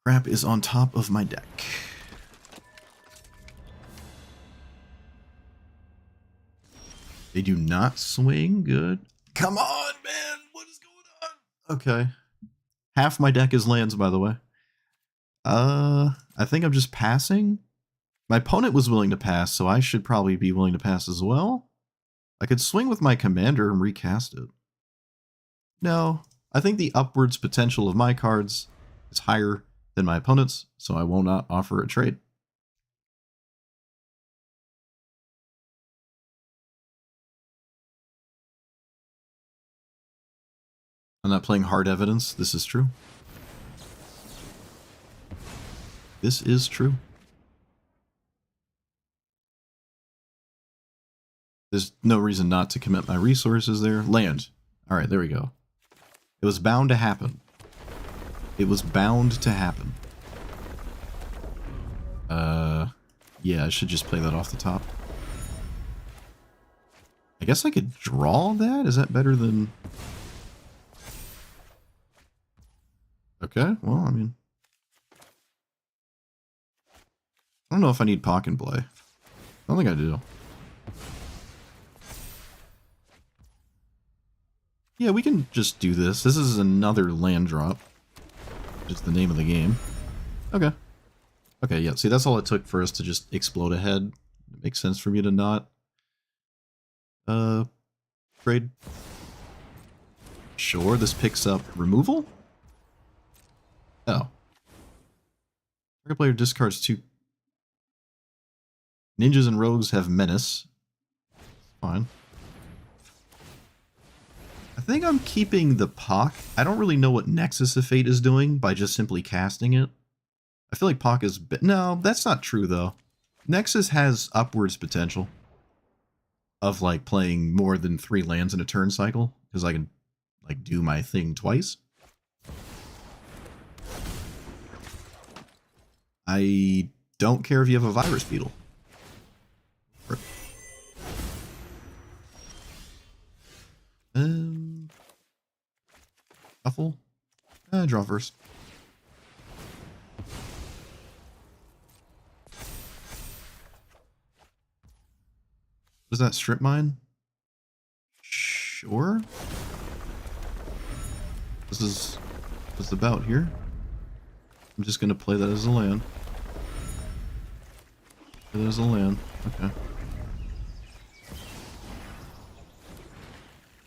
Crap is on top of my deck. They do not swing. Good. Come on, man. What is going on? Okay. Half my deck is lands, by the way. I think I'm just passing. My opponent was willing to pass, so I should probably be willing to pass as well. I could swing with my commander and recast it. No, I think the upwards potential of my cards is higher than my opponent's, so I will not offer a trade. I'm not playing hard evidence. This is true. This is true. There's no reason not to commit my resources there. Land. Alright, there we go. It was bound to happen. It was bound to happen. Yeah, I should just play that off the top. I guess I could draw that? Is that better than... Okay, well, I mean... I don't know if I need Pock and Play. I don't think I do. Yeah, we can just do this. This is another land drop. Just the name of the game. Okay. Okay, yeah, see, that's all it took for us to just explode ahead. It makes sense for me to not... trade. Sure, this picks up removal? Oh. Target player discards 2. Ninjas and rogues have menace. Fine. I think I'm keeping the Pock. I don't really know what Nexus of Fate is doing by just simply casting it. I feel like Pock is... No, that's not true, though. Nexus has upwards potential of, like, playing more than 3 lands in a turn cycle, because I can, like, do my thing twice. I don't care if you have a Virus Beetle. Shuffle? Draw first. Does that strip mine? Sure. This is what's about here. I'm just gonna play that as a land. Play that as a land. Okay.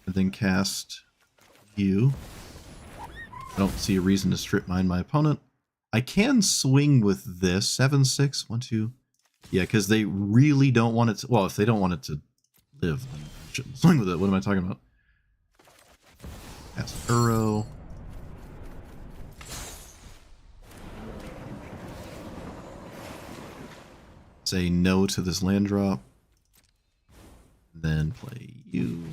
And then cast you. I don't see a reason to strip mine my opponent. I can swing with this. 7/6. 1, 2. Yeah, because they really don't want it to... Well, if they don't want it to live, then I shouldn't swing with it. What am I talking about? Cast Uro. Say no to this land drop. Then play you.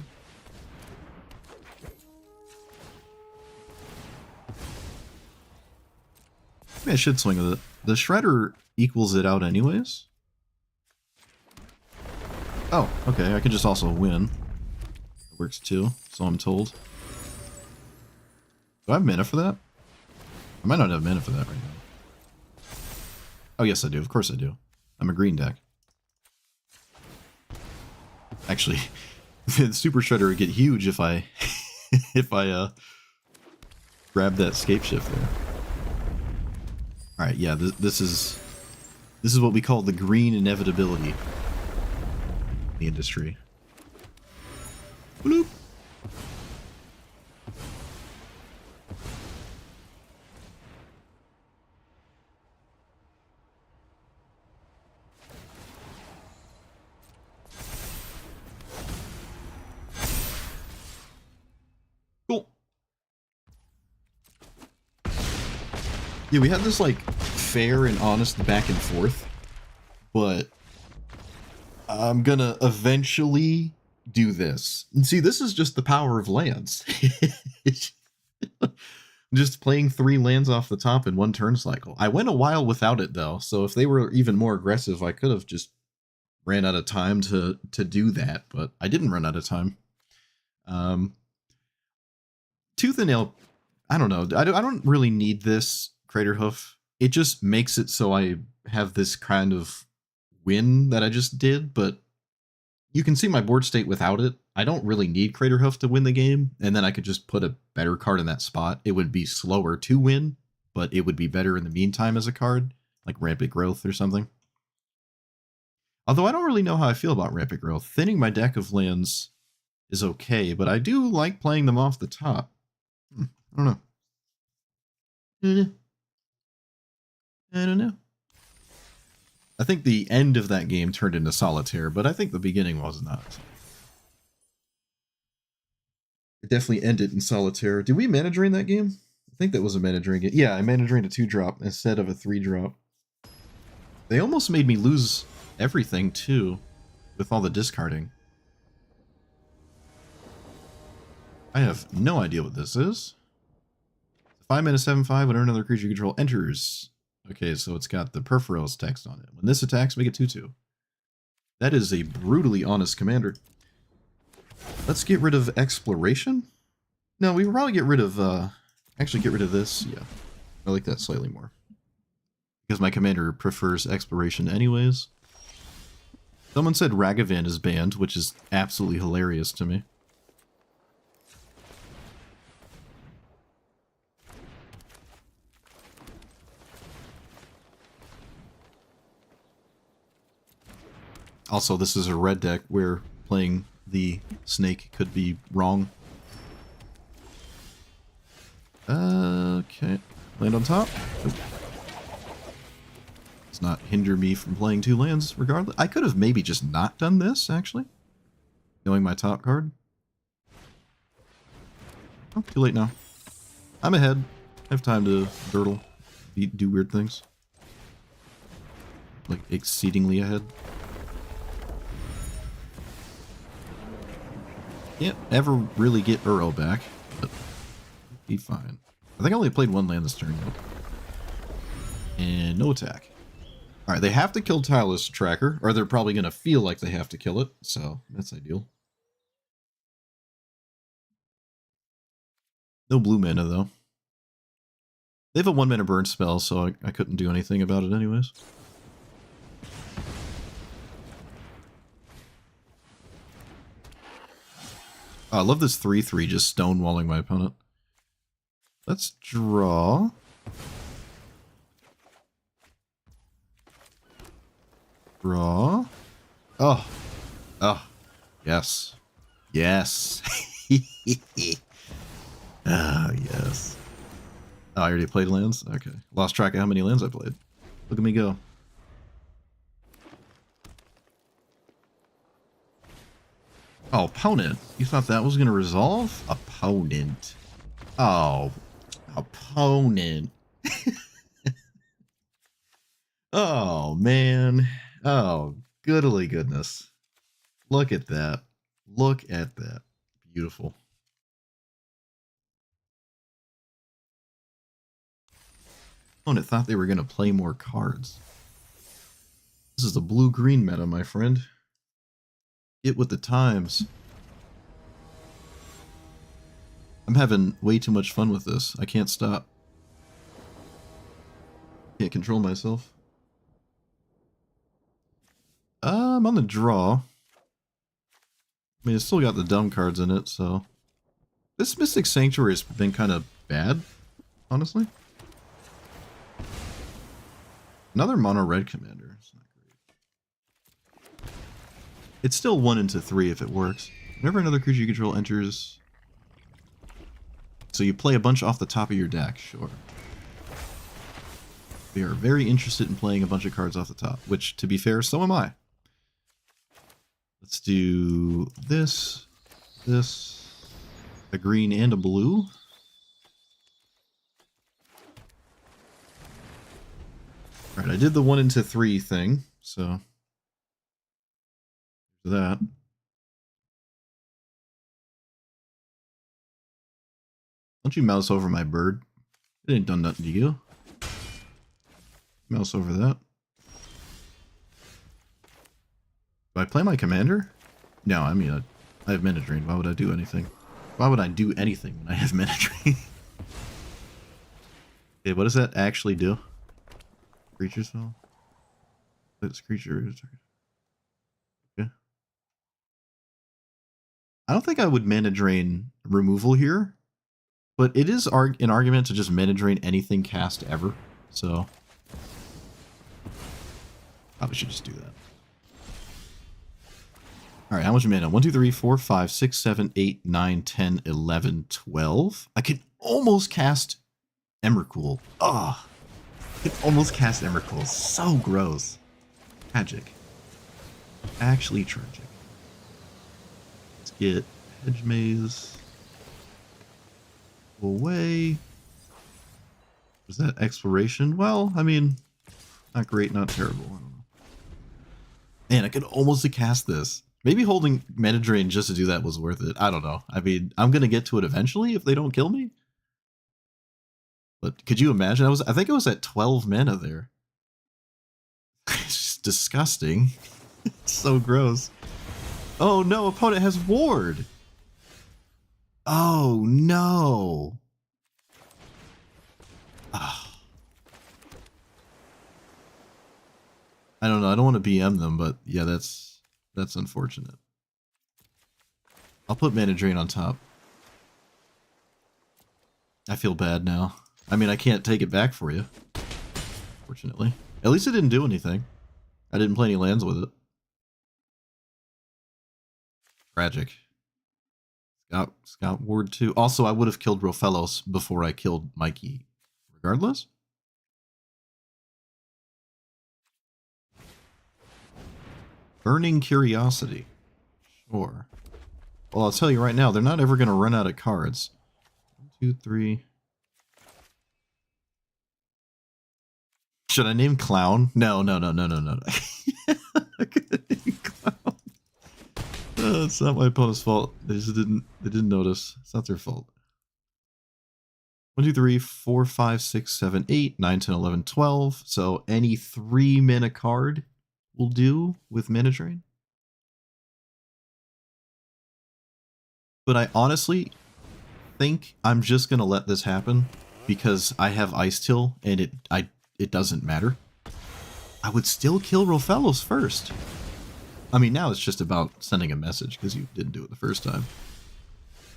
Maybe I should swing with it. The Shredder equals it out anyways. Oh, okay, I could just also win. It works too, so I'm told. Do I have mana for that? I might not have mana for that right now. Oh yes I do, of course I do. I'm a green deck. Actually, the Super Shredder would get huge if I grab that scape shift there. Alright, yeah, this is what we call the green inevitability in the industry. Bloop. Cool. Yeah, we had this, like, fair and honest back and forth, but I'm gonna eventually do this. And see, this is just the power of lands. Just playing 3 lands off the top in 1 turn cycle. I went a while without it, though, so if they were even more aggressive, I could have just ran out of time to do that, but I didn't run out of time. Tooth and Nail I don't know. I don't really need this Crater Hoof. It just makes it so I have this kind of win that I just did, but you can see my board state without it. I don't really need Crater Hoof to win the game, and then I could just put a better card in that spot. It would be slower to win, but it would be better in the meantime as a card, like Rampant Growth or something. Although I don't really know how I feel about Rampant Growth. Thinning my deck of lands is okay, but I do like playing them off the top. I don't know. I don't know. I think the end of that game turned into Solitaire, but I think the beginning was not. It definitely ended in Solitaire. Did we mana drain that game? I think that was a mana drain game. Yeah, I mana drained a 2-drop instead of a 3-drop. They almost made me lose everything, too, with all the discarding. I have no idea what this is. 5 mana 7/5 whenever another creature you control enters. Okay, so it's got the Perforos text on it. When this attacks, make it 2/2. That is a brutally honest commander. Let's get rid of Exploration. No, we would probably get rid of, actually get rid of this. Yeah, I like that slightly more. Because my commander prefers Exploration anyways. Someone said Ragavan is banned, which is absolutely hilarious to me. Also, this is a red deck where playing the snake could be wrong. Okay. Land on top. Nope. Does not hinder me from playing 2 lands regardless. I could have maybe just not done this, actually. Knowing my top card. Oh, too late now. I'm ahead. I have time to durdle. Do weird things. Like, exceedingly ahead. Can't ever really get Uro back, but be fine. I think I only played 1 land this turn, though. And no attack. Alright, they have to kill Tireless Tracker, or they're probably going to feel like they have to kill it, so that's ideal. No blue mana, though. They have a 1 mana burn spell, so I couldn't do anything about it anyways. Oh, I love this 3/3 just stonewalling my opponent. Let's draw. Draw. Oh. Oh. Yes. Yes. Ah, yes. Oh, I already played lands? Okay. Lost track of how many lands I played. Look at me go. Oh, opponent. You thought that was going to resolve? Opponent. Oh, opponent. Oh, man. Oh, goodly goodness. Look at that. Look at that. Beautiful. Opponent thought they were going to play more cards. This is the blue-green meta, my friend. Get with the times. I'm having way too much fun with this. I can't stop. Can't control myself. I'm on the draw. I mean, it's still got the dumb cards in it, so... This Mystic Sanctuary has been kind of bad, honestly. Another mono red commander. It's not great. It's still 1 into 3 if it works. Whenever another creature you control enters... So you play a bunch off the top of your deck, sure. We are very interested in playing a bunch of cards off the top, which, to be fair, so am I. Let's do this, a green and a blue. Alright, I did the 1 into 3 thing, so that. Don't you mouse over my bird? It ain't done nothing to you. Mouse over that. Do I play my commander? No, I mean, I have mana drain. Why would I do anything? Why would I do anything when I have mana drain? Okay, what does that actually do? Creature spell? This creature is... Okay. I don't think I would mana drain removal here, but it is an argument to just mana drain anything cast ever, so probably should just do that. Alright, how much mana? 1, 2, 3, 4, 5, 6, 7, 8, 9, 10, 11, 12. I could almost cast Emrakul. Ah, I could almost cast Emrakul. So gross. Tragic. Actually tragic. Let's get Hedge Maze away. Was that exploration? Well, I mean, not great, not terrible. I don't know. Man, I could almost have cast this. Maybe holding mana drain just to do that was worth it. I don't know. I mean, I'm gonna get to it eventually if they don't kill me. But could you imagine? I think I was at 12 mana there. It's just disgusting. It's so gross. Oh no, opponent has ward. Oh no. Oh. I don't know. I don't want to BM them, but yeah, that's unfortunate. I'll put mana drain on top. I feel bad now. I mean, I can't take it back for you. Fortunately. At least it didn't do anything. I didn't play any lands with it. Tragic. Scout Ward 2. Also, I would have killed Rofellos before I killed Mikey. Regardless. Burning Curiosity. Sure. Well, I'll tell you right now, they're not ever going to run out of cards. 1, 2, 3... Should I name Clown? No. I couldn't name Clown. It's not my opponent's fault. They didn't notice. It's not their fault. 1, 2, 3, 4, 5, 6, 7, 8, 9, 10, 11, 12. So any 3 mana card will do with mana drain. But I honestly think I'm just gonna let this happen because I have Ice Till and it doesn't matter. I would still kill Rofellos first. I mean, now it's just about sending a message because you didn't do it the first time.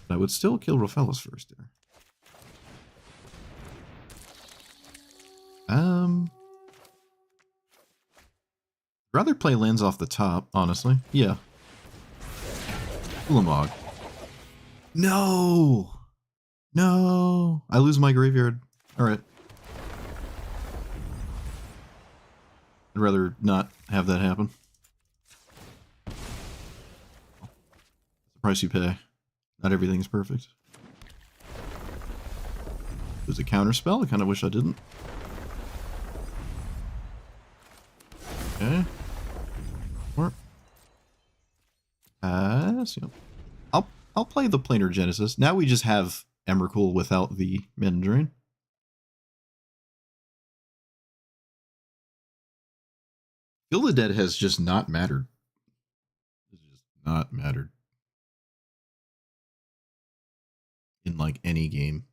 But I would still kill Rofellos first there. Rather play lands off the top, honestly. Yeah. Ulamog. No! No! I lose my graveyard. Alright. I'd rather not have that happen. It's the price you pay. Not everything's perfect. There's a counter spell. I kind of wish I didn't. Okay. Or pass. Yep. I'll play the Planar Genesis. Now we just have Emrakul without the mana drain. Feel the Dead has just not mattered. It's just not mattered. In like any game.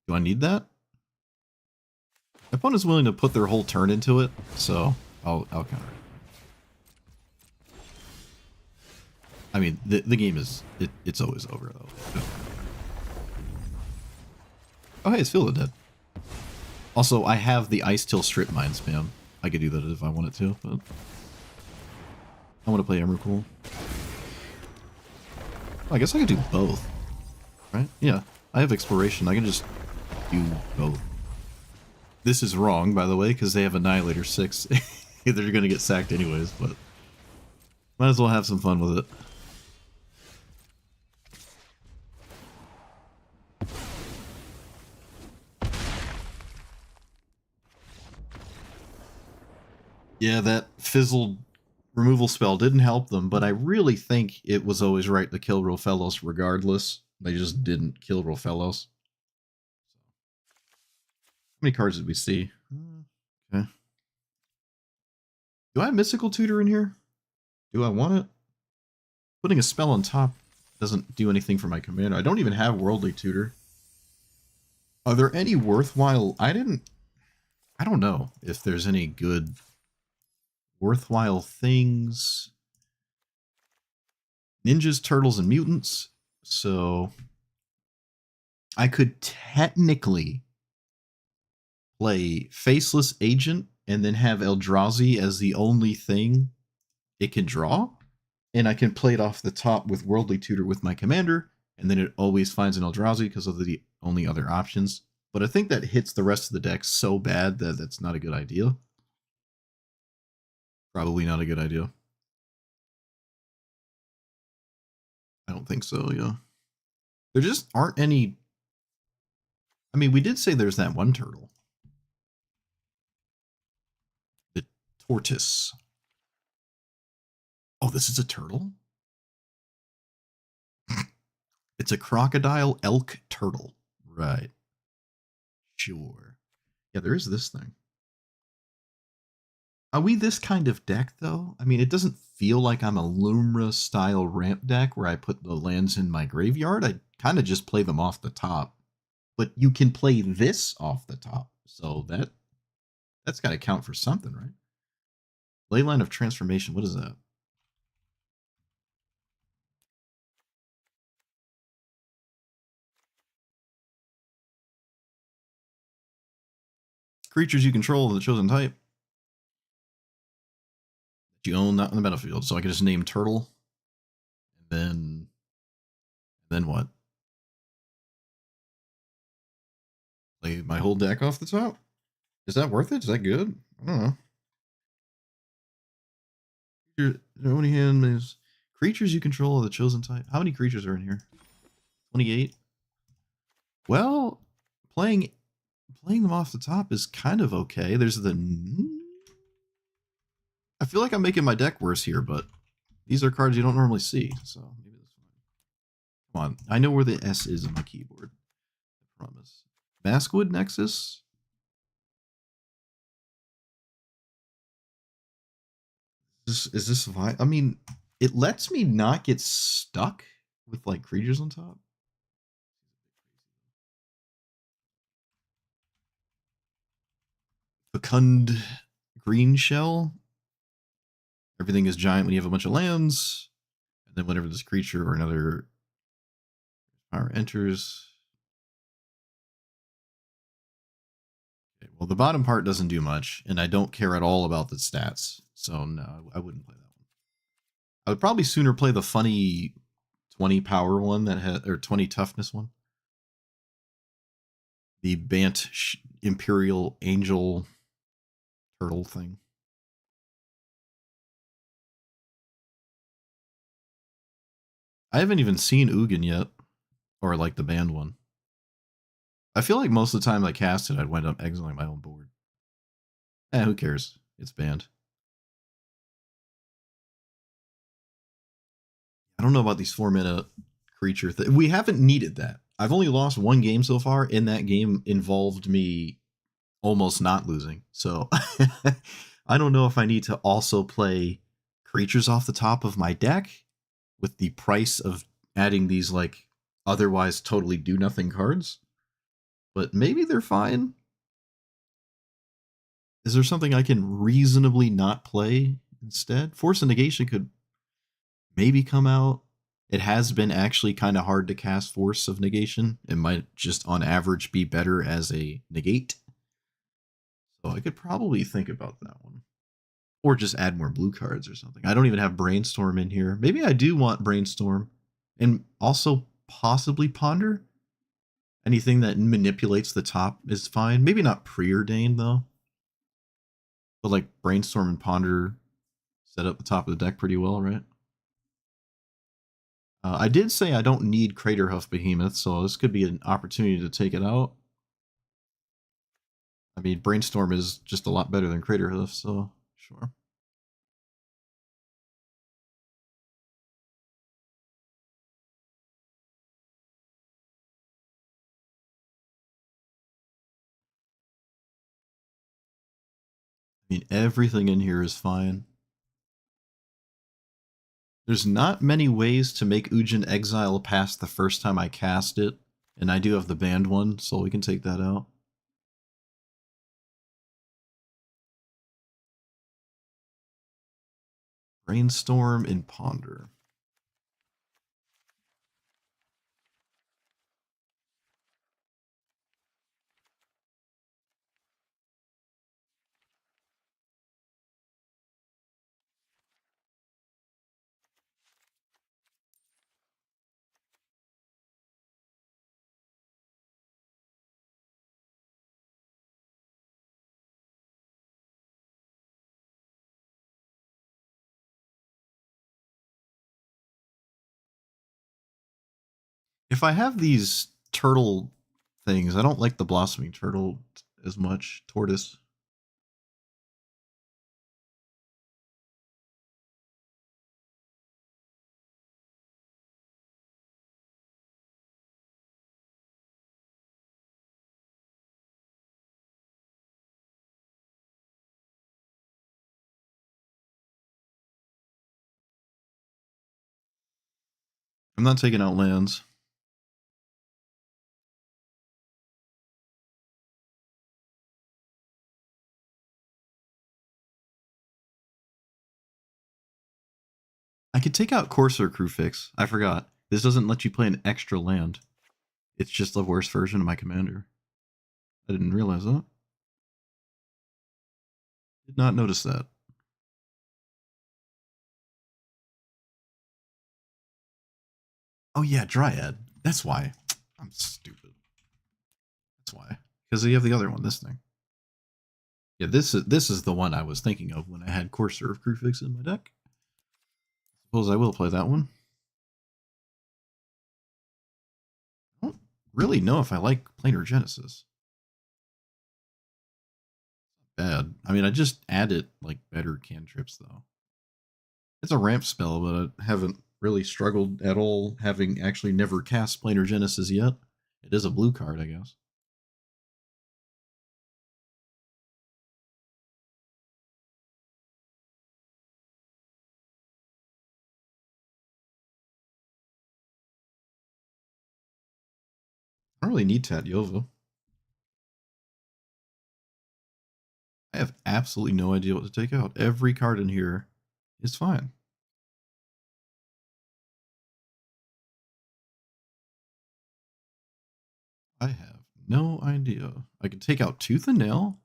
Do I need that? My opponent's willing to put their whole turn into it, so I'll counter it. I mean, the game is it's always over though. Oh hey, it's Feel the Dead. Also, I have the Ice Till Strip Mine spam. I could do that if I wanted to, but I want to play Emrakul. Oh, I guess I could do both. Right? Yeah. I have Exploration. I can just do both. This is wrong, by the way, because they have Annihilator 6. They're going to get sacked anyways, but might as well have some fun with it. Yeah, that fizzled removal spell didn't help them, but I really think it was always right to kill Rofellos regardless. They just didn't kill Rofellos. How many cards did we see? Okay. Do I have Mystical Tutor in here? Do I want it? Putting a spell on top Doesn't do anything for my commander. I don't even have Worldly Tutor. Are there any worthwhile... I don't know if there's any good worthwhile things. Ninjas, turtles, and mutants. So I could technically play Faceless Agent and then have Eldrazi as the only thing it can draw. And I can play it off the top with Worldly Tutor with my commander, and then it always finds an Eldrazi because of the only other options. But I think that hits the rest of the deck so bad that that's not a good idea. Probably not a good idea. I don't think so, yeah. There just aren't any... I mean, we did say there's that one turtle. The tortoise. Oh, this is a turtle? It's a crocodile elk turtle. Right. Sure. Yeah, there is this thing. Are we this kind of deck, though? I mean, it doesn't feel like I'm a Lumra-style ramp deck where I put the lands in my graveyard. I kind of just play them off the top. But you can play this off the top, so that's got to count for something, right? Leyline of Transformation, what is that? Creatures you control of the chosen type. You own not on the battlefield, so I can just name Turtle. And then what? Play my whole deck off the top? Is that worth it? Is that good? I don't know. Your only hand is creatures you control of the chosen type. How many creatures are in here? 28. Well, playing them off the top is kind of okay. There's the... I feel like I'm making my deck worse here, but these are cards you don't normally see, so maybe that's fine. Come on, I know where the S is on my keyboard. I promise. Maskwood Nexus? Is this fine? I mean, it lets me not get stuck with like creatures on top. Fecund Green Shell. Everything is giant when you have a bunch of lands. And then whenever this creature or another power enters. Okay, well, the bottom part doesn't do much, and I don't care at all about the stats. So no, I wouldn't play that one. I would probably sooner play the funny 20 power one that had, or 20 toughness one. The Bant Imperial Angel Turtle thing. I haven't even seen Ugin yet, or like the banned one. I feel like most of the time I cast it, I'd wind up exiling my own board. Who cares? It's banned. I don't know about these 4-mana creature things. We haven't needed that. I've only lost one game so far, and that game involved me almost not losing. So I don't know if I need to also play creatures off the top of my deck with the price of adding these like otherwise totally do nothing cards. But maybe they're fine. Is there something I can reasonably not play instead? Force of Negation could maybe come out. It has been actually kind of hard to cast Force of Negation. It might just on average be better as a negate. So I could probably think about that one. Or just add more blue cards or something. I don't even have Brainstorm in here. Maybe I do want Brainstorm. And also possibly Ponder. Anything that manipulates the top is fine. Maybe not Preordained, though. But like Brainstorm and Ponder set up the top of the deck pretty well, right? I did say I don't need Craterhoof Behemoth, so this could be an opportunity to take it out. I mean, Brainstorm is just a lot better than Craterhoof, so sure. I mean, everything in here is fine. There's not many ways to make Ujin Exile past the first time I cast it, and I do have the banned one, so we can take that out. Brainstorm and Ponder. If I have these turtle things, I don't like the blossoming turtle as much. Tortoise. I'm not taking out lands. I could take out Corsair Crewfix. I forgot. This doesn't let you play an extra land. It's just the worst version of my commander. I didn't realize that. Did not notice that. Oh yeah, Dryad. That's why. I'm stupid. That's why. Because you have the other one, this thing. Yeah, this is the one I was thinking of when I had Corsair of Crewfix in my deck. Suppose I will play that one. I don't really know if I like Planar Genesis. Bad. I mean, I just added like better cantrips though. It's a ramp spell, but I haven't really struggled at all, having actually never cast Planar Genesis yet. It is a blue card, I guess. I don't really need Tatyova. I have absolutely no idea what to take out. Every card in here is fine. I have no idea. I could take out Tooth and Nail.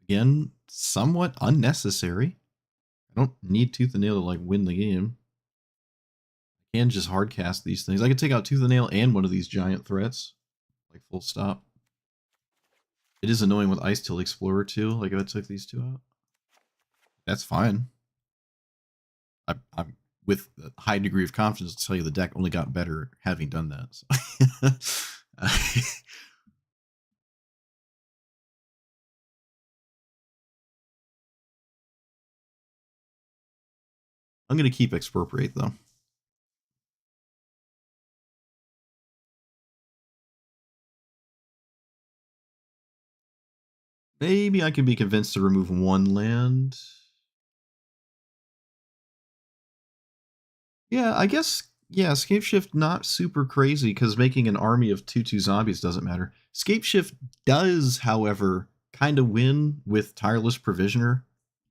Again, somewhat unnecessary. I don't need Tooth and Nail to like win the game. I can just hardcast these things. I could take out Tooth and Nail and one of these giant threats. Like full stop. It is annoying with Ice Till Explorer too, like if I took these two out. That's fine. I'm with a high degree of confidence to tell you the deck only got better having done that. So. I'm going to keep Expropriate though. Maybe I can be convinced to remove one land. Yeah, I guess, yeah, Scapeshift not super crazy because making an army of 2/2 zombies doesn't matter. Scapeshift does, however, kind of win with Tireless Provisioner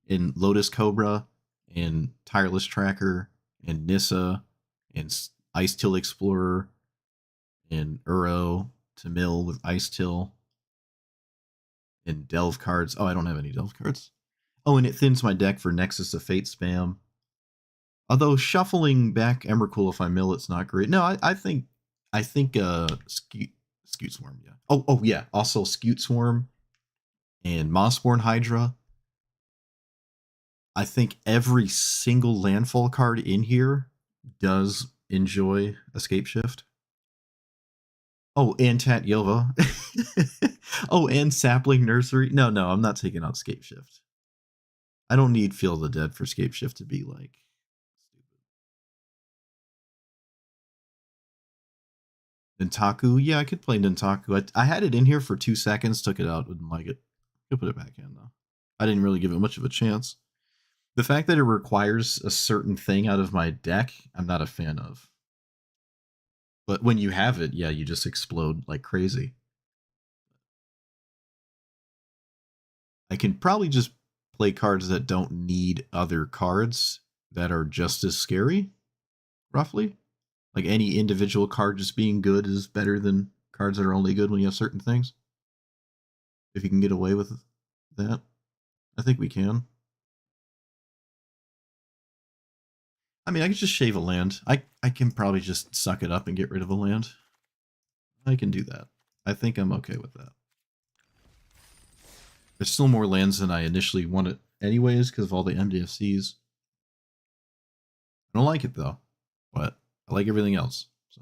in Lotus Cobra and Tireless Tracker and Nissa and Ice Till Explorer and Uro to mill with Ice Till and Delve cards. Oh, I don't have any Delve cards. Oh, and it thins my deck for Nexus of Fate spam. Although shuffling back Emrakul if I mill it's not great. No, I think Scute Swarm, yeah. Oh yeah. Also Scute Swarm and Mossborn Hydra. I think every single landfall card in here does enjoy Escape Shift. Oh, and Tatyova. Oh, and Sapling Nursery. No, I'm not taking out Escape Shift. I don't need Feel the Dead for Escape Shift to be like Nentaku, yeah, I could play Nentaku. I had it in here for 2 seconds, took it out, wouldn't like it. Could put it back in though. I didn't really give it much of a chance. The fact that it requires a certain thing out of my deck, I'm not a fan of. But when you have it, yeah, you just explode like crazy. I can probably just play cards that don't need other cards that are just as scary, roughly. Like any individual card just being good is better than cards that are only good when you have certain things. If you can get away with that, I think we can. I mean, I could just shave a land. I can probably just suck it up and get rid of a land. I can do that. I think I'm okay with that. There's still more lands than I initially wanted anyways because of all the MDFCs. I don't like it though, but I like everything else. So,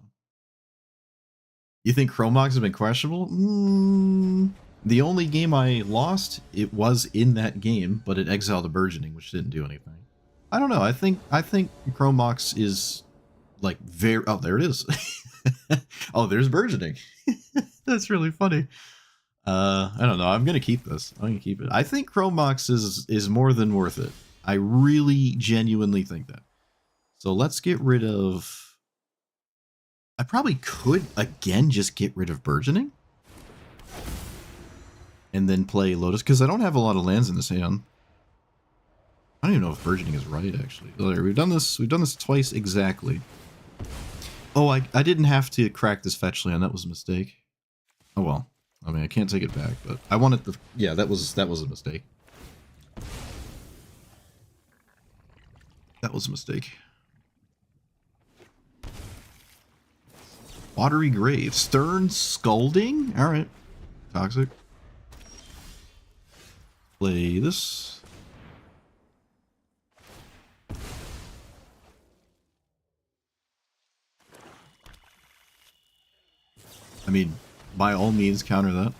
you think Chromox has been questionable? The only game I lost, it was in that game, but it exiled a burgeoning, which didn't do anything. I don't know. I think Chromox is like very. Oh, there it is. Oh, there's burgeoning. That's really funny. I don't know. I'm gonna keep this. I'm gonna keep it. I think Chromox is more than worth it. I really genuinely think that. So let's get rid of. I probably could again just get rid of burgeoning, and then play Lotus because I don't have a lot of lands in this hand. I don't even know if burgeoning is right actually. We've done this. We've done this twice exactly. Oh, I didn't have to crack this fetch land. That was a mistake. Oh well. I mean, I can't take it back, but I wanted the... Yeah, that was a mistake. That was a mistake. Watery Grave. Stern Scalding? Alright. Toxic. Play this. I mean, by all means, counter that.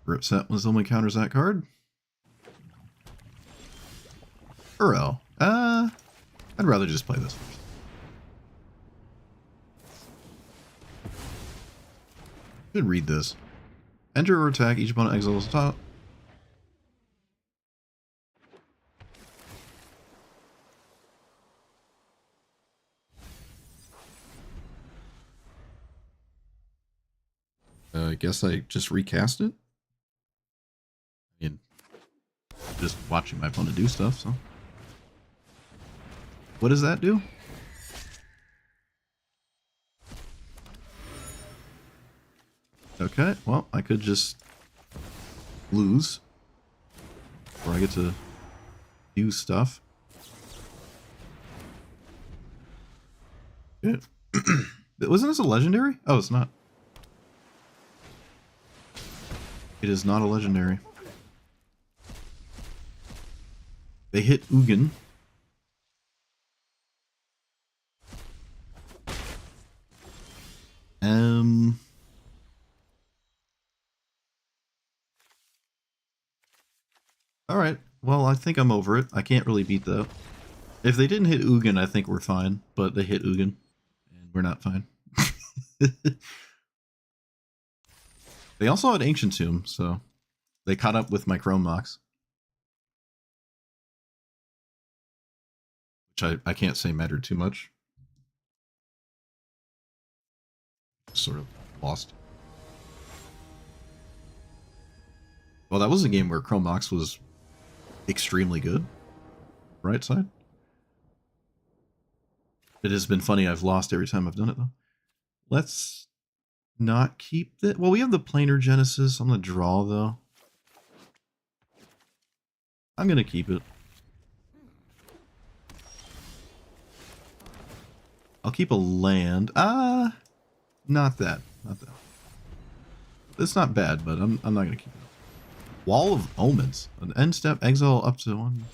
Rip set was only counters that card. Uro. I'd rather just play this first. Should read this. Enter or attack, each opponent exiles top. I guess I just recast it. I mean, just watching my opponent do stuff, so. What does that do? Okay, well, I could just lose. Or I get to do stuff. Yeah. Wasn't this a legendary? Oh, it's not. It is not a legendary. They hit Ugin. Alright, well, I think I'm over it. I can't really beat that. If they didn't hit Ugin, I think we're fine. But they hit Ugin, and we're not fine. They also had Ancient Tomb, so they caught up with my Chromox. Which I can't say mattered too much. Sort of lost. Well, that was a game where Chromox was extremely good. Right side. It has been funny. I've lost every time I've done it, though. Let's not keep that. Well, we have the Planar Genesis. I'm going to draw, though. I'm going to keep it. I'll keep a land. Not that. Not that. It's not bad, but I'm not going to keep it. Wall of Omens. An end step exile up to 1.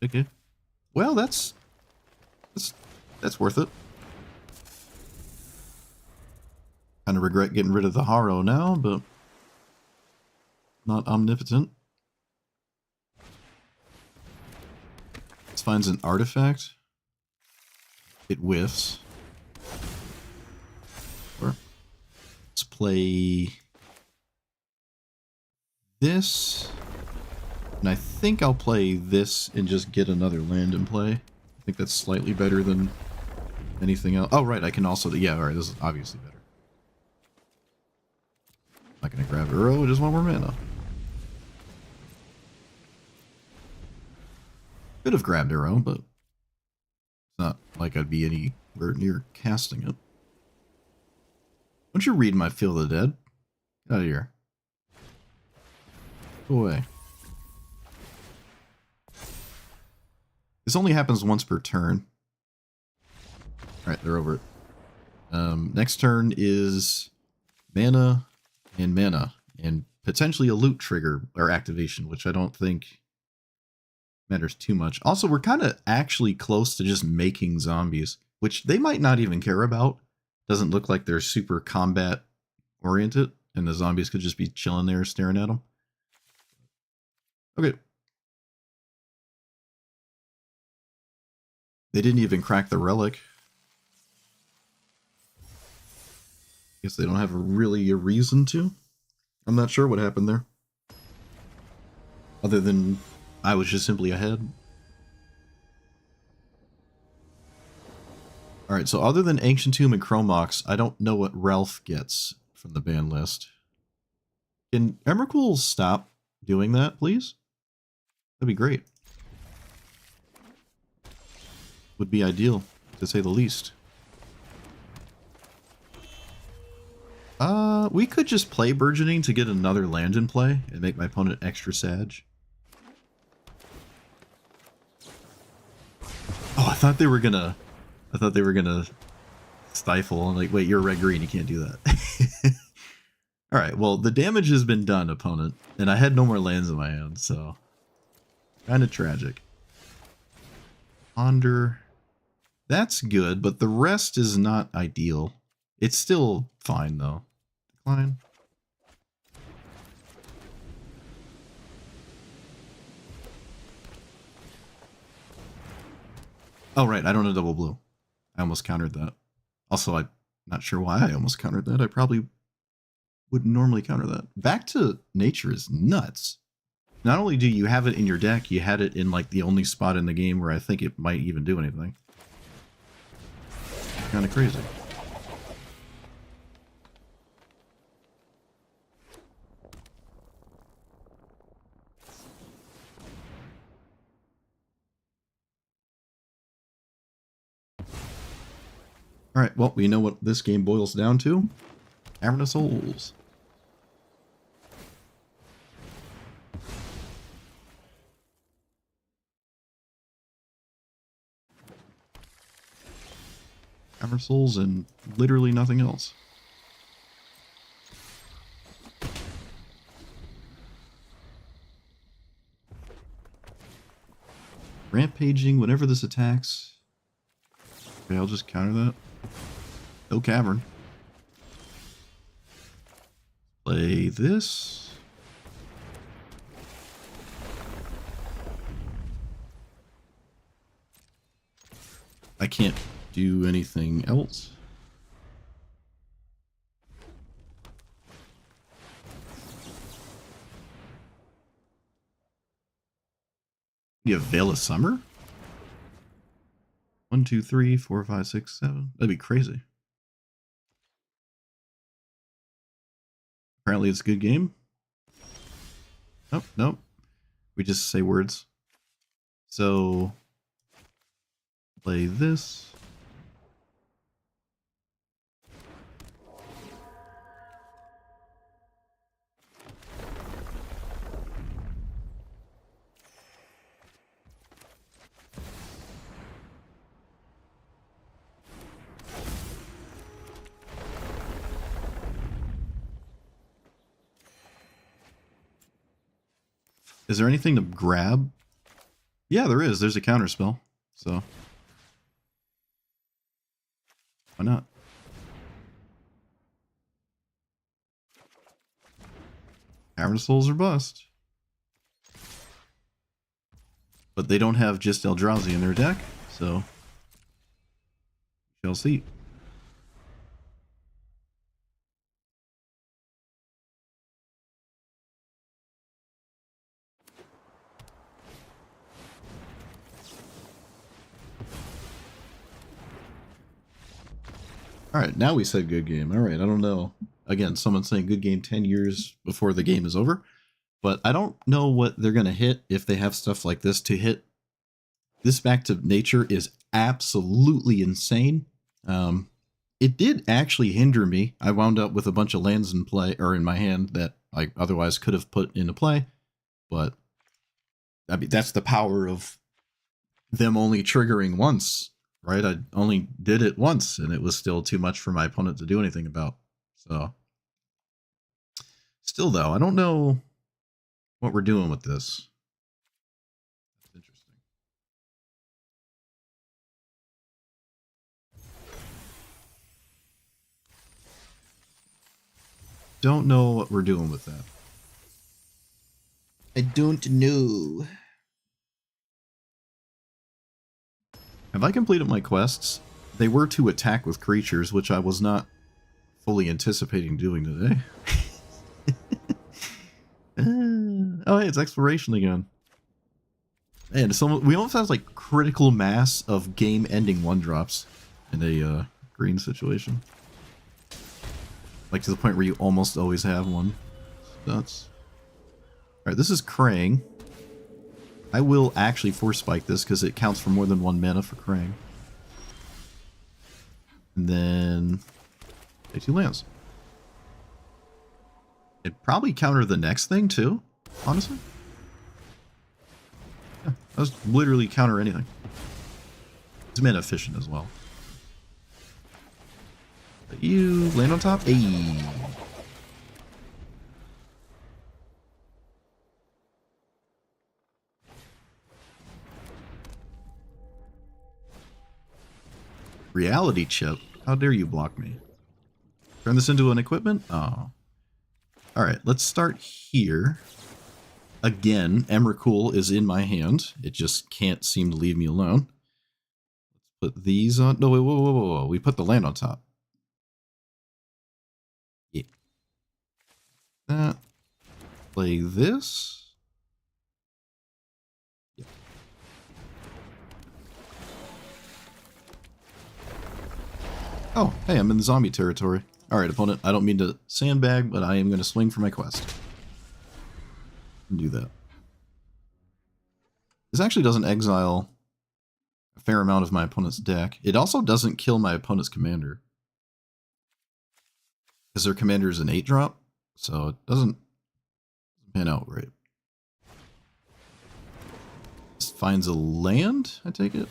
Okay. Well, that's worth it. Kind of regret getting rid of the Haro now, but not omnipotent. This finds an artifact. It whiffs. Or let's play this, and I think I'll play this and just get another land in play. I think that's slightly better than anything else. Oh, right, I can also, yeah, alright, this is obviously better. Not gonna grab Uro, just one more mana. Could have grabbed Uro, but it's not like I'd be anywhere near casting it. Don't you read my Feel the Dead? Get out of here. Go away. This only happens once per turn. Alright, they're over it. Next turn is mana, and potentially a loot trigger or activation, which I don't think matters too much. Also, we're kind of actually close to just making zombies, which they might not even care about. Doesn't look like they're super combat oriented, and the zombies could just be chilling there staring at them. Okay. They didn't even crack the relic. Guess they don't have really a reason to. I'm not sure what happened there. Other than I was just simply ahead. Alright, so other than Ancient Tomb and Chromox, I don't know what Ralph gets from the ban list. Can Emrakul stop doing that, please? That'd be great. Would be ideal, to say the least. We could just play Burgeoning to get another land in play and make my opponent extra sag. Oh, I thought they were gonna stifle. I'm like, wait, you're red-green, you can't do that. Alright, well, the damage has been done, opponent, and I had no more lands in my hand, so kind of tragic. Ponder. That's good, but the rest is not ideal. It's still fine, though. Decline. Oh, right, I don't have double blue. I almost countered that. Also, I'm not sure why I almost countered that. I probably wouldn't normally counter that. Back to Nature is nuts. Not only do you have it in your deck, you had it in like the only spot in the game where I think it might even do anything. Kind of crazy. Alright, well, we know what this game boils down to. Cavern of Souls. Cavern of Souls and literally nothing else. Rampaging whenever this attacks. Okay, I'll just counter that. No Cavern. Play this. I can't do anything else. You have Veil of Summer? 1, 2, 3, 4, 5, 6, 7. That'd be crazy. Apparently it's a good game. Nope, nope. We just say words. So, play this. Is there anything to grab? Yeah, there is. There's a counter spell. So, why not? Cavern of Souls or bust. But they don't have just Eldrazi in their deck, so shall see. All right, now we said good game. All right, I don't know. Again, someone's saying good game 10 years before the game is over. But I don't know what they're going to hit if they have stuff like this to hit. This back to nature is absolutely insane. It did actually hinder me. I wound up with a bunch of lands in play or in my hand that I otherwise could have put into play. But I mean, that's the power of them only triggering once, right? I only did it once, and it was still too much for my opponent to do anything about. So, still though, I don't know what we're doing with this. That's interesting. Don't know what we're doing with that. I don't know. Have I completed my quests? They were to attack with creatures, which I was not fully anticipating doing today. Oh, hey, it's exploration again. And we almost have like critical mass of game-ending one-drops in a green situation. Like to the point where you almost always have one. Nuts. Alright, this is Krang. I will actually force spike this because it counts for more than 1 mana for Krang. And then take 2 lands. It'd probably counter the next thing too, honestly. Yeah, that was literally counter anything. It's mana efficient as well. But you land on top? Ayy. Reality chip? How dare you block me? Turn this into an equipment? Oh. Alright, let's start here. Again, Emrakul is in my hand. It just can't seem to leave me alone. Let's put these on. No, wait, whoa. We put the land on top. Yeah. That. Play this. Yeah. Oh, hey, I'm in the zombie territory. Alright, opponent, I don't mean to sandbag, but I am going to swing for my quest. And do that. This actually doesn't exile a fair amount of my opponent's deck. It also doesn't kill my opponent's commander. Because their commander is an 8-drop, so it doesn't pan out right. This finds a land, I take it?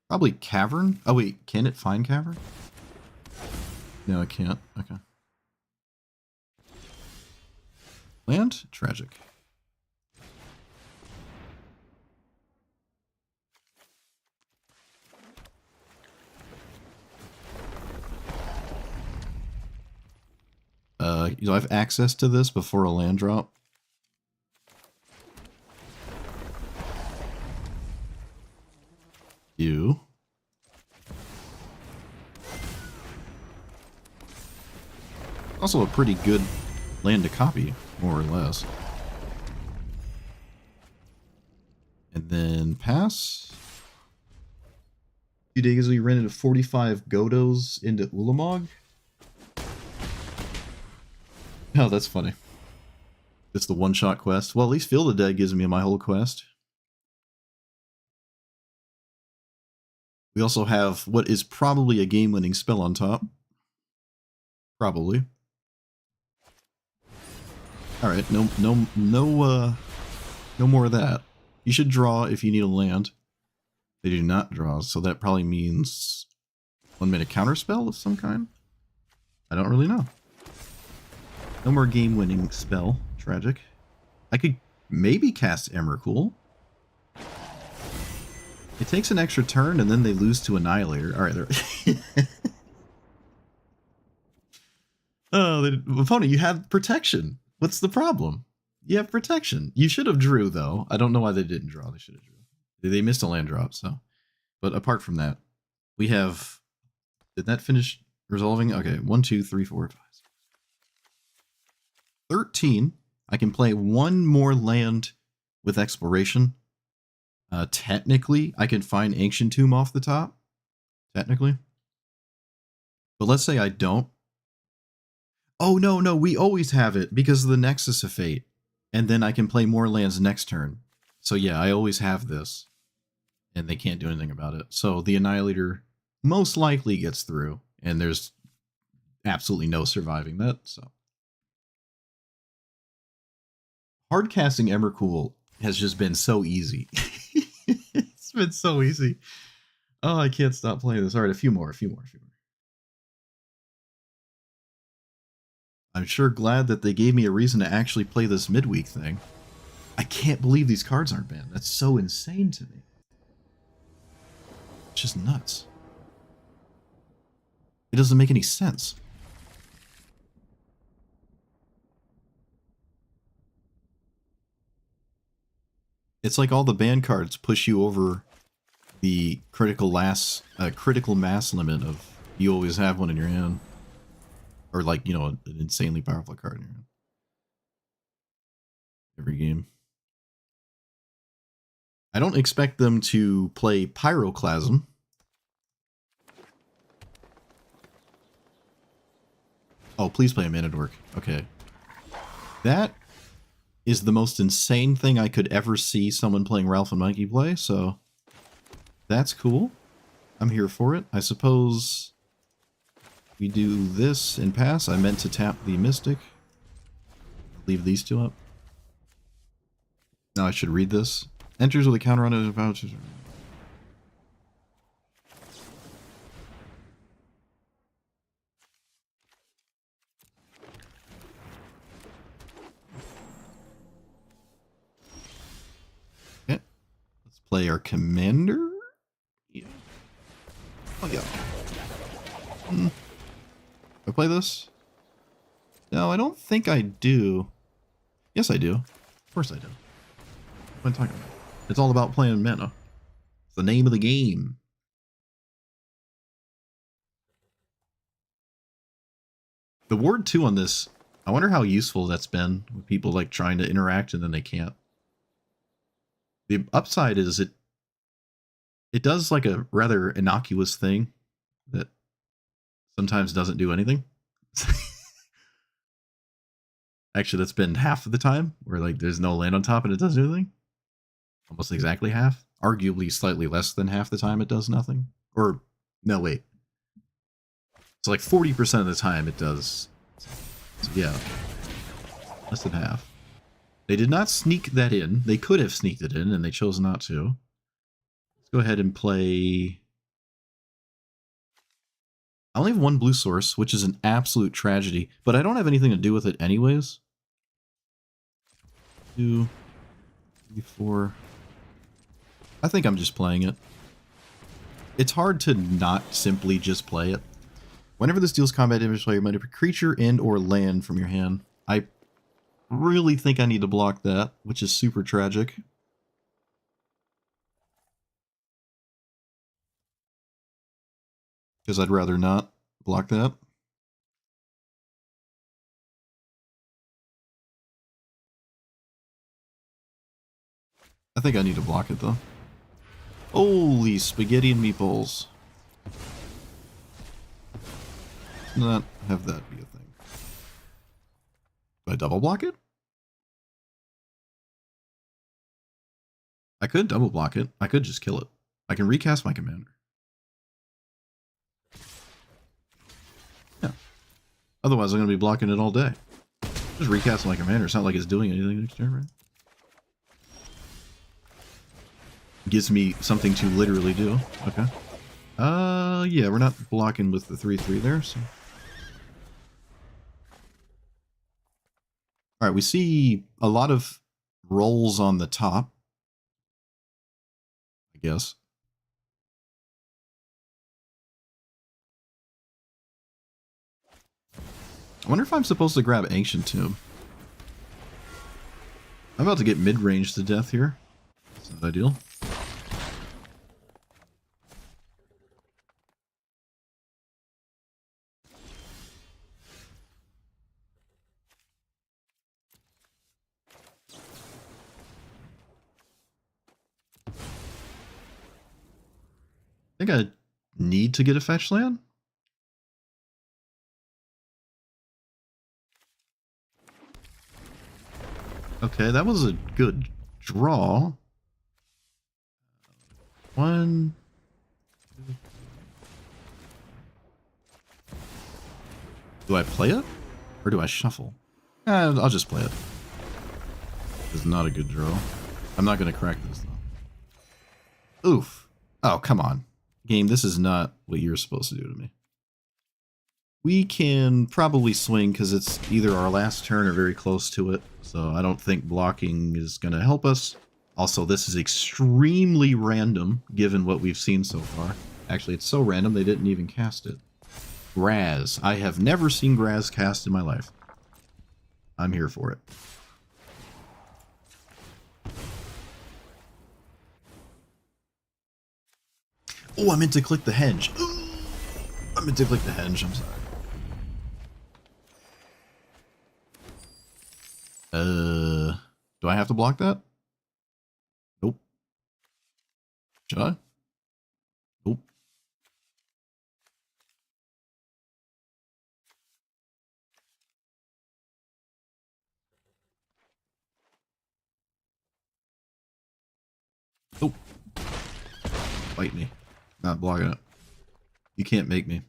Probably Cavern? Oh wait, can it find Cavern? No, it can't. Okay. Land? Tragic. You know, I have access to this before a land drop. You. Also a pretty good land to copy, more or less. And then pass. A few days ago, you ran into 45 Godos into Ulamog. Oh, that's funny. It's the one-shot quest. Well, at least Field of Dead gives me my whole quest. We also have what is probably a game-winning spell on top. Probably. All right, no more of that. You should draw if you need a land. They do not draw, so that probably means 1-minute counterspell of some kind. I don't really know. No more game-winning spell. Tragic. I could maybe cast Emrakul. It takes an extra turn, and then they lose to Annihilator. All right, there. Oh, opponent, you have protection. What's the problem? You have protection. You should have drew, though. I don't know why they didn't draw. They should have drew. They missed a land drop, so. But apart from that, we have... Did that finish resolving? Okay, 1, 2, 3, 4, 5. 13. I can play one more land with exploration. Technically, I can find Ancient Tomb off the top. Technically. But let's say I don't. Oh, no, we always have it because of the Nexus of Fate. And then I can play more lands next turn. So yeah, I always have this. And they can't do anything about it. So the Annihilator most likely gets through. And there's absolutely no surviving that, so. Hardcasting Emrakul has just been so easy. It's been so easy. Oh, I can't stop playing this. All right, a few more. I'm sure glad that they gave me a reason to actually play this midweek thing. I can't believe these cards aren't banned. That's so insane to me. It's just nuts. It doesn't make any sense. It's like all the ban cards push you over the critical mass limit of you always have one in your hand. Or like, you know, an insanely powerful card in your hand. Every game. I don't expect them to play Pyroclasm. Oh, please play a Man at Work. Okay. That is the most insane thing I could ever see someone playing Ralph and Mikey play, so that's cool. I'm here for it. I suppose we do this and pass. I meant to tap the Mystic. Leave these two up. Now I should read this. Enters with a counter on it. Vouchers. Okay. Let's play our commander. Yeah. Oh, yeah. I play this? No, I don't think I do. Yes, I do. Of course I do. What am I talking about? It's all about playing mana. It's the name of the game. The Ward 2 on this, I wonder how useful that's been with people like trying to interact and then they can't. The upside is it does like a rather innocuous thing that sometimes doesn't do anything. Actually, that's been half of the time where like there's no land on top and it doesn't do anything. Almost exactly half. Arguably slightly less than half the time it does nothing. Or, no, wait. So like 40% of the time it does. So yeah. Less than half. They did not sneak that in. They could have sneaked it in and they chose not to. Let's go ahead and play... I only have one blue source, which is an absolute tragedy, but I don't have anything to do with it anyways. 2, 3, 4. I think I'm just playing it. It's hard to not simply just play it. Whenever this deals combat damage, player might have a creature and or land from your hand. I really think I need to block that, which is super tragic. Because I'd rather not block that. I think I need to block it, though. Holy spaghetti and meatballs. Not have that be a thing. Do I double block it? I could double block it. I could just kill it. I can recast my commander. Yeah. Otherwise, I'm going to be blocking it all day. Just recast my commander. It's not like it's doing anything next turn, right? Gives me something to literally do. Okay. Yeah, we're not blocking with the 3/3 there, so. Alright, we see a lot of rolls on the top. I guess. I wonder if I'm supposed to grab Ancient Tomb. I'm about to get mid-range to death here. It's not ideal. think I need to get a fetch land. Okay, that was a good draw. One. Do I play it? Or do I shuffle? I'll just play it. This is not a good draw. I'm not going to crack this, though. Oof. Oh, come on. Game, this is not what you're supposed to do to me. We can probably swing because it's either our last turn or very close to it. So I don't think blocking is going to help us. Also, this is extremely random given what we've seen so far. Actually, it's so random they didn't even cast it. Graz. I have never seen Graz cast in my life. I'm here for it. Oh, I meant to click the henge. Ooh, I meant to click the henge. I'm sorry. Do I have to block that? Nope. Should I? Nope. Nope. Fight me. Not blocking it. You can't make me.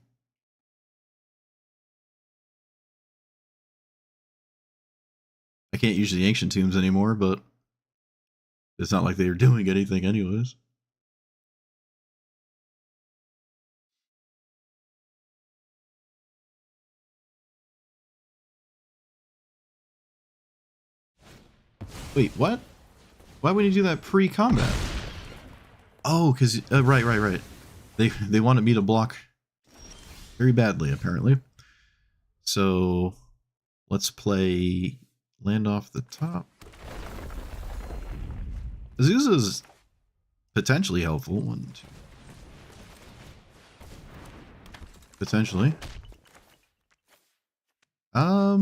I can't use the ancient tombs anymore, but it's not like they were doing anything anyways. Wait, what? Why would you do that pre-combat? Oh, because right. They wanted me to block very badly, apparently. So let's play land off the top. Azusa's potentially helpful. 1, 2. Potentially. I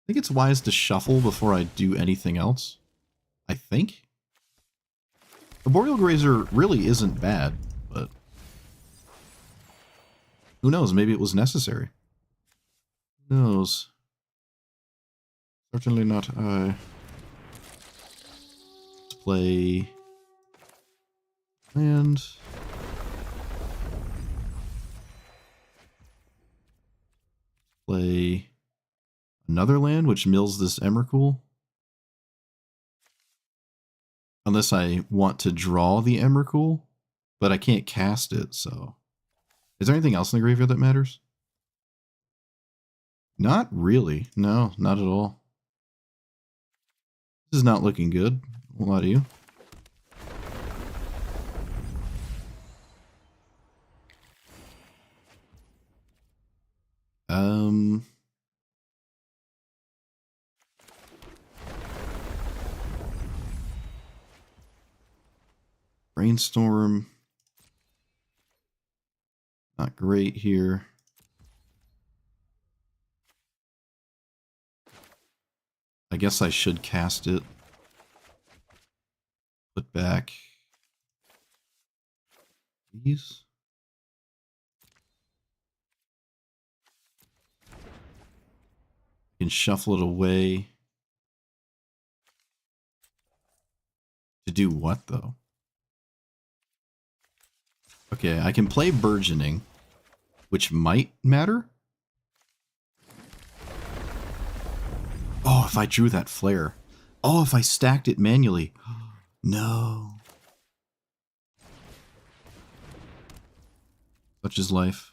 think it's wise to shuffle before I do anything else. I think. The Boreal Grazer really isn't bad, but who knows? Maybe it was necessary. Who knows? Certainly not I. Let's play land. Play another land, which mills this Emrakul. Unless I want to draw the Emrakul, but I can't cast it, so. Is there anything else in the graveyard that matters? Not really. No, not at all. This is not looking good. A lot of you. Brainstorm. Not great here. I guess I should cast it. Put back these. Can shuffle it away. To do what, though? Okay, I can play Burgeoning, which might matter. Oh, if I drew that flare. Oh, if I stacked it manually. No. Such is life.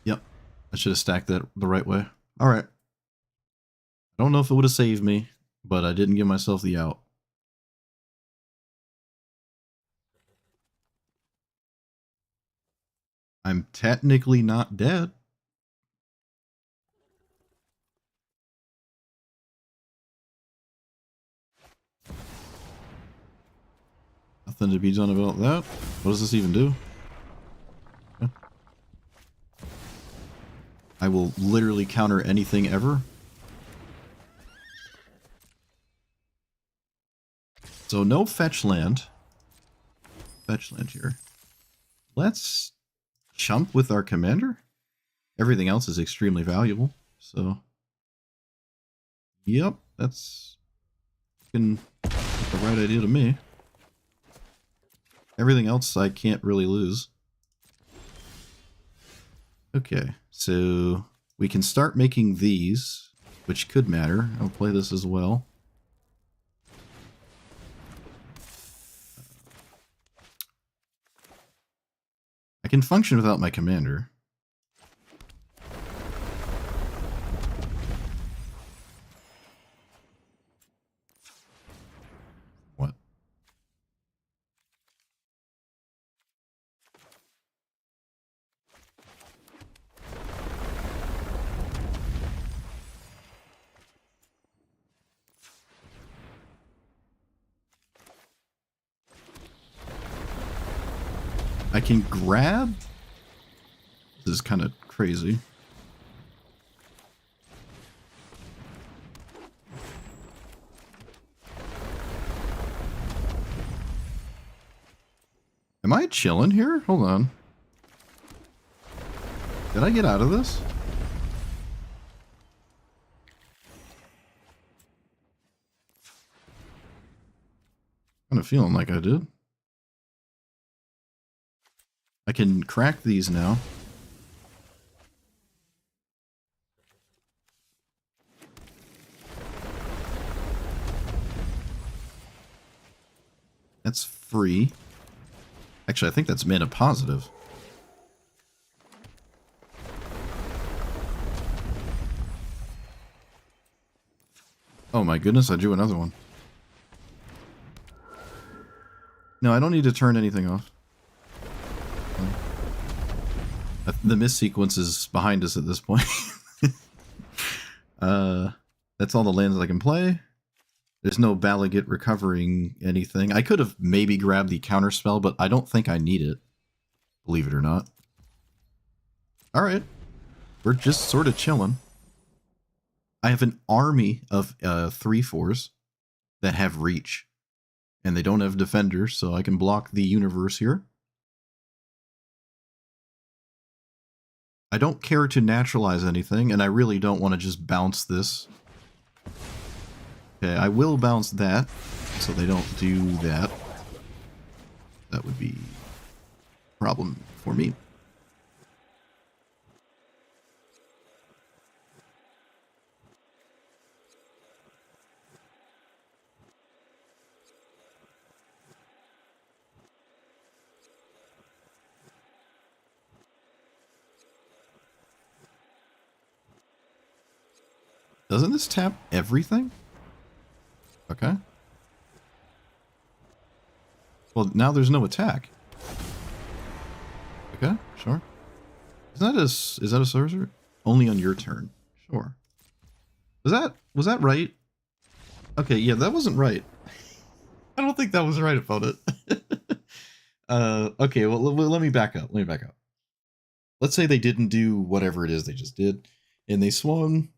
Yep. I should have stacked that the right way. Alright. I don't know if it would have saved me, but I didn't give myself the out. I'm technically not dead. Nothing to be done about that. What does this even do? Yeah. I will literally counter anything ever. So no fetch land. Fetch land here. Let's chump with our commander. Everything else is extremely valuable. So, yep, that's the right idea to me. Everything else I can't really lose. Okay, so we can start making these, which could matter. I'll play this as well. I can function without my commander. What? I can grab? This is kind of crazy. Am I chilling here? Hold on. Did I get out of this? Kind of feeling like I did. I can crack these now. That's free. Actually, I think that's mana positive. Oh my goodness, I drew another one. No, I don't need to turn anything off. The miss sequence is behind us at this point. That's all the lands I can play. There's no Balagit recovering anything. I could have maybe grabbed the counterspell, but I don't think I need it. Believe it or not. Alright. We're just sort of chilling. I have an army of 3/4s that have reach. And they don't have defenders, so I can block the universe here. I don't care to naturalize anything, and I really don't want to just bounce this. Okay, I will bounce that, so they don't do that. That would be a problem for me. Doesn't this tap everything? Okay. Well, now there's no attack. Okay, sure. Is that a sorcerer? Only on your turn. Sure. Was that right? Okay, yeah, that wasn't right. I don't think that was right about it. Okay, well, let me back up. Let's say they didn't do whatever it is they just did, and they swung.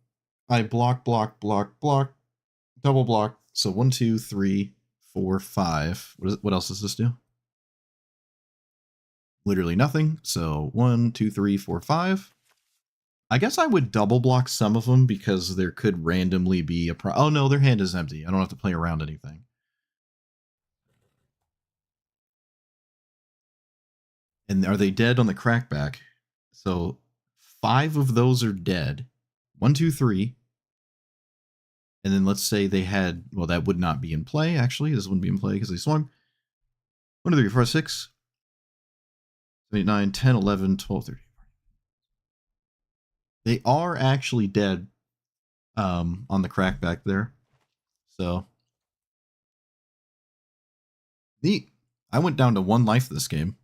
I block, double block. So 1, 2, 3, 4, 5. What else does this do? Literally nothing. So 1, 2, 3, 4, 5. I guess I would double block some of them because there could randomly be a oh no, their hand is empty. I don't have to play around anything. And are they dead on the crackback? So 5 of those are dead. 1, 2, 3. And then let's say they had, well, that would not be in play, actually. This wouldn't be in play because they swung. 1, 2, 3, 4, 6, 7, 8, 9, 10, 11, 12, 13. They are actually dead on the crackback there. So, neat. I went down to 1 life this game.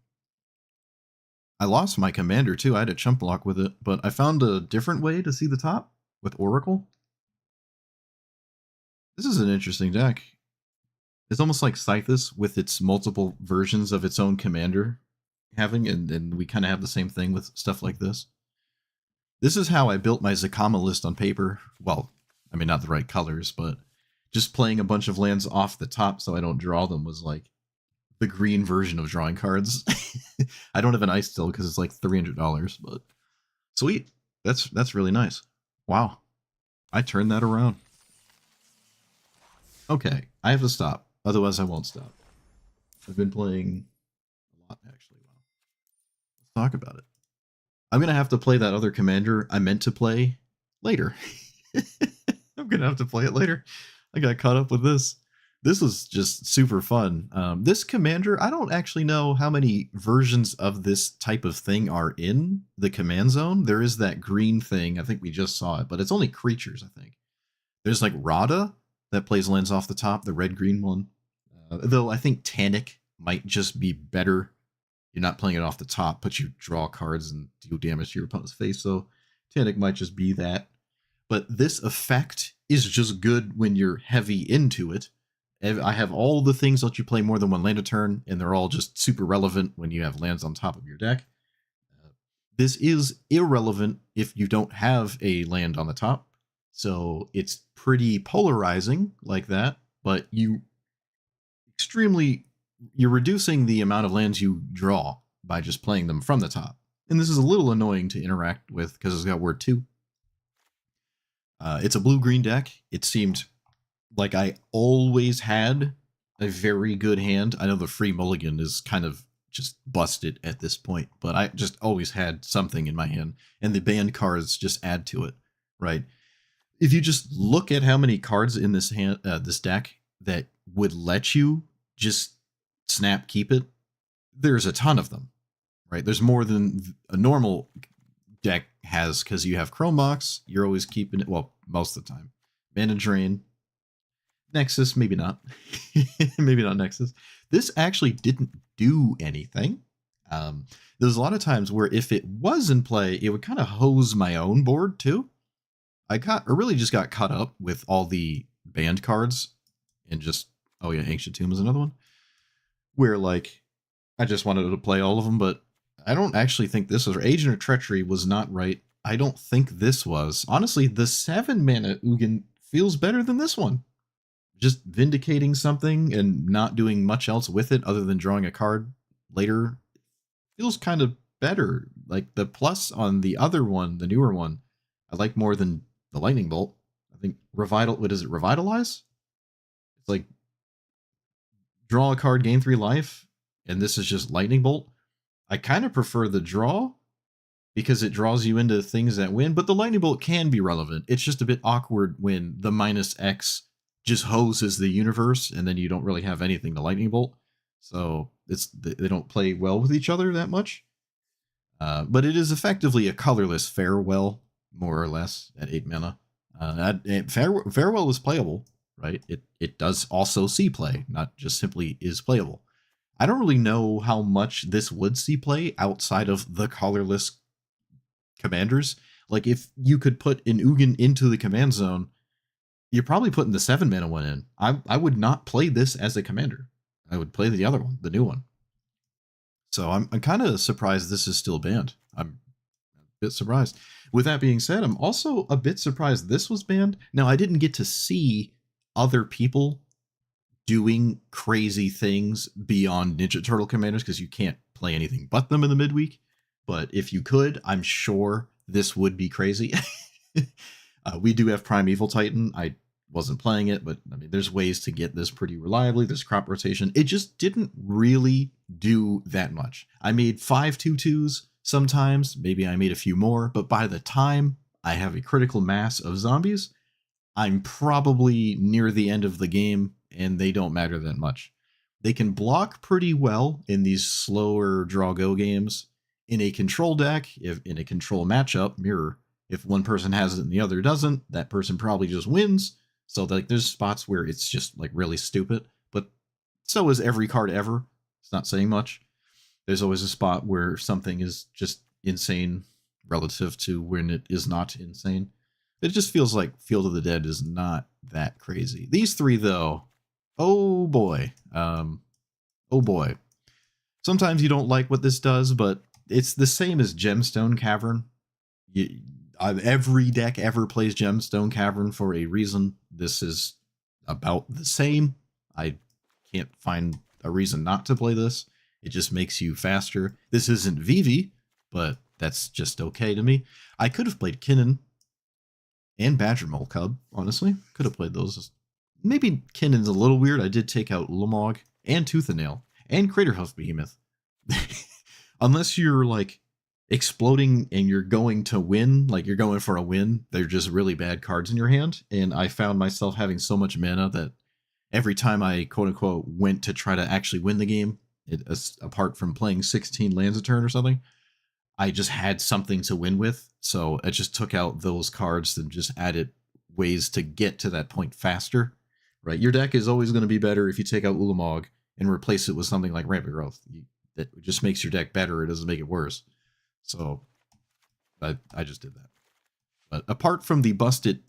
I lost my commander, too. I had a chump block with it, but I found a different way to see the top with Oracle. This is an interesting deck. It's almost like Scythus with its multiple versions of its own commander having, and we kind of have the same thing with stuff like this. This is how I built my Zakama list on paper. Well, I mean, not the right colors, but just playing a bunch of lands off the top so I don't draw them was like the green version of drawing cards. I don't have an ice still because it's like $300, but sweet. That's really nice. Wow. I turned that around. Okay, I have to stop. Otherwise, I won't stop. I've been playing a lot, actually. Wow. Let's talk about it. I'm going to have to play that other commander I meant to play later. I'm going to have to play it later. I got caught up with this. This was just super fun. This commander, I don't actually know how many versions of this type of thing are in the command zone. There is that green thing. I think we just saw it, but it's only creatures, I think. There's like Rada that plays lands off the top, the red-green one. Though I think Tanic might just be better. You're not playing it off the top, but you draw cards and deal damage to your opponent's face, so Tanic might just be that. But this effect is just good when you're heavy into it. I have all the things that you play more than one land a turn, and they're all just super relevant when you have lands on top of your deck. This is irrelevant if you don't have a land on the top, so it's pretty polarizing like that, but you're reducing the amount of lands you draw by just playing them from the top. And this is a little annoying to interact with because it's got word 2. It's a blue-green deck. It seemed like I always had a very good hand. I know the free mulligan is kind of just busted at this point, but I just always had something in my hand, and the banned cards just add to it, right? If you just look at how many cards in this this deck that would let you just snap keep it, there's a ton of them, right? There's more than a normal deck has, because you have Chrome Box, you're always keeping it, well, most of the time. Mana Drain, Nexus, maybe not. Maybe not Nexus. This actually didn't do anything. There's a lot of times where if it was in play, it would kind of hose my own board too. I really just got caught up with all the banned cards and just, oh yeah, Ancient Tomb is another one, where like I just wanted to play all of them, but I don't actually think this was, Agent of Treachery was not right. I don't think this was. Honestly, the 7 mana Ugin feels better than this one. Just vindicating something and not doing much else with it other than drawing a card later feels kind of better. Like the plus on the other one, the newer one, I like more than the Lightning Bolt. I think what is it, Revitalize? It's like draw a card, gain 3 life, and this is just Lightning Bolt. I kind of prefer the draw because it draws you into things that win, but the Lightning Bolt can be relevant. It's just a bit awkward when the -X just hoses the universe and then you don't really have anything to Lightning Bolt. So they don't play well with each other that much. But it is effectively a colorless Farewell, more or less, at 8 mana. Farewell is playable, right? It does also see play, not just simply is playable. I don't really know how much this would see play outside of the colorless commanders. Like if you could put an Ugin into the command zone, you're probably putting the 7 mana one in. I would not play this as a commander. I would play the other one, the new one. So I'm kind of surprised this is still banned. I'm a bit surprised. With that being said, I'm also a bit surprised this was banned. Now, I didn't get to see other people doing crazy things beyond Ninja Turtle commanders because you can't play anything but them in the midweek. But if you could, I'm sure this would be crazy. We do have Primeval Titan. I wasn't playing it, but I mean, there's ways to get this pretty reliably. There's crop rotation. It just didn't really do that much. I made 5 2/2s sometimes. Maybe I made a few more, but by the time I have a critical mass of zombies, I'm probably near the end of the game, and they don't matter that much. They can block pretty well in these slower draw-go games. In a control deck, if in a control matchup, mirror, if one person has it and the other doesn't, that person probably just wins. So like there's spots where it's just like really stupid, but so is every card ever. It's not saying much. There's always a spot where something is just insane relative to when it is not insane. It just feels like Field of the Dead is not that crazy. These 3 though, oh boy. Oh boy. Sometimes you don't like what this does, but it's the same as Gemstone Cavern. Every deck ever plays Gemstone Cavern for a reason. This is about the same. I can't find a reason not to play this. It just makes you faster. This isn't Vivi, but that's just okay to me. I could have played Kinnan and Badger Mole Cub, honestly. Could have played those. Maybe Kinnan's a little weird. I did take out Ulamog and Tooth and Nail and Craterhoof Behemoth. Unless you're like exploding and you're going to win, like you're going for a win, they're just really bad cards in your hand. And I found myself having so much mana that every time I quote unquote went to try to actually win the game, apart from playing 16 lands a turn or something, I just had something to win with. So I just took out those cards and just added ways to get to that point faster. Right? Your deck is always going to be better if you take out Ulamog and replace it with something like Rampant Growth. That just makes your deck better. It doesn't make it worse. So I just did that. But apart from the busted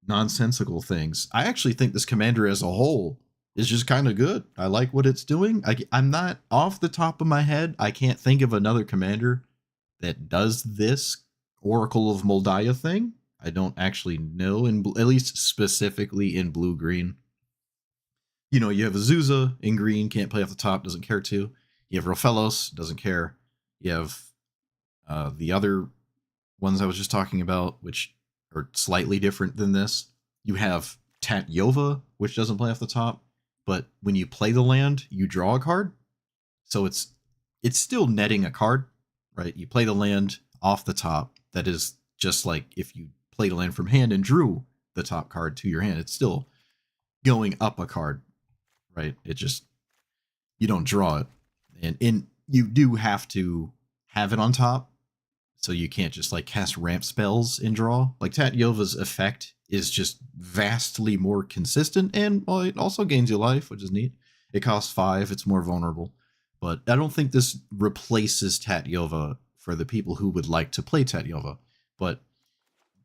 nonsensical things, I actually think this commander as a whole is just kind of good. I like what it's doing. I'm not off the top of my head. I can't think of another commander that does this Oracle of Moldiah thing. I don't actually know, at least specifically in blue-green. You know, you have Azusa in green, can't play off the top, doesn't care to. You have Rofellos, doesn't care. You have the other ones I was just talking about, which are slightly different than this. You have Tatyova, which doesn't play off the top, but when you play the land, you draw a card. So it's still netting a card, right? You play the land off the top. That is just like if you played a land from hand and drew the top card to your hand. It's still going up a card, right? It just, you don't draw it. And you do have to have it on top. So you can't just like cast ramp spells and draw. Like Tatyova's effect is just vastly more consistent, and well, it also gains you life, which is neat. It costs 5, it's more vulnerable. But I don't think this replaces Tatyova for the people who would like to play Tatyova. But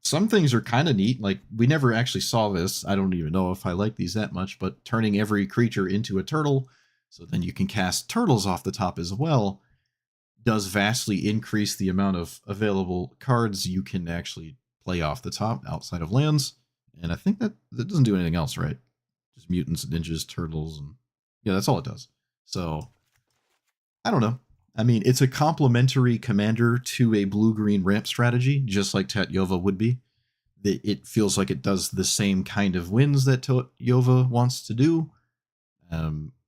some things are kind of neat. Like, we never actually saw this. I don't even know if I like these that much, but turning every creature into a turtle, so then you can cast turtles off the top as well, does vastly increase the amount of available cards you can actually play off the top outside of lands. And I think that doesn't do anything else, right? Just mutants, ninjas, turtles, and yeah, that's all it does. So, I don't know. I mean, it's a complementary commander to a blue-green ramp strategy, just like Tatyova would be. It feels like it does the same kind of wins that Tatyova wants to do.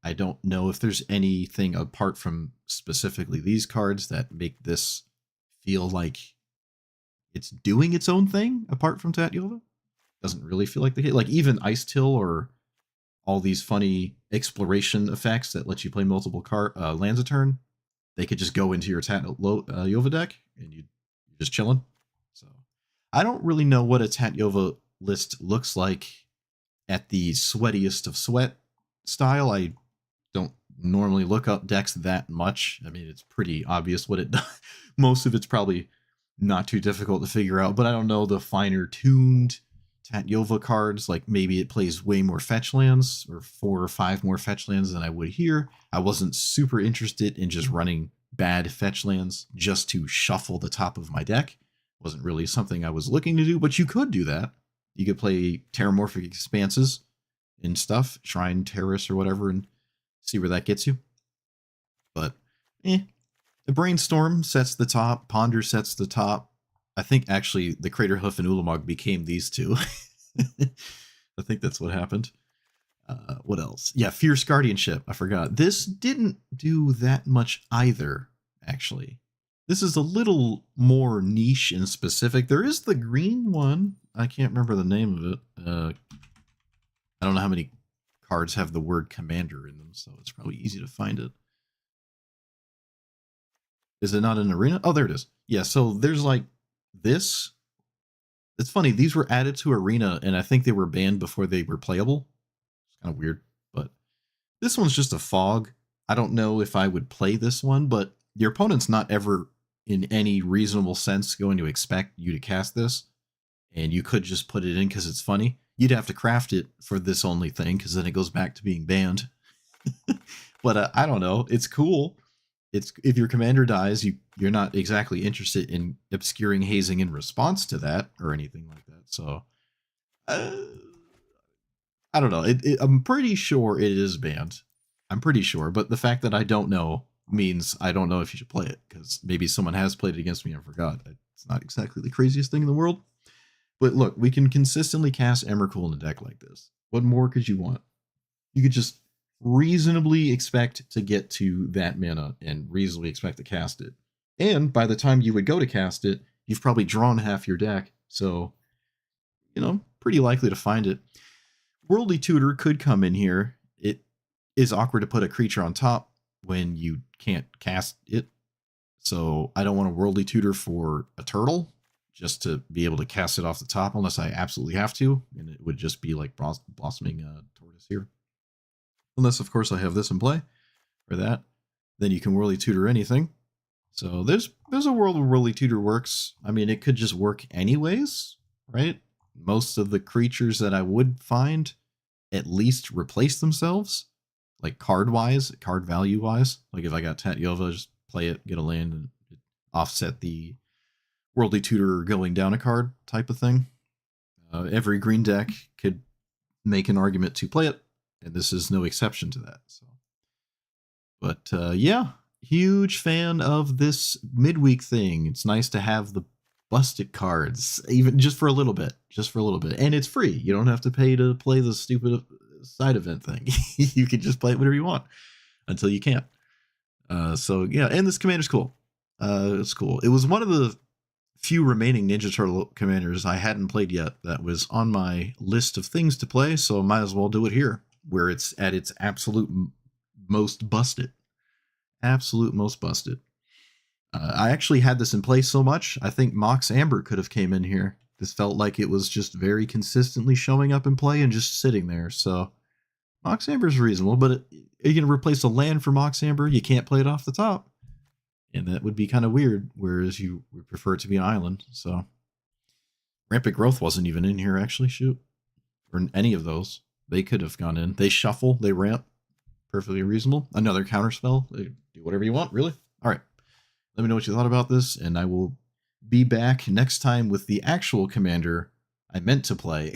I don't know if there's anything apart from specifically these cards that make this feel like it's doing its own thing apart from Tatyova. Doesn't really feel like the case. Like even Ice Till or all these funny exploration effects that let you play multiple lands a turn, they could just go into your Tatyova deck and you're just chilling. So I don't really know what a Tatyova list looks like at the sweatiest of sweat style. I don't normally look up decks that much. I mean, it's pretty obvious what it does. Most of it's probably not too difficult to figure out, but I don't know the finer tuned Tatyova cards. Like maybe it plays way more fetch lands or 4 or 5 more fetch lands than I would here. I wasn't super interested in just running bad fetch lands just to shuffle the top of my deck. Wasn't really something I was looking to do, but you could do that. You could play Terramorphic Expanses and stuff, Shrine Terrace or whatever, and see where that gets you. But, the Brainstorm sets the top, Ponder sets the top. I think actually the Craterhoof and Ulamog became these two. I think that's what happened. What else? Yeah, Fierce Guardianship. I forgot. This didn't do that much either, actually. This is a little more niche and specific. There is the green one. I can't remember the name of it. I don't know how many cards have the word commander in them, so it's probably easy to find it. Is it not an arena? Oh, there it is. Yeah, so there's like this. It's funny, these were added to arena, and I think they were banned before they were playable. It's kind of weird, but this one's just a fog. I don't know if I would play this one, but your opponent's not ever in any reasonable sense going to expect you to cast this, and you could just put it in because it's funny. You'd have to craft it for this only thing, because then it goes back to being banned. But I don't know. It's cool. It's if your commander dies, you're not exactly interested in obscuring hazing in response to that or anything like that. So I don't know. I'm pretty sure it is banned. I'm pretty sure, but the fact that I don't know means I don't know if you should play it, because maybe someone has played it against me and forgot. It's not exactly the craziest thing in the world. But look, we can consistently cast Emrakul in a deck like this. What more could you want? You could just reasonably expect to get to that mana and reasonably expect to cast it. And by the time you would go to cast it, you've probably drawn half your deck. So, pretty likely to find it. Worldly Tutor could come in here. It is awkward to put a creature on top when you can't cast it. So I don't want a Worldly Tutor for a turtle just to be able to cast it off the top unless I absolutely have to. And it would just be like Blossoming Tortoise here. Unless, of course, I have this in play for that. Then you can Worldly Tutor anything. So there's a world where Worldly Tutor works. I mean, it could just work anyways, right? Most of the creatures that I would find at least replace themselves, like card value wise. Like if I got Tatyova, just play it, get a land, and offset the Worldly Tutor going down a card type of thing. Every green deck could make an argument to play it, and this is no exception to that. So, but yeah, huge fan of this midweek thing. It's nice to have the busted cards, even just for a little bit, and it's free. You don't have to pay to play the stupid side event thing. You can just play it whenever you want until you can't. So yeah, and this commander's cool. It's cool. It was one of the few remaining Ninja Turtle commanders I hadn't played yet that was on my list of things to play, so I might as well do it here, where it's at its absolute most busted. Absolute most busted. I actually had this in place so much, I think Mox Amber could have came in here. This felt like it was just very consistently showing up in play and just sitting there, so Mox Amber is reasonable, but are you going to replace a land for Mox Amber? You can't play it off the top. And that would be kind of weird, whereas you would prefer it to be an island. So Rampant Growth wasn't even in here, actually, shoot. Or any of those. They could have gone in. They shuffle, they ramp. Perfectly reasonable. Another counterspell. They do whatever you want, really. All right. Let me know what you thought about this, and I will be back next time with the actual commander I meant to play.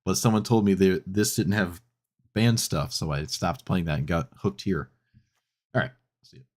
But someone told me this didn't have banned stuff, so I stopped playing that and got hooked here. All right. See you.